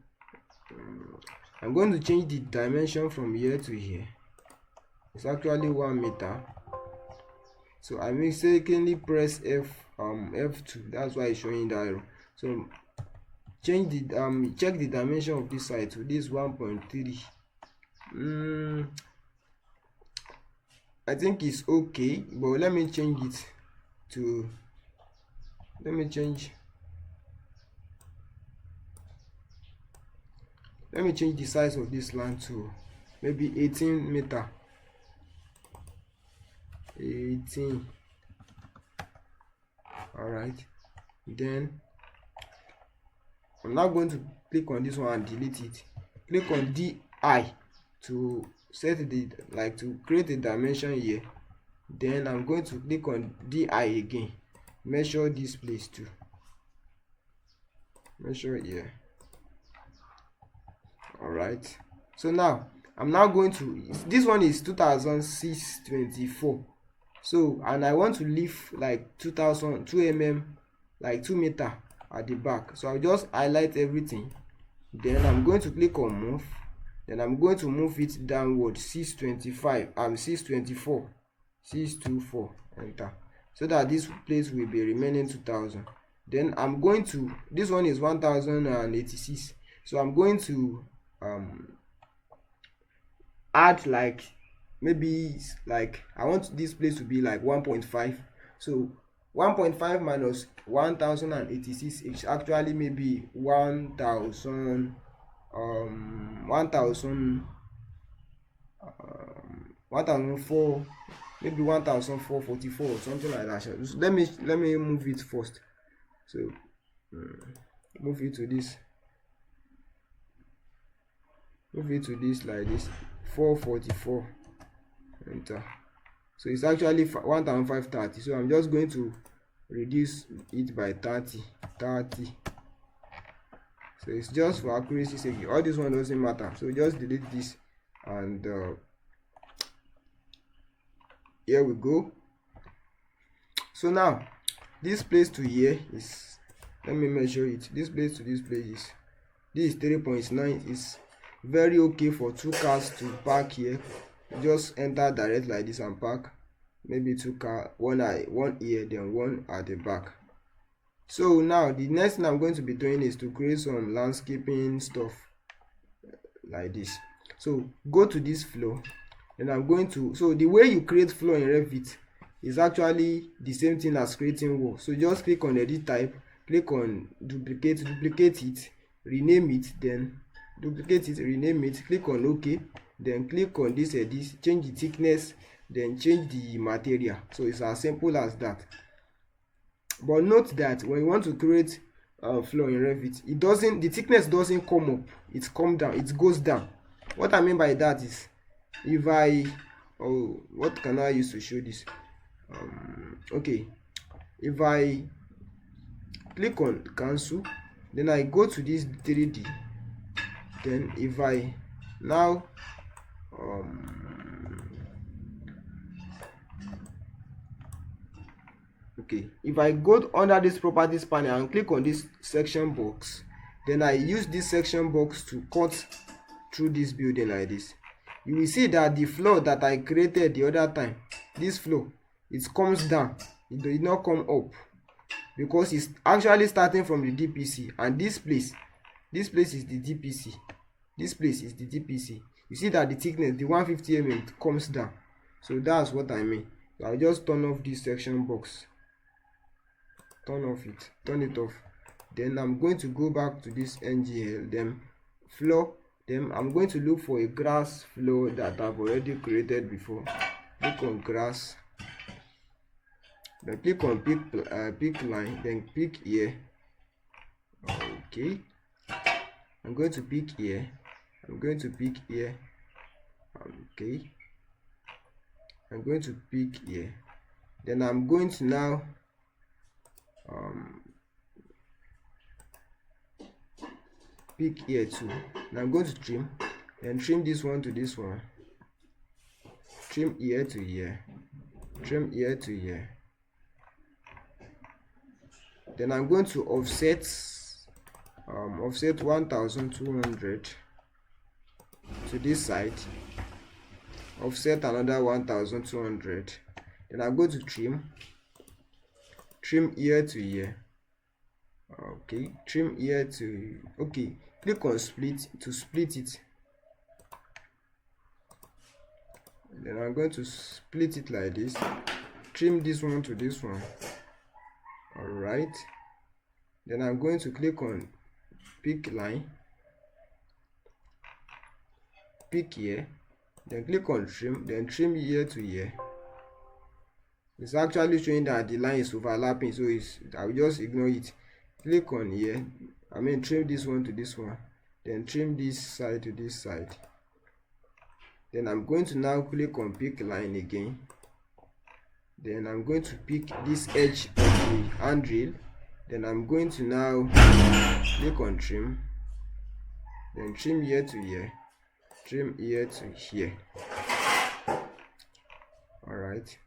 I'm going to change the dimension from here to here. It's actually 1 meter. So I mistakenly press F2. That's why it's showing that error. So change the check the dimension of this side to this 1.3. I think it's okay, but let me change it to let me change the size of this land to maybe 18 meter. 18. All right, then I'm now going to click on this one and delete it. Click on DI to set the to create a dimension here. Then I'm going to click on DI again, measure this place too, measure here. All right, so now I'm now going to, this one is 2624. So, and I want to leave like 2 mm, like 2 meter at the back. So I'll just highlight everything. Then I'm going to click on move. Then I'm going to move it downward 625. 624. 624. Enter. So that this place will be remaining 2000. Then I'm going to, this one is 1086. So I'm going to add like, maybe like I want this place to be like 1.5. So 1.5 minus 1086 is actually maybe 1004, maybe 1444 or something like that. So let me move it first. So move it to this like this, 444. Enter. So it's actually 1530. So I'm just going to reduce it by 30. So it's just for accuracy sake. All this one doesn't matter. So just delete this, and here we go. So now this place to here is, let me measure it. This place to this place is 3.9. is very okay for 2 cars to park here. Just enter direct like this and park. Maybe 2 cars, one here, then one at the back. So now the next thing I'm going to be doing is to create some landscaping stuff like this. So go to this flow, and I'm going to, so the way you create flow in Revit is actually the same thing as creating wall. So just click on edit type, click on duplicate it, rename it, then duplicate it, rename it, click on OK, then click on this edit, change the thickness, then change the material. So it's as simple as that. But note that when you want to create flow in Revit, the thickness doesn't come up, it comes down, it goes down. What I mean by that is, if what can I use to show this? Okay, if I click on cancel, then I go to this 3D, then if I now if I go under this properties panel and click on this section box, then I use this section box to cut through this building like this, you will see that the floor that I created the other time, this floor, it comes down, it did not come up, because it's actually starting from the DPC, and this place is the DPC, this place is the DPC. You see that the thickness, the 150 mm, comes down. So that's what I mean. I'll just turn off this section box, turn it off. Then I'm going to go back to this NGL, then floor, then I'm going to look for a grass floor that I've already created before. Click on grass, then click on pick line, then pick here. Okay, I'm going to pick here, okay, I'm going to pick here, then I'm going to now pick here too. Now I'm going to trim, then trim this one to this one, trim here to here, trim here to here. Then I'm going to offset 1200 to this side, offset another 1200, Then I go to trim ear to ear. Okay, trim ear to, okay, click on split to split it. Then I'm going to split it like this. Trim this one to this one. Alright, then I'm going to click on pick line, pick here, then click on trim, then trim ear to ear. It's actually showing that the line is overlapping, so I will just ignore it. Click on here, trim this one to this one, then trim this side to this side. Then I'm going to now click on pick line again. Then I'm going to pick this edge of the handrail. Then I'm going to now click on trim, then trim here to here, trim here to here. Alright,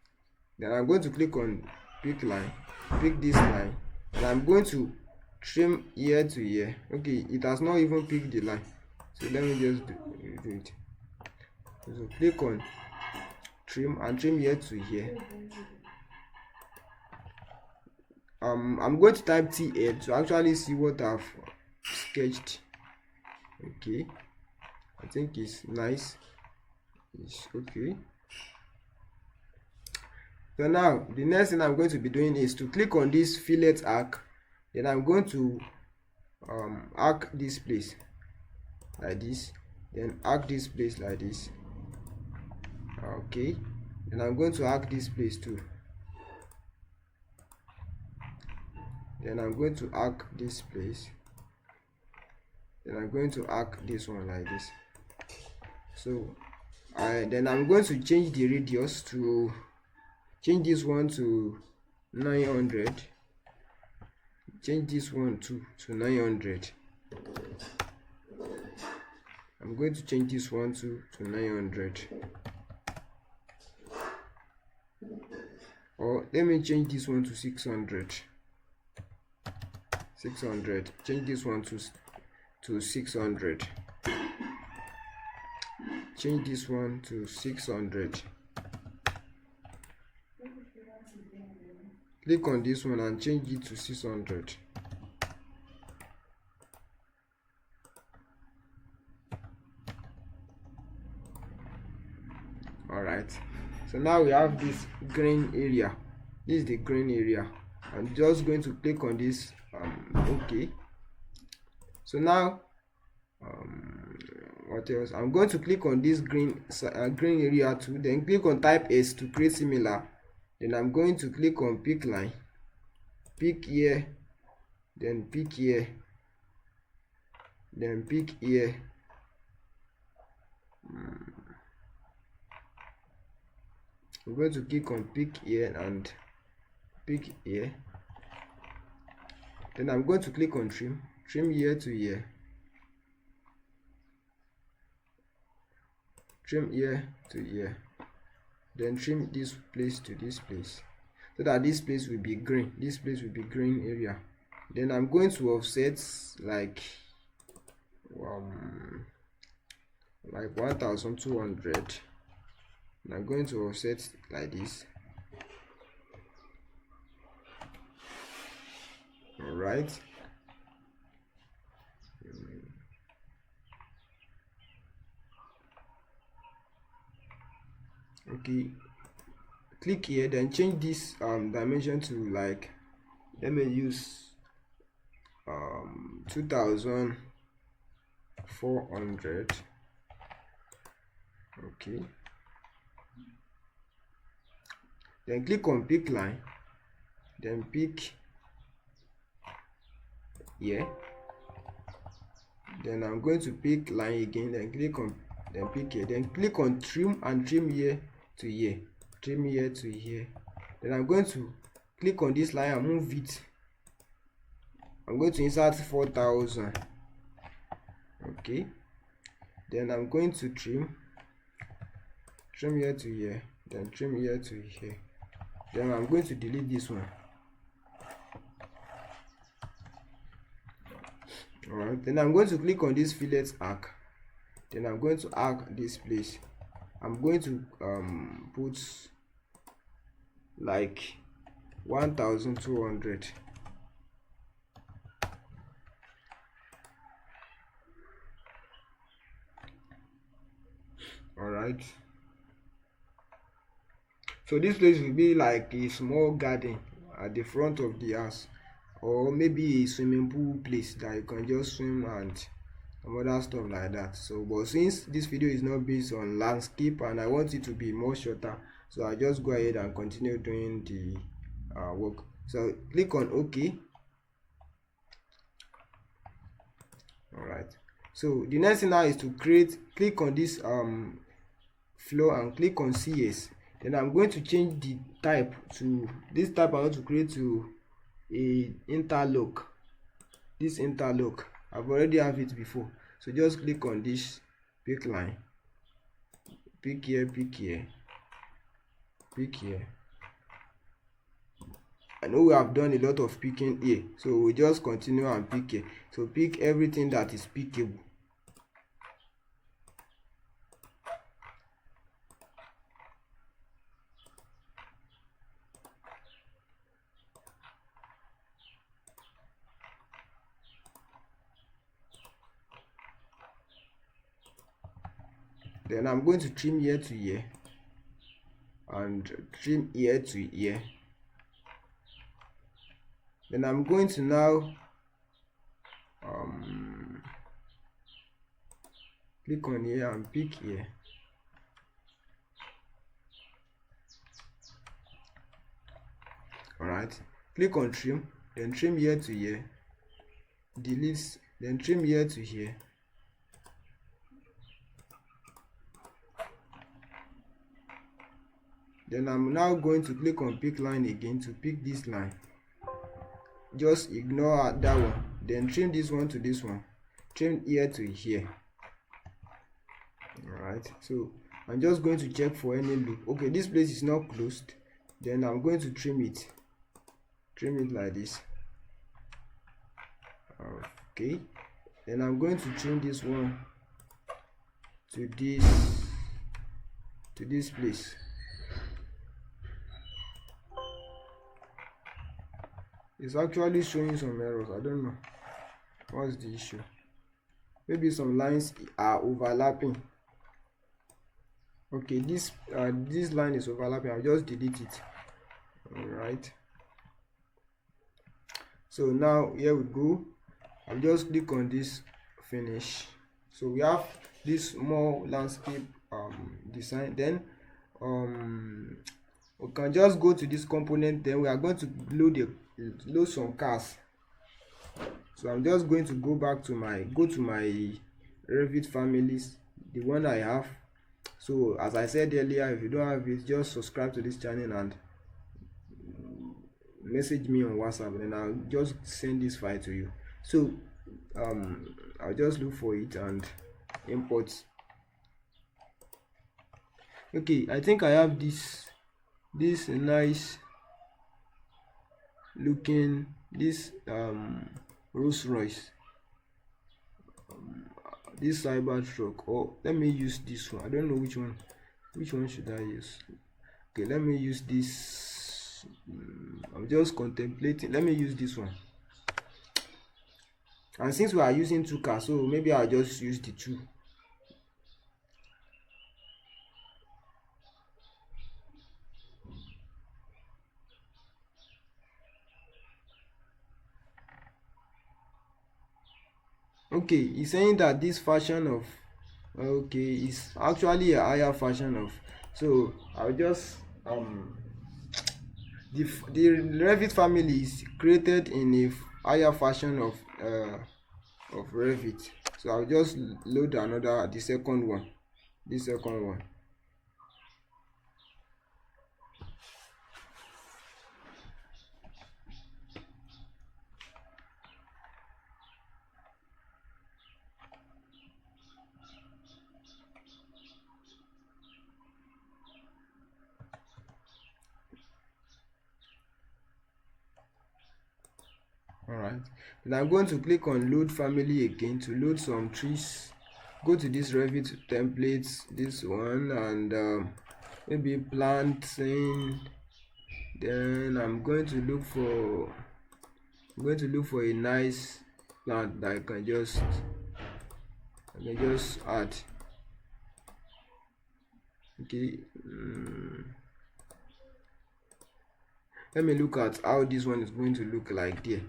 then I'm going to click on pick line, pick this line, and I'm going to trim here to here. Okay, it has not even picked the line, so let me just do it. So click on trim and trim here to here. I'm going to type TL to actually see what I've sketched. Okay, I think it's nice. It's okay. So now the next thing I'm going to be doing is to click on this fillet arc. Then I'm going to arc this place like this, then arc this place like this. Okay, then I'm going to arc this place too. Then I'm going to arc this place. Then I'm going to arc this one like this. So then I'm going to change the radius to change this one to 900. Change this one to 900. I'm going to change this one to 900. Or let me change this one to 600. 600. Change this one to 600. Change this one to 600. Click on this one and change it to 600. Alright, so now we have this green area. This is the green area. I'm just going to click on this. Okay, so now what else? I'm going to click on this green area too, then click on type S to create similar. Then I'm going to click on pick line, pick here, then pick here, then pick here. I'm going to click on pick here and pick here. Then I'm going to click on trim here to here, trim here to here, then trim this place to this place, so that this place will be green. This place will be green area. Then I'm going to offset like 1200. And I'm going to offset like this. Alright, okay, click here, then change this dimension to like, let me use 2400. Okay, then click on pick line, then pick here. Then I'm going to pick line again, then click on, then pick here, then click on trim and trim here to here, trim here to here. Then I'm going to click on this line and move it. I'm going to insert 4000. Okay, then I'm going to trim here to here, then trim here to here. Then I'm going to delete this one. Alright, then I'm going to click on this fillet arc. Then I'm going to arc this place. I'm going to put like 1200. All right, so this place will be like a small garden at the front of the house, or maybe a swimming pool place that you can just swim and some other stuff like that. So but since this video is not based on landscape and I want it to be more shorter, so I just go ahead and continue doing the work. So click on OK. All right, so the next thing now is to click on this flow and click on CS. Then I'm going to change the type to this type. I want to create to a interlock. This interlock, I've already have it before, so just click on this, pick line, pick here, pick here, pick here. I know we have done a lot of picking here, so we just continue and pick here. So pick everything that is pickable. Then I'm going to trim here to here and trim here to here. Then I'm going to now click on here and pick here. All right, click on trim, then trim here to here, delete, then trim here to here. Then I'm now going to click on pick line again to pick this line. Just ignore that one, then trim this one to this one, trim here to here. All right, so I'm just going to check for any loop. Okay, this place is not closed. Then I'm going to trim it like this. Okay, then I'm going to trim this one to this place. It's actually showing some errors. I don't know what's the issue. Maybe some lines are overlapping. Okay, this line is overlapping. I'll just delete it. All right, so now here we go. I'll just click on this finish. So we have this small landscape design. Then we can just go to this component. Then we are going to load some cars. So I'm just going to go to my Revit families, the one I have. So as I said earlier, if you don't have it, just subscribe to this channel and message me on WhatsApp, and I'll just send this file to you. So I'll just look for it and import. Okay, I think I have this nice looking Rolls Royce, this Cybertruck, or let me use this one. I don't know which one should I use. Okay, let me use this. I'm just contemplating. Let me use this one. And since we are using two cars, so maybe I'll just use the two. Okay, he's saying that this version of is actually a higher version of, so I'll just the Revit family is created in a higher version of Revit. So I'll just load the second one. All right, and I'm going to click on load family again to load some trees. Go to this Revit templates, this one, and maybe planting Then I'm going to look for a nice plant that I can just add. Okay, let me look at how this one is going to look like there.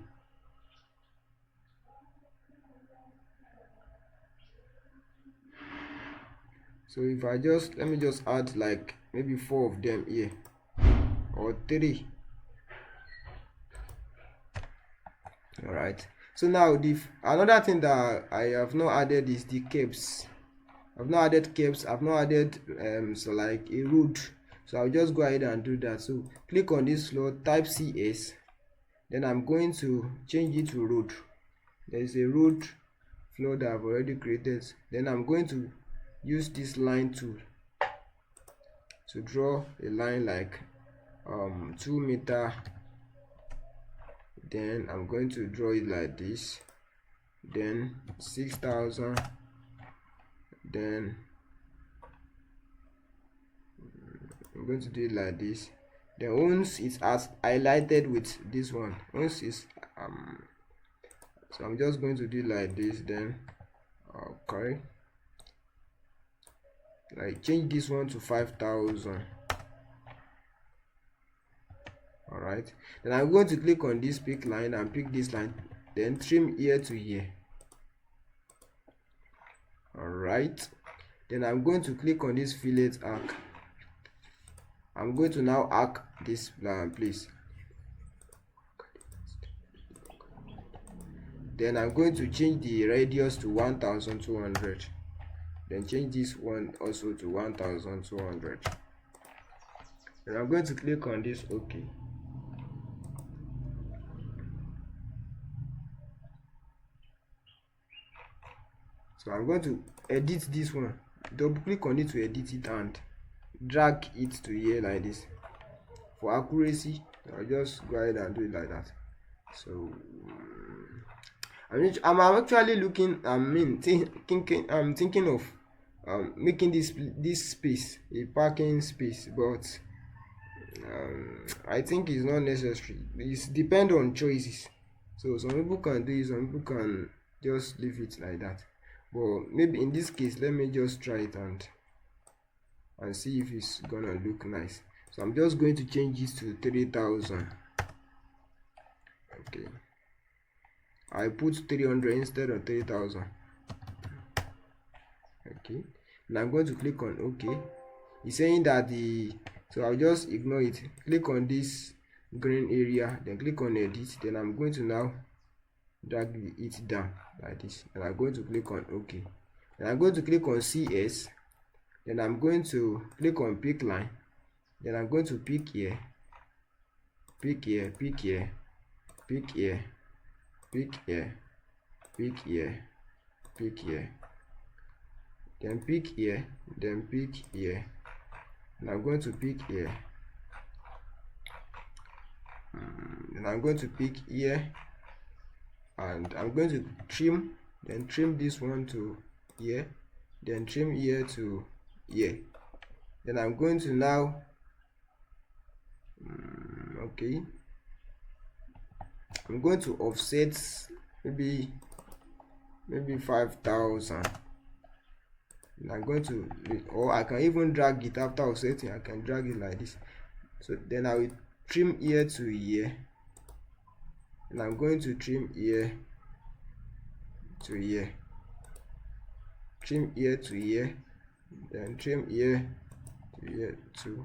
So if I let me just add like maybe 4 of them here, or 3. All right, so now another thing that I have not added is the capes. I've not added capes, I've not added so like a road. So I'll just go ahead and do that. So click on this floor, type CS, then I'm going to change it to road. There's a road floor that I've already created. Then I'm going to use this line tool to draw a line like 2 meter. Then I'm going to draw it like this, then 6,000, then I'm going to do it like this. Then once it's as highlighted with this one, once it's so I'm just going to do it like this. Then okay, like change this one to 5,000. All right, then I'm going to click on this pick line and pick this line, then trim here to here. All right, then I'm going to click on this fillet arc. I'm going to now arc this place. Then I'm going to change the radius to 1,200. Then change this one also to 1,200. Then I'm going to click on this OK. So I'm going to edit this one. Double click on it to edit it and drag it to here like this. For accuracy, I'll just go ahead and do it like that. So I'm actually looking, thinking of making this space a parking space, but I think it's not necessary. It's depend on choices. So some people can do it, some people can just leave it like that. But maybe in this case, let me just try it and see if it's gonna look nice. So I'm just going to change this to 3,000. Okay, I put 300 instead of 3,000. Okay, and I'm going to click on OK. It's saying that so I'll just ignore it. Click on this green area, then click on edit. Then I'm going to now drag it down like this, and I'm going to click on OK. Then I'm going to click on CS. Then I'm going to click on pick line. Then I'm going to pick here, pick here, pick here, pick here, pick here, pick here, pick here, then pick here, then pick here, and I'm going to pick here, and I'm going to pick here, and I'm going to trim, then trim this one to here, then trim here to here. Then I'm going to now okay, I'm going to offset maybe 5,000. and I'm going to, or I can even drag it after offsetting. I can drag it like this. So then I will trim here to here, and I'm going to trim here to here, trim here to here, then trim here to here too.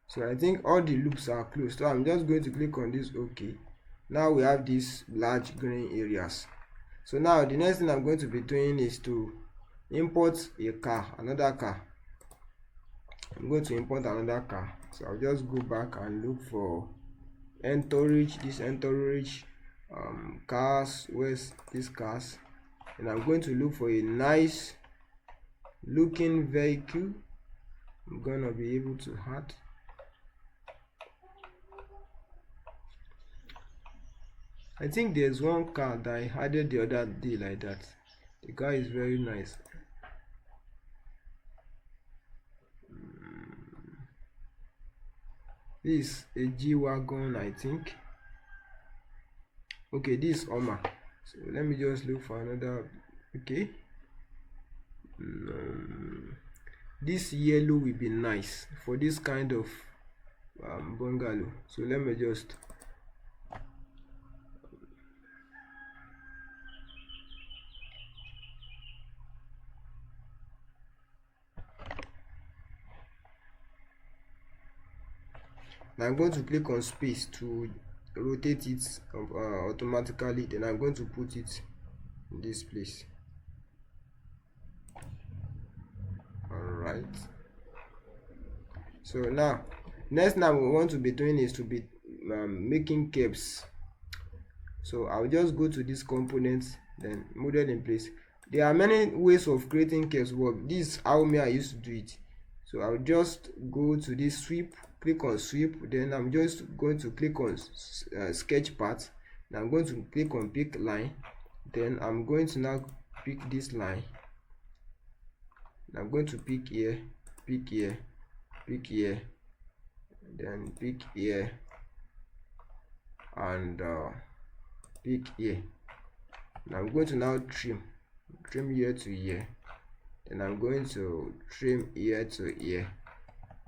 So I think all the loops are closed. So I'm just going to click on this OK. Now we have these large green areas. So now the next thing I'm going to be doing is to import another car. I'm going to import another car. So I'll just go back and look for entourage, this entourage cars. Where's these cars? And I'm going to look for a nice looking vehicle. I'm gonna be able to add. I think there's one car that I added the other day like that. The car is very nice. This is a G-Wagon, I think. Okay, this is Oma. So let me just look for another. Okay. This yellow will be nice for this kind of bungalow. So let me just now I'm going to click on space to rotate it automatically. Then I'm going to put it in this place. Alright, so now next now we want to be doing is to be making caps. So I'll just go to this component, then model in place. There are many ways of creating caps, but this is how I used to do it. So I'll just go to this sweep, click on sweep, then I'm just going to click on sketch path. Now I'm going to click on pick line, then I'm going to now pick this line. I'm going to pick here, pick here, pick here, then pick here, and pick here. Now I'm going to now trim here to here, then I'm going to trim here to here,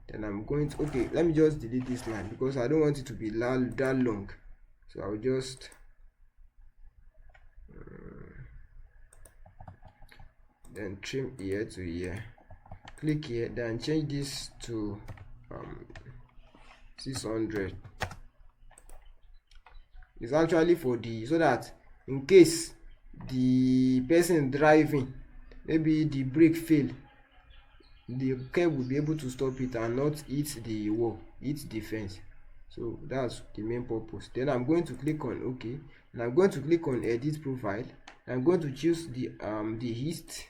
then I'm going to, okay, let me just delete this line because I don't want it to be that long. So I'll just then trim here to here, click here, then change this to 600. It's actually for the, so that in case the person driving, maybe the brake fail, the curb will be able to stop it and not hit the wall, hit the fence. So that's the main purpose. Then I'm going to click on OK, and I'm going to click on edit profile. I'm going to choose the east,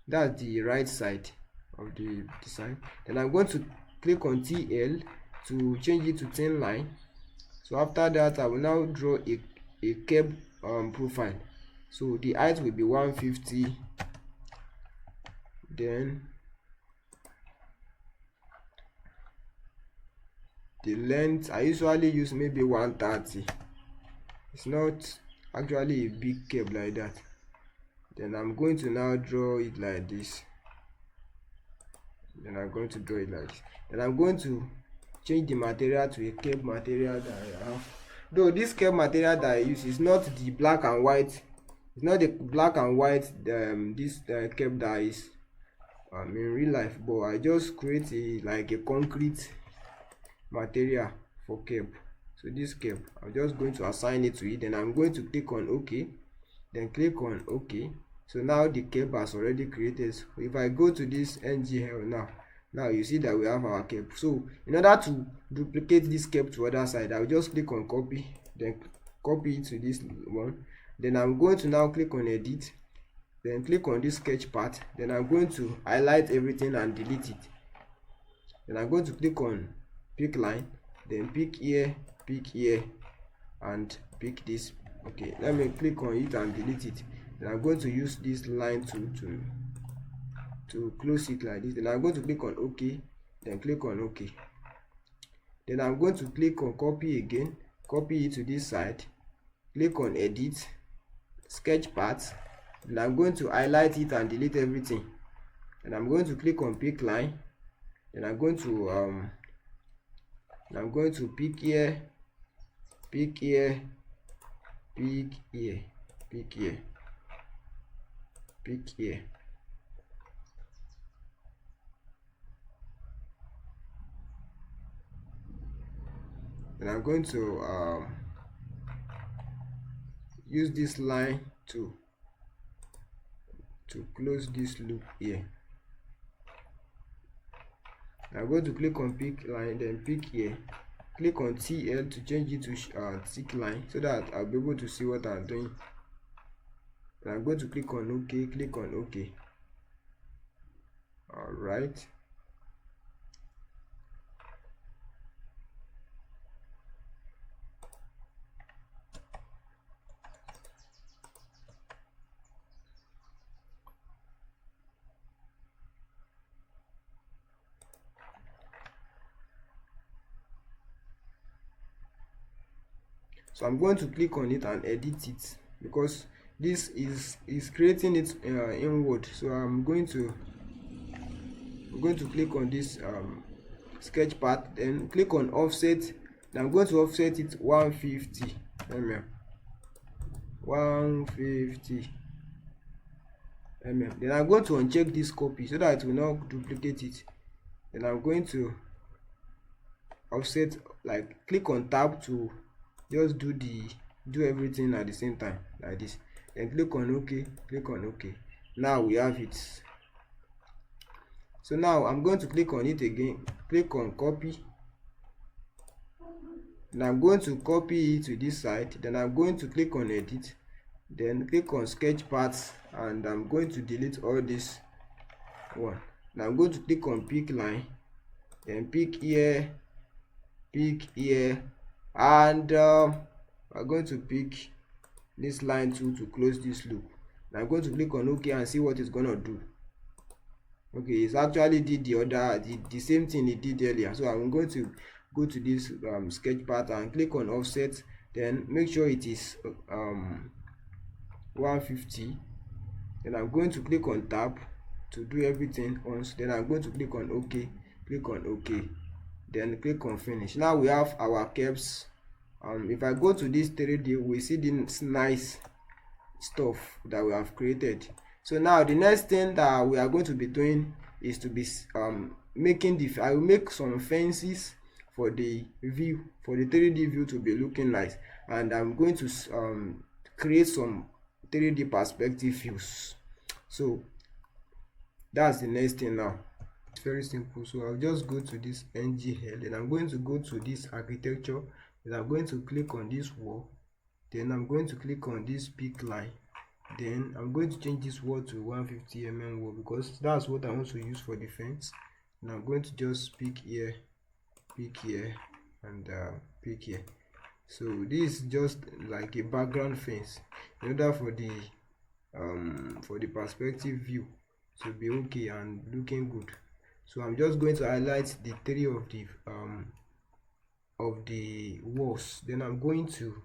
that's the right side of the design. Then I'm going to click on TL to change it to 10 line. So after that I will now draw a curb profile. So the height will be 150, then the length I usually use maybe 130. It's not actually a big curve like that. Then I'm going to now draw it like this. Then I'm going to draw it like this. Then I'm going to change the material to a curve material that I have. Though this curve material that I use is not the black and white. It's not the black and white this curve that is in real life, but I just create like a concrete material for curve. So this curve, I'm just going to assign it to it. Then I'm going to click on OK, then click on OK. So now the curve has already created. So if I go to this ngl now you see that we have our curve. So in order to duplicate this curve to other side, I'll just click on copy, then copy it to this one. Then I'm going to now click on edit, then click on this sketch part. Then I'm going to highlight everything and delete it. Then I'm going to click on pick line, then pick here, and pick this. Okay, let me click on it and delete it. Then I'm going to use this line to close it like this. Then I'm going to click on OK, then click on OK. Then I'm going to click on copy again, copy it to this side, click on edit, sketch part. Then I'm going to highlight it and delete everything. And I'm going to click on pick line. Then I'm going to pick here, pick here, pick here, pick here, pick here. And I'm going to use this line to close this loop here. I'm going to click on pick line, then pick here, click on TL to change it to thick line so that I'll be able to see what I'm doing. And I'm going to click on OK, click on OK. Alright. So I'm going to click on it and edit it, because this is creating it inward. So I'm going to click on this sketch path, then click on offset. Then I'm going to offset it 150 mm. 150 mm. Then I'm going to uncheck this copy so that it will not duplicate it. Then I'm going to offset, like click on tab to just do everything at the same time, like this. Then click on OK, click on OK. Now we have it. So now I'm going to click on it again, click on copy. And I'm going to copy it to this side. Then I'm going to click on edit, then click on sketch paths, and I'm going to delete all this one. Now I'm going to click on pick line, then pick here, and I'm going to pick this line tool to close this loop. Now I'm going to click on OK and see what it's gonna do. Okay, it's actually did the same thing it did earlier. So I'm going to go to this sketch path and click on offset, then make sure it is 150. Then I'm going to click on tab to do everything once. Then I'm going to click on OK, click on OK, then click on finish. Now we have our curves. If I go to this 3D, we see this nice stuff that we have created. So now the next thing that we are going to be doing is to be making I will make some fences for the view, for the 3D view to be looking nice, and I'm going to create some 3D perspective views. So that's the next thing. Now it's very simple. So I'll just go to this NGL, and I'm going to go to this architecture, and I'm going to click on this wall, then I'm going to click on this pick line. Then I'm going to change this wall to 150 mm wall, because that's what I want to use for the fence. And I'm going to just pick here, and pick here. So this is just like a background fence in order for the perspective view to be okay and looking good. So I'm just going to highlight the three of the walls. Then I'm going to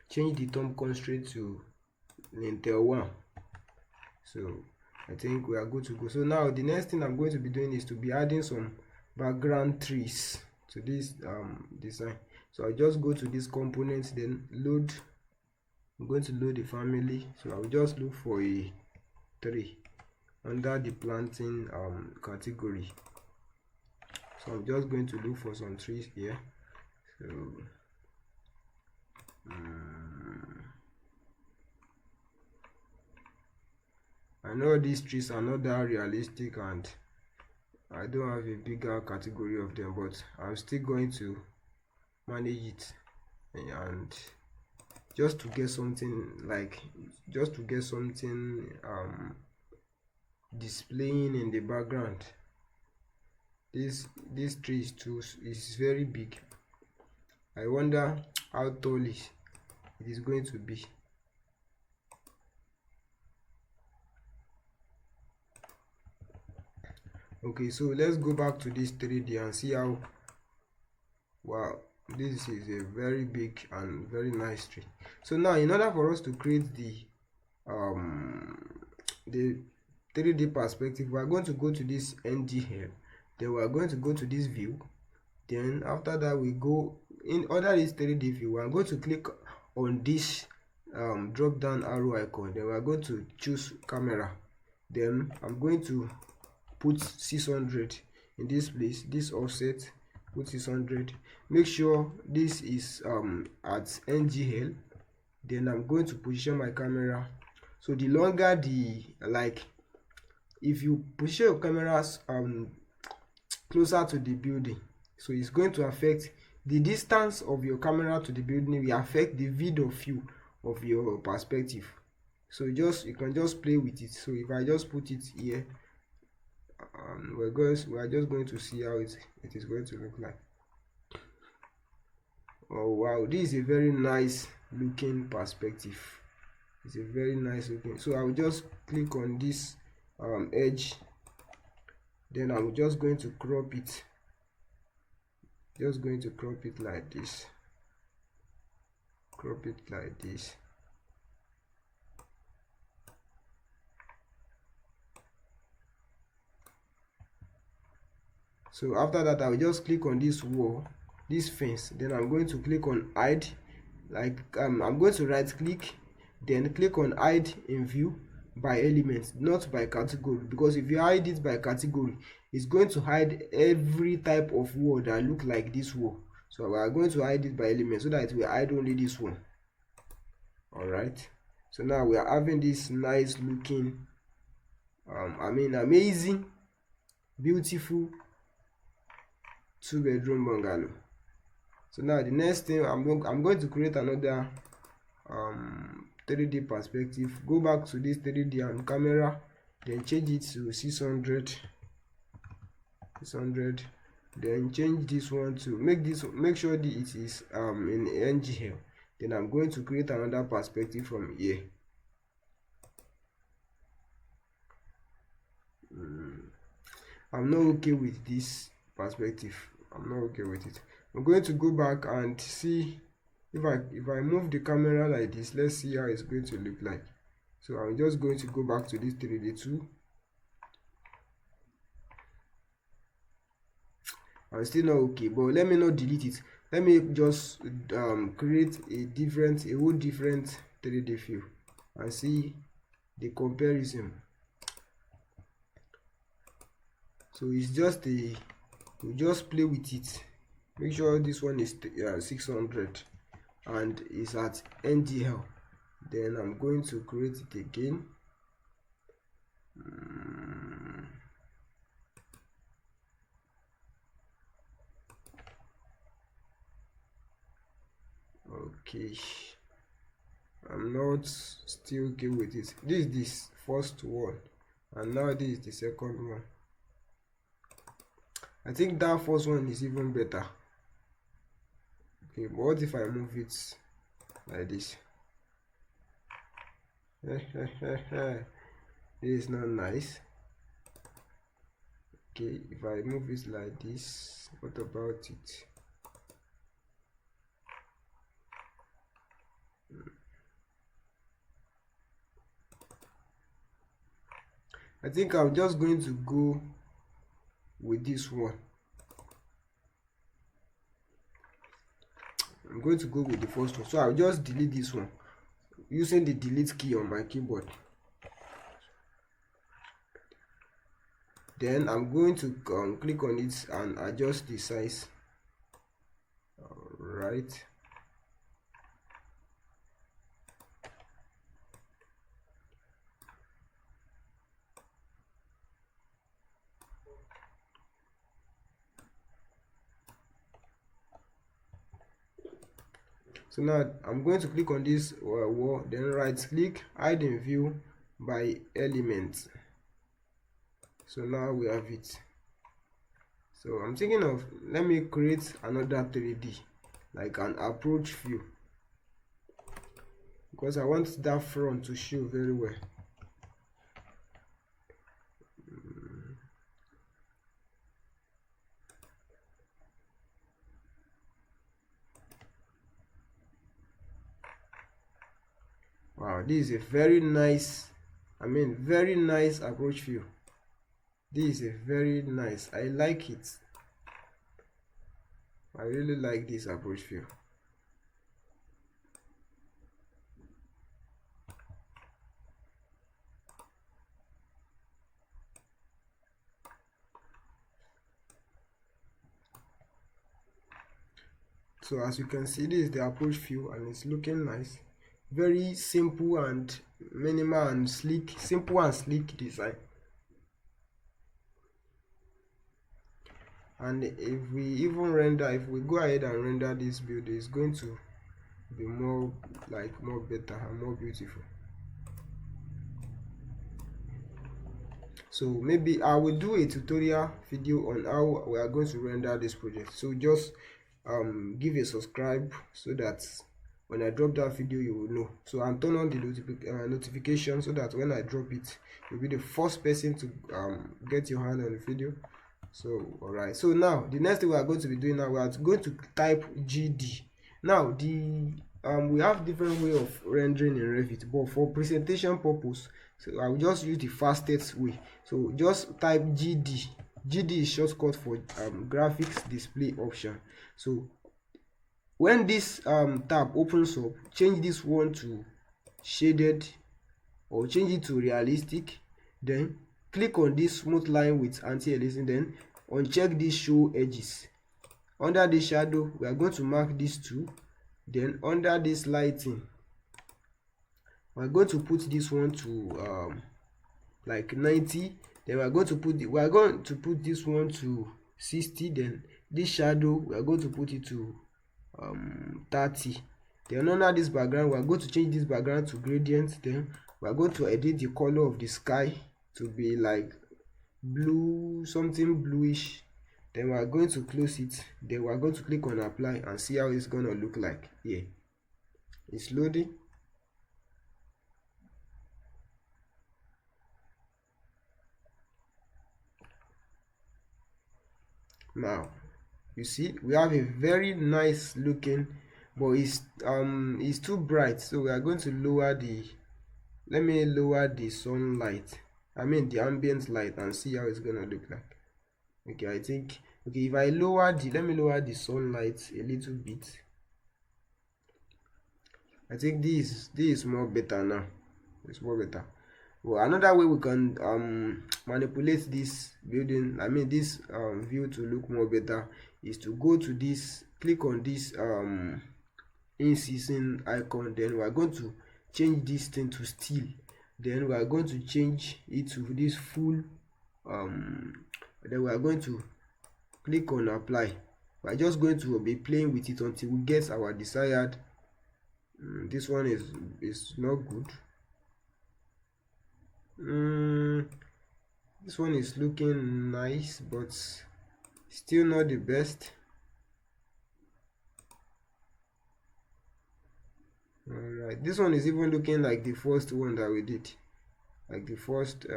change the thumb constraint to lintel 1. So I think we are good to go. So now the next thing I'm going to be doing is to be adding some background trees to this design. So I'll just go to this component, then load. I'm going to load the family. So I'll just look for a tree under the planting category. So I'm just going to look for some trees here. So I know these trees are not that realistic, and I don't have a bigger category of them, but I'm still going to manage it, and just to get something displaying in the background. This tree is very big. I wonder how tall it is going to be. Okay, so let's go back to this 3D and see how, wow, this is a very big and very nice tree. So now, in order for us to create the 3D perspective, we are going to go to this NGL, then we are going to go to this view. Then after that, we go in under this 3D view. We are going to click on this drop down arrow icon. Then we are going to choose camera. Then I'm going to put 600 in this place, this offset, put 600. Make sure this is at NGL. Then I'm going to position my camera. So the longer if you position your cameras closer to the building, so it's going to affect the distance of your camera to the building, will affect the field of view of your perspective. So you can just play with it. So if I just put it here, we are just going to see how it is going to look like. Oh wow, this is a very nice looking perspective. It's a very nice looking. So I will just click on this edge, then I'm just going to crop it. Just going to crop it like this. crop it like this. So after that, I will just click on this wall, this fence, then I'm going to click on hide. Like I'm going to right click, then click on hide in view by element, not by category, because if you hide it by category, it's going to hide every type of wall that look like this wall. So we are going to hide it by element so that we hide only this one. All right, so now we are having this nice looking amazing, beautiful 2-bedroom bungalow. So now the next thing, I'm going to create another 3D perspective. Go back to this 3D and camera, then change it to 600, then change this one to make sure that it is in NGL. Then I'm going to create another perspective from here. I'm not okay with this perspective. I'm not okay with it. I'm going to go back and see if I move the camera like this. Let's see how it's going to look like. So I'm just going to go back to this 3D tool. I'm still not okay, but let me not delete it. Let me just create a whole different 3D view and see the comparison. So it's just we just play with it. Make sure this one is 600 and is at NGL. Then I'm going to create it again. Okay, I'm not still okay with it. This is this first one, and now this is the second one. I think that first one is even better. Okay, but what if I move it like this? This is not nice. Okay, if I move it like this, what about it? I think I'm just going to go with this one. I'm going to go with the first one, so I'll just delete this one using the delete key on my keyboard. Then I'm going to click on it and adjust the size. All right. So now I'm going to click on this wall, then right click, hide in view by element. So now we have it. So I'm thinking of, let me create another 3D, like an approach view, because I want that front to show very well. Wow, this is a very nice, very nice approach view. This is a very nice, I like it. I really like this approach view. So as you can see, this is the approach view and it's looking nice. Very simple and minimal and sleek, simple and sleek design. And if we even render, if we go ahead and render this build, it's going to be more better and more beautiful. So maybe I will do a tutorial video on how we are going to render this project. So just give a subscribe so that when I drop that video you will know. So and turn on the notification so that when I drop it, you'll be the first person to get your hand on the video. So alright, so now the next thing we are going to be doing now, we are going to type GD. Now the we have different way of rendering in Revit, but for presentation purpose, so I will just use the fastest way. So just type GD. GD is shortcut for graphics display option. So when this tab opens up, change this one to shaded or change it to realistic, then click on this smooth line with anti-aliasing, then uncheck this show edges. Under the shadow, we are going to mark these two. Then under this lighting, we are going to put this one to like 90. Then we are going to put this one to 60. Then this shadow, we are going to put it to 30. Then under this background, we are going to change this background to gradient. Then we are going to edit the color of the sky to be like blue, something bluish. Then we are going to close it. Then we are going to click on apply and see how it's gonna look like. Yeah, it's loading. Now you see we have a very nice looking, but it's too bright, so we are going to lower the, let me lower the sunlight, I mean the ambient light, and see how it's gonna look like. Okay, I think, okay, if I lower the, let me lower the sunlight a little bit. I think this is more better now. It's more better. Well, another way we can manipulate this building, I mean this view, to look more better is to go to this, click on this in-season icon. Then we are going to change this thing to steel. Then we are going to change it to this full then we are going to click on apply. We are just going to be playing with it until we get our desired. This one is not good. This one is looking nice, but still not the best. Alright, this one is even looking like the first one that we did, like the first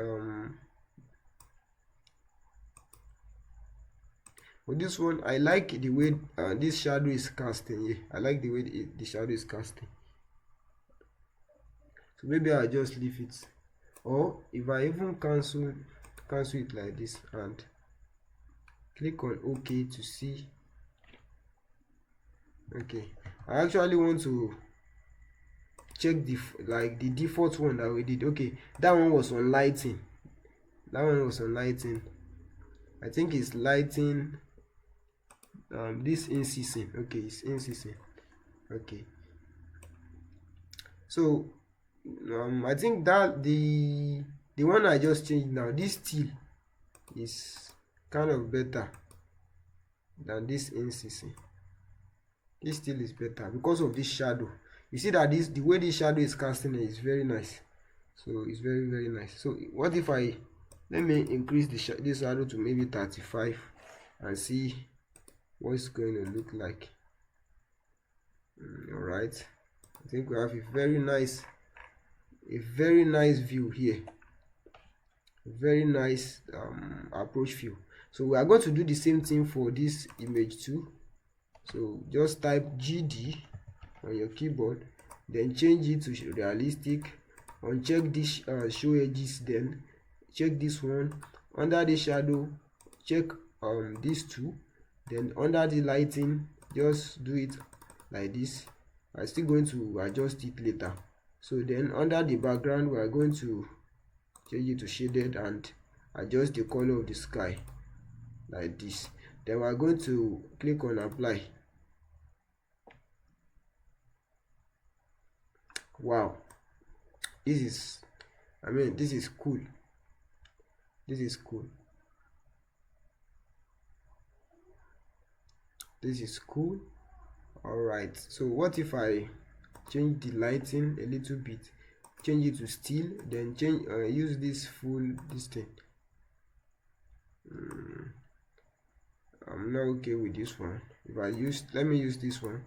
but this one, I like the way this shadow is casting. Yeah, I like the way the shadow is casting. So maybe I'll just leave it, or if I even cancel it like this and click on OK to see. Okay, I actually want to check the the default one that we did. Okay, that one was on lighting. I think it's lighting. This in season. Okay, it's in season. Okay, so I think that the one I just changed now, this steel, is kind of better than this in season. This steel is better because of this shadow. You see that the way this shadow is casting is very nice. So it's very nice. So what if I, let me increase this shadow to maybe 35 and see what it's going to look like. All right, I think we have a very nice view here, a very nice approach view. So we are going to do the same thing for this image too. So just type GD on your keyboard, then change it to realistic, uncheck this show edges, then check this one. Under the shadow, check these two. Then under the lighting, just do it like this. I'm still going to adjust it later. So then under the background, we are going to change it to shaded and adjust the color of the sky like this. Then we are going to click on apply. Wow, this is, I mean, this is cool. This is cool. This is cool. All right, so what if I change the lighting a little bit, change it to steel, then change use this full thing. I'm not okay with this one. If I use, let me use this one.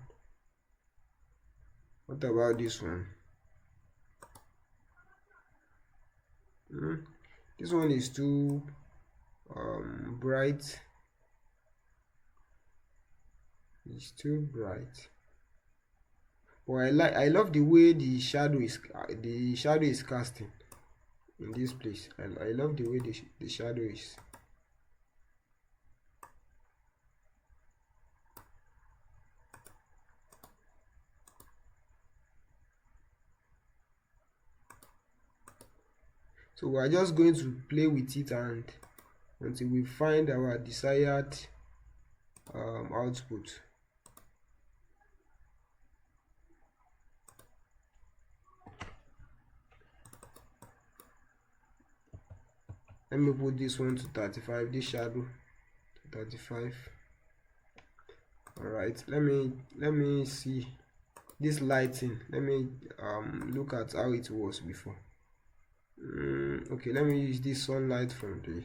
What about this one? This one is too bright. It's too bright. but I love the way the shadow is casting in this place. I love the way the shadow is. So we are just going to play with it and until we find our desired output. Let me put this one to 35, this shadow to 35. Alright, let me see this lighting. Let me look at how it was before. Okay, let me use this sunlight from the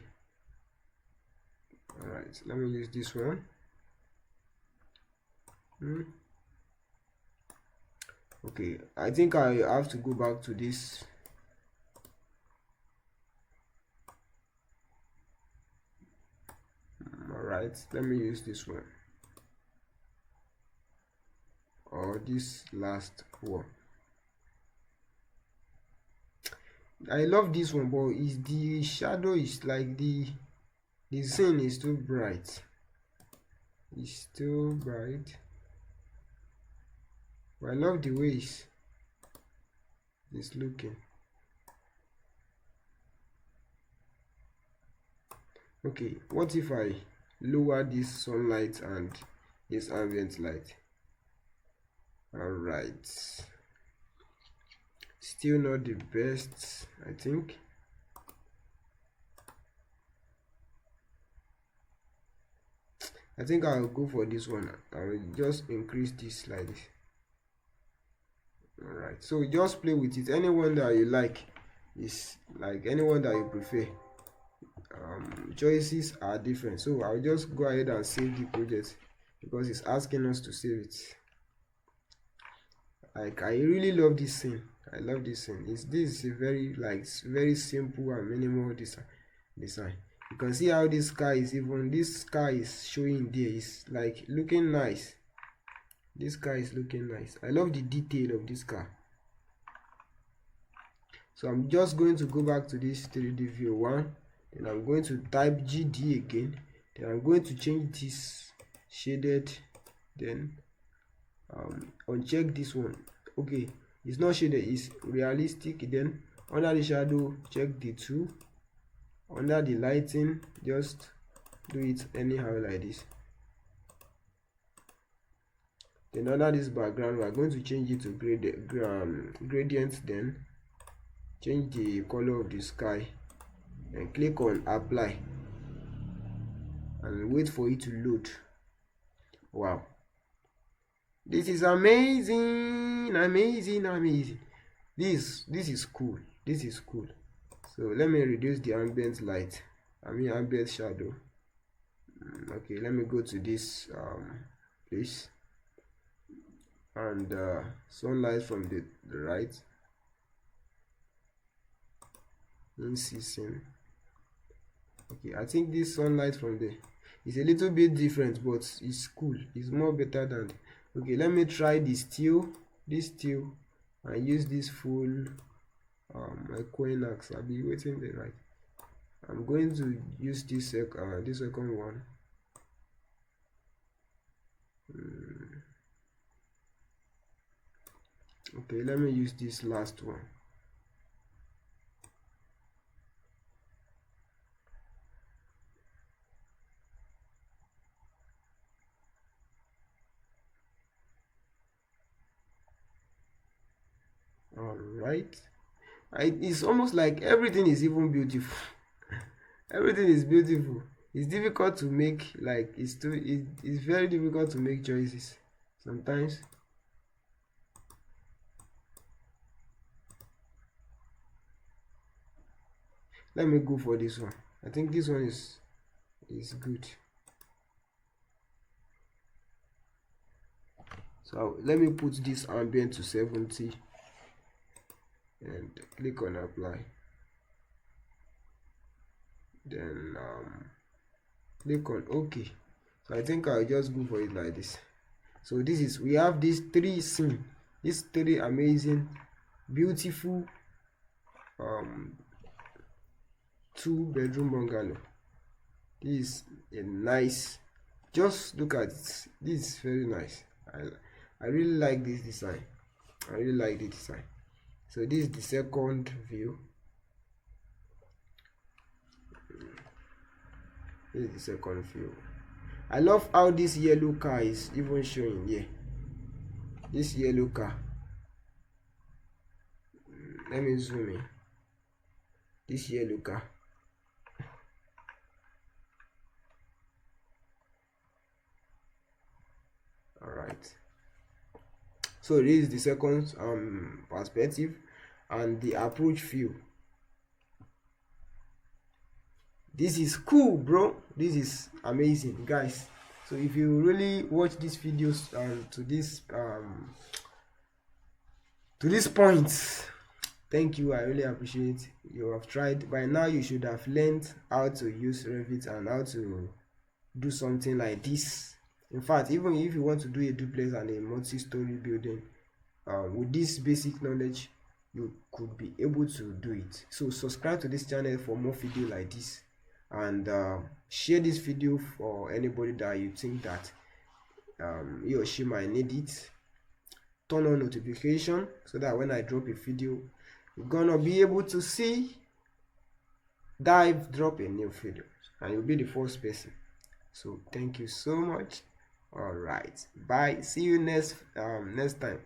alright, let me use this one. Okay, I think I have to go back to this. Alright, let me use this one or this last one. I love this one, but is the shadow is like the scene is too bright. It's too bright. But I love the way it's looking. Okay, what if I lower this sunlight and this ambient light? Alright, still not the best, I think. I'll go for this one. I will just increase this like this. Alright, so just play with it. Anyone that you like is like anyone that you prefer. Choices are different, so I'll just go ahead and save the project because it's asking us to save it. Like, I really love this scene. I love this scene. This is a very simple and minimal design. You can see how this sky is showing there. It's like looking nice. This sky is looking nice. I love the detail of this car. So I'm just going to go back to this 3D view 1. Then I'm going to type GD again. Then I'm going to change this shaded. Then uncheck this one. Okay, it's not shaded, it's realistic. Then under the shadow, check the 2. Under the lighting, just do it anyhow like this. Then under this background, we are going to change it to gradient. Then change the color of the sky and click on apply and wait for it to load. Wow, this is amazing. This is cool. So let me reduce the ambient light, ambient shadow. Okay, let me go to this place and sunlight from the right in season. Okay, I think this sunlight from the is a little bit different, but it's cool. It's more better than. Okay, let me try this steel and use this full Equinox. I'll be waiting there, right? I'm going to use this second one. Okay, let me use this last one. All right, it's almost like everything is even beautiful. Everything is beautiful. It's difficult to make, like, it's very difficult to make choices sometimes. Let me go for this one. I think this one is good. So let me put this ambient to 70 and click on apply. Then click on OK. So I think I'll just go for it like this. So we have these 3 scenes. This 3 amazing, beautiful 2-bedroom bungalow. This is a nice, just look at it. This is very nice. I really like this design. I really like the design. So this is the second view. This is the second view. I love how this yellow car is even showing here. This yellow car. Let me zoom in. This yellow car. Alright. So this is the second perspective and the approach view. This is cool, bro. This is amazing, guys. So if you really watch these videos to this point, thank you. I really appreciate you have tried. By now you should have learned how to use Revit and how to do something like this. In fact, even if you want to do a duplex and a multi-story building, with this basic knowledge you could be able to do it. So subscribe to this channel for more video like this, and share this video for anybody that you think that he or she might need it. Turn on notification so that when I drop a video, you're gonna be able to see drop a new video and you'll be the first person. So thank you so much. All right, bye. See you next time.